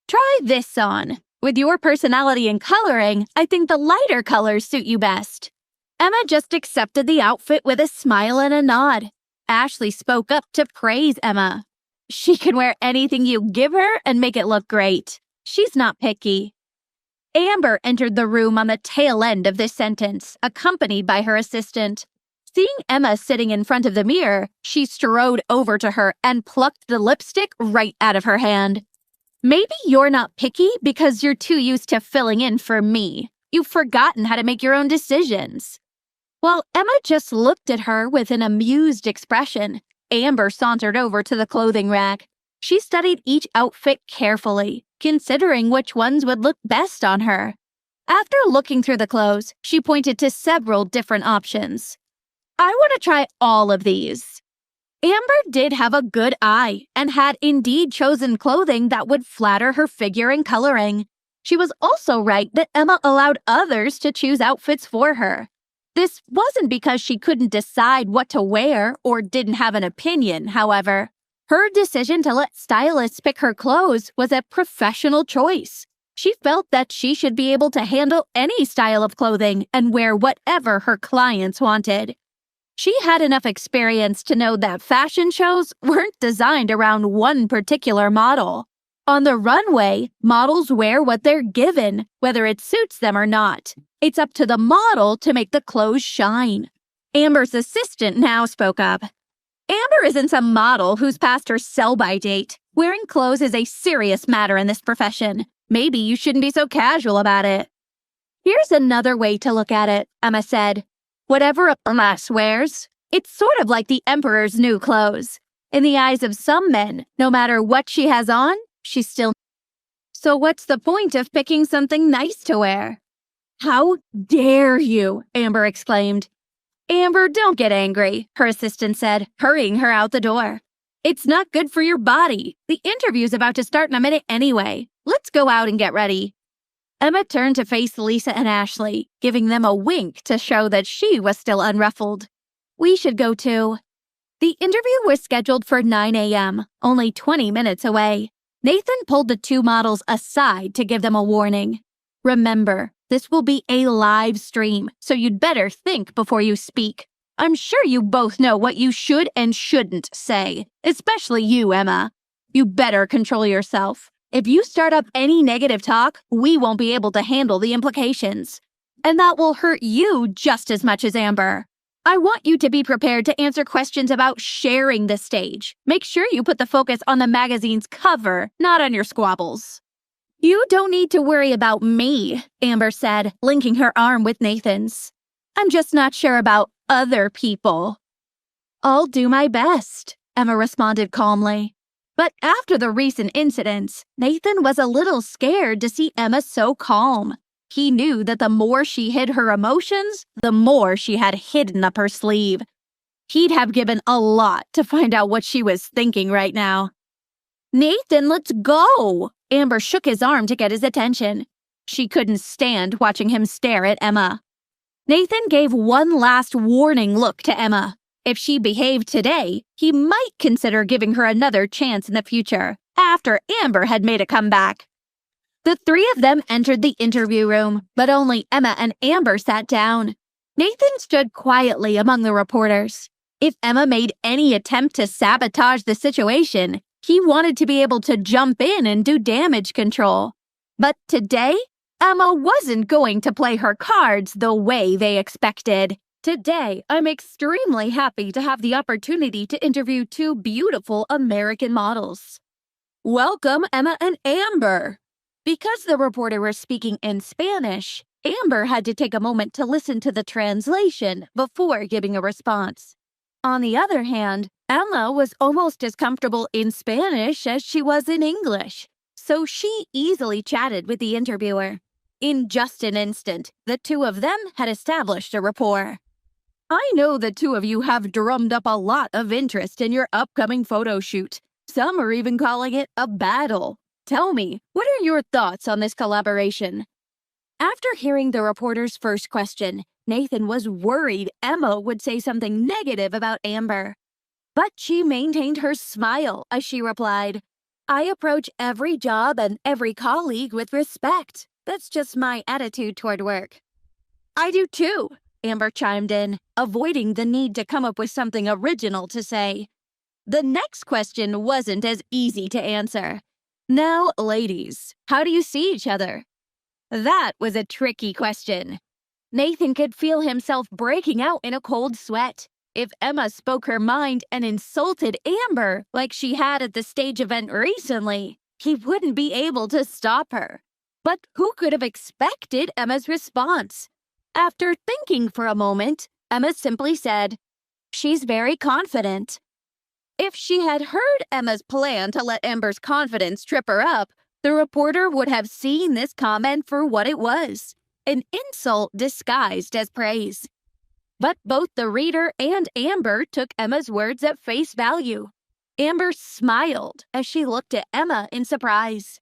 Try this on. With your personality and coloring, I think the lighter colors suit you best. Emma just accepted the outfit with a smile and a nod. Ashley spoke up to praise Emma. She can wear anything you give her and make it look great. She's not picky. Amber entered the room on the tail end of this sentence, accompanied by her assistant. Seeing Emma sitting in front of the mirror, she strode over to her and plucked the lipstick right out of her hand. Maybe you're not picky because you're too used to filling in for me. You've forgotten how to make your own decisions. While Emma just looked at her with an amused expression, Amber sauntered over to the clothing rack. She studied each outfit carefully, considering which ones would look best on her. After looking through the clothes, she pointed to several different options. I want to try all of these. Amber did have a good eye and had indeed chosen clothing that would flatter her figure and coloring. She was also right that Emma allowed others to choose outfits for her. This wasn't because she couldn't decide what to wear or didn't have an opinion, however. Her decision to let stylists pick her clothes was a professional choice. She felt that she should be able to handle any style of clothing and wear whatever her clients wanted. She had enough experience to know that fashion shows weren't designed around one particular model. On the runway, models wear what they're given, whether it suits them or not. It's up to the model to make the clothes shine. Amber's assistant now spoke up. Amber isn't some model who's past her sell-by date. Wearing clothes is a serious matter in this profession. Maybe you shouldn't be so casual about it. Here's another way to look at it, Emma said. Whatever a lass wears, it's sort of like the emperor's new clothes. In the eyes of some men, no matter what she has on, she's still... So what's the point of picking something nice to wear? How dare you, Amber exclaimed. Amber, don't get angry, her assistant said, hurrying her out the door. It's not good for your body. The interview's about to start in a minute anyway. Let's go out and get ready. Emma turned to face Lisa and Ashley, giving them a wink to show that she was still unruffled. We should go too. The interview was scheduled for 9 a.m., only 20 minutes away. Nathan pulled the two models aside to give them a warning. Remember, this will be a live stream, so you'd better think before you speak. I'm sure you both know what you should and shouldn't say, especially you, Emma. You better control yourself. If you start up any negative talk, we won't be able to handle the implications. And that will hurt you just as much as Amber. I want you to be prepared to answer questions about sharing the stage. Make sure you put the focus on the magazine's cover, not on your squabbles. You don't need to worry about me, Amber said, linking her arm with Nathan's. I'm just not sure about other people. I'll do my best, Emma responded calmly. But after the recent incidents, Nathan was a little scared to see Emma so calm. He knew that the more she hid her emotions, the more she had hidden up her sleeve. He'd have given a lot to find out what she was thinking right now. Nathan, let's go! Amber shook his arm to get his attention. She couldn't stand watching him stare at Emma. Nathan gave one last warning look to Emma. If she behaved today, he might consider giving her another chance in the future, after Amber had made a comeback. The three of them entered the interview room, but only Emma and Amber sat down. Nathan stood quietly among the reporters. If Emma made any attempt to sabotage the situation, he wanted to be able to jump in and do damage control. But today, Emma wasn't going to play her cards the way they expected. Today, I'm extremely happy to have the opportunity to interview two beautiful American models. Welcome, Emma and Amber. Because the reporter was speaking in Spanish, Amber had to take a moment to listen to the translation before giving a response. On the other hand, Emma was almost as comfortable in Spanish as she was in English, so she easily chatted with the interviewer. In just an instant, the two of them had established a rapport. I know the two of you have drummed up a lot of interest in your upcoming photo shoot. Some are even calling it a battle. Tell me, what are your thoughts on this collaboration? After hearing the reporter's first question, Nathan was worried Emma would say something negative about Amber. But she maintained her smile as she replied, I approach every job and every colleague with respect. That's just my attitude toward work. I do too, Amber chimed in, avoiding the need to come up with something original to say. The next question wasn't as easy to answer. Now, ladies, how do you see each other? That was a tricky question. Nathan could feel himself breaking out in a cold sweat. If Emma spoke her mind and insulted Amber like she had at the stage event recently, he wouldn't be able to stop her. But who could have expected Emma's response? After thinking for a moment, Emma simply said, She's very confident. If she had heard Emma's plan to let Amber's confidence trip her up, the reporter would have seen this comment for what it was, an insult disguised as praise. But both the reader and Amber took Emma's words at face value. Amber smiled as she looked at Emma in surprise.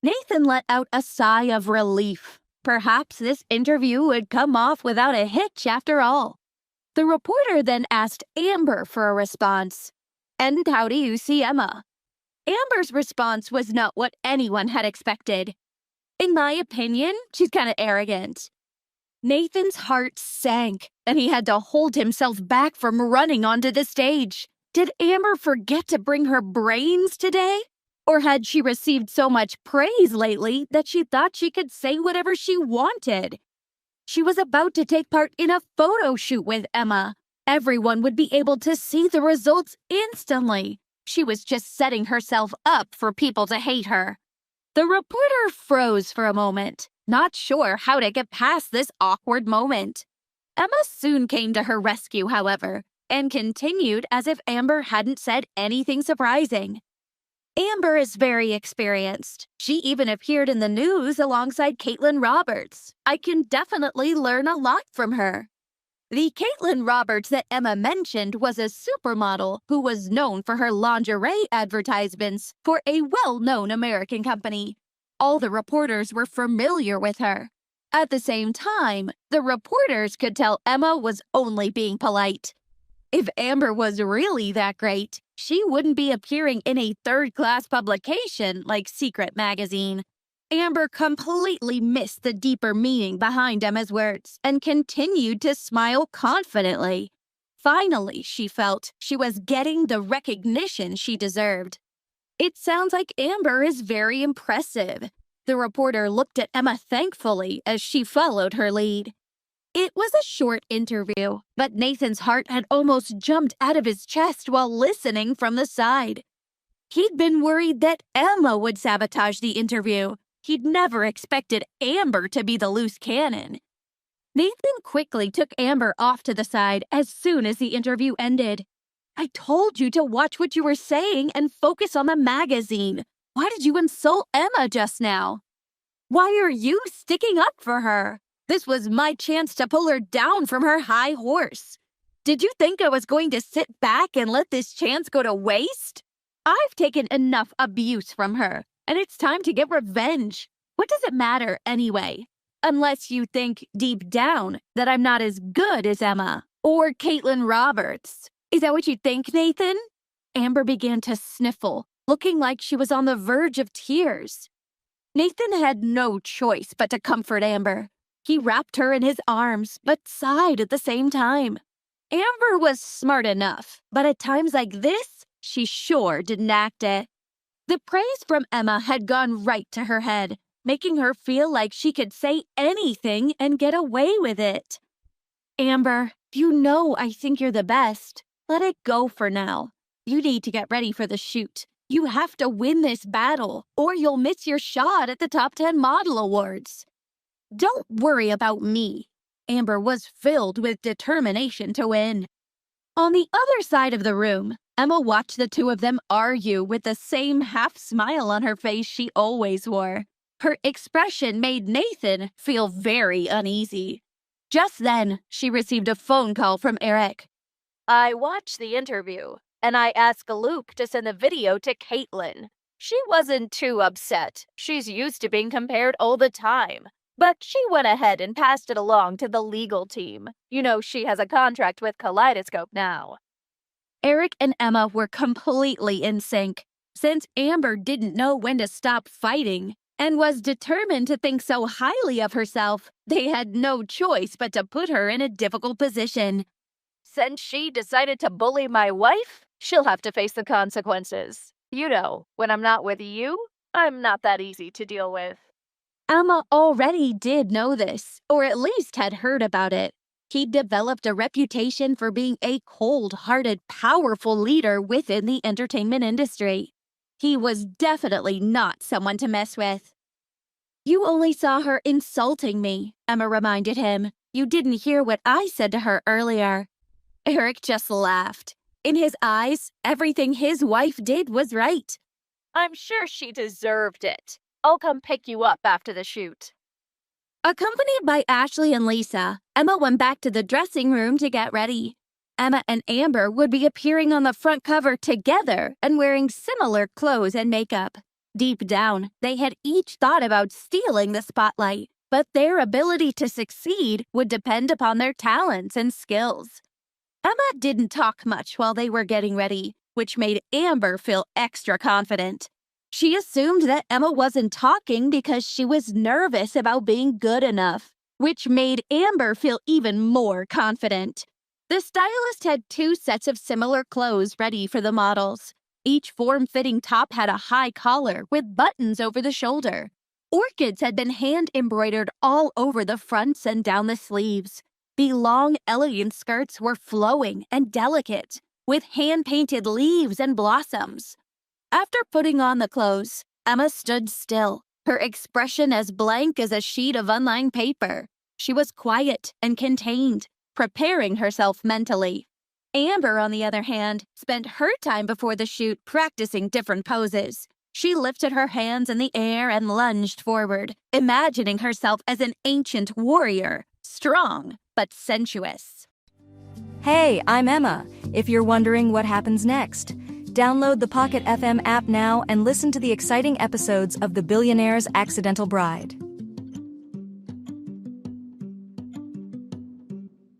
Nathan let out a sigh of relief. Perhaps this interview would come off without a hitch after all. The reporter then asked Amber for a response. And how do you see Emma? Amber's response was not what anyone had expected. In my opinion, she's kind of arrogant. Nathan's heart sank, and he had to hold himself back from running onto the stage. Did Amber forget to bring her brains today? Or had she received so much praise lately that she thought she could say whatever she wanted? She was about to take part in a photo shoot with Emma. Everyone would be able to see the results instantly. She was just setting herself up for people to hate her. The reporter froze for a moment, not sure how to get past this awkward moment. Emma soon came to her rescue, however, and continued as if Amber hadn't said anything surprising. Amber is very experienced. She even appeared in the news alongside Caitlin Roberts. I can definitely learn a lot from her. The Caitlin Roberts that Emma mentioned was a supermodel who was known for her lingerie advertisements for a well-known American company. All the reporters were familiar with her. At the same time, the reporters could tell Emma was only being polite. If Amber was really that great, she wouldn't be appearing in a third-class publication like Secret magazine. Amber completely missed the deeper meaning behind Emma's words and continued to smile confidently. Finally, she felt she was getting the recognition she deserved. It sounds like Amber is very impressive. The reporter looked at Emma thankfully as she followed her lead. It was a short interview, but Nathan's heart had almost jumped out of his chest while listening from the side. He'd been worried that Emma would sabotage the interview. He'd never expected Amber to be the loose cannon. Nathan quickly took Amber off to the side as soon as the interview ended. I told you to watch what you were saying and focus on the magazine. Why did you insult Emma just now? Why are you sticking up for her? This was my chance to pull her down from her high horse. Did you think I was going to sit back and let this chance go to waste? I've taken enough abuse from her, and it's time to get revenge. What does it matter anyway? Unless you think deep down that I'm not as good as Emma or Caitlin Roberts. Is that what you think, Nathan? Amber began to sniffle, looking like she was on the verge of tears. Nathan had no choice but to comfort Amber. He wrapped her in his arms, but sighed at the same time. Amber was smart enough, but at times like this, she sure didn't act it. The praise from Emma had gone right to her head, making her feel like she could say anything and get away with it. Amber, you know I think you're the best. Let it go for now. You need to get ready for the shoot. You have to win this battle, or you'll miss your shot at the Top 10 Model Awards. Don't worry about me. Amber was filled with determination to win. On the other side of the room, Emma watched the two of them argue with the same half smile on her face she always wore. Her expression made Nathan feel very uneasy. Just then, she received a phone call from Eric. I watched the interview, and I asked Luke to send the video to Caitlin. She wasn't too upset. She's used to being compared all the time. But she went ahead and passed it along to the legal team. You know she has a contract with Kaleidoscope now. Eric and Emma were completely in sync. Since Amber didn't know when to stop fighting and was determined to think so highly of herself, they had no choice but to put her in a difficult position. Since she decided to bully my wife, she'll have to face the consequences. You know, when I'm not with you, I'm not that easy to deal with. Emma already did know this, or at least had heard about it. He'd developed a reputation for being a cold-hearted, powerful leader within the entertainment industry. He was definitely not someone to mess with. You only saw her insulting me, Emma reminded him. You didn't hear what I said to her earlier. Eric just laughed. In his eyes, everything his wife did was right. I'm sure she deserved it. I'll come pick you up after the shoot. Accompanied by Ashley and Lisa, Emma went back to the dressing room to get ready. Emma and Amber would be appearing on the front cover together and wearing similar clothes and makeup. Deep down, they had each thought about stealing the spotlight, but their ability to succeed would depend upon their talents and skills. Emma didn't talk much while they were getting ready, which made Amber feel extra confident. She assumed that Emma wasn't talking because she was nervous about being good enough, which made Amber feel even more confident. The stylist had 2 sets of similar clothes ready for the models. Each form-fitting top had a high collar with buttons over the shoulder. Orchids had been hand-embroidered all over the fronts and down the sleeves. The long, elegant skirts were flowing and delicate, with hand-painted leaves and blossoms. After putting on the clothes, Emma stood still, her expression as blank as a sheet of unlined paper. She was quiet and contained, preparing herself mentally. Amber, on the other hand, spent her time before the shoot practicing different poses. She lifted her hands in the air and lunged forward, imagining herself as an ancient warrior, strong but sensuous. Hey, I'm Emma. If you're wondering what happens next, download the Pocket FM app now and listen to the exciting episodes of The Billionaire's Accidental Bride.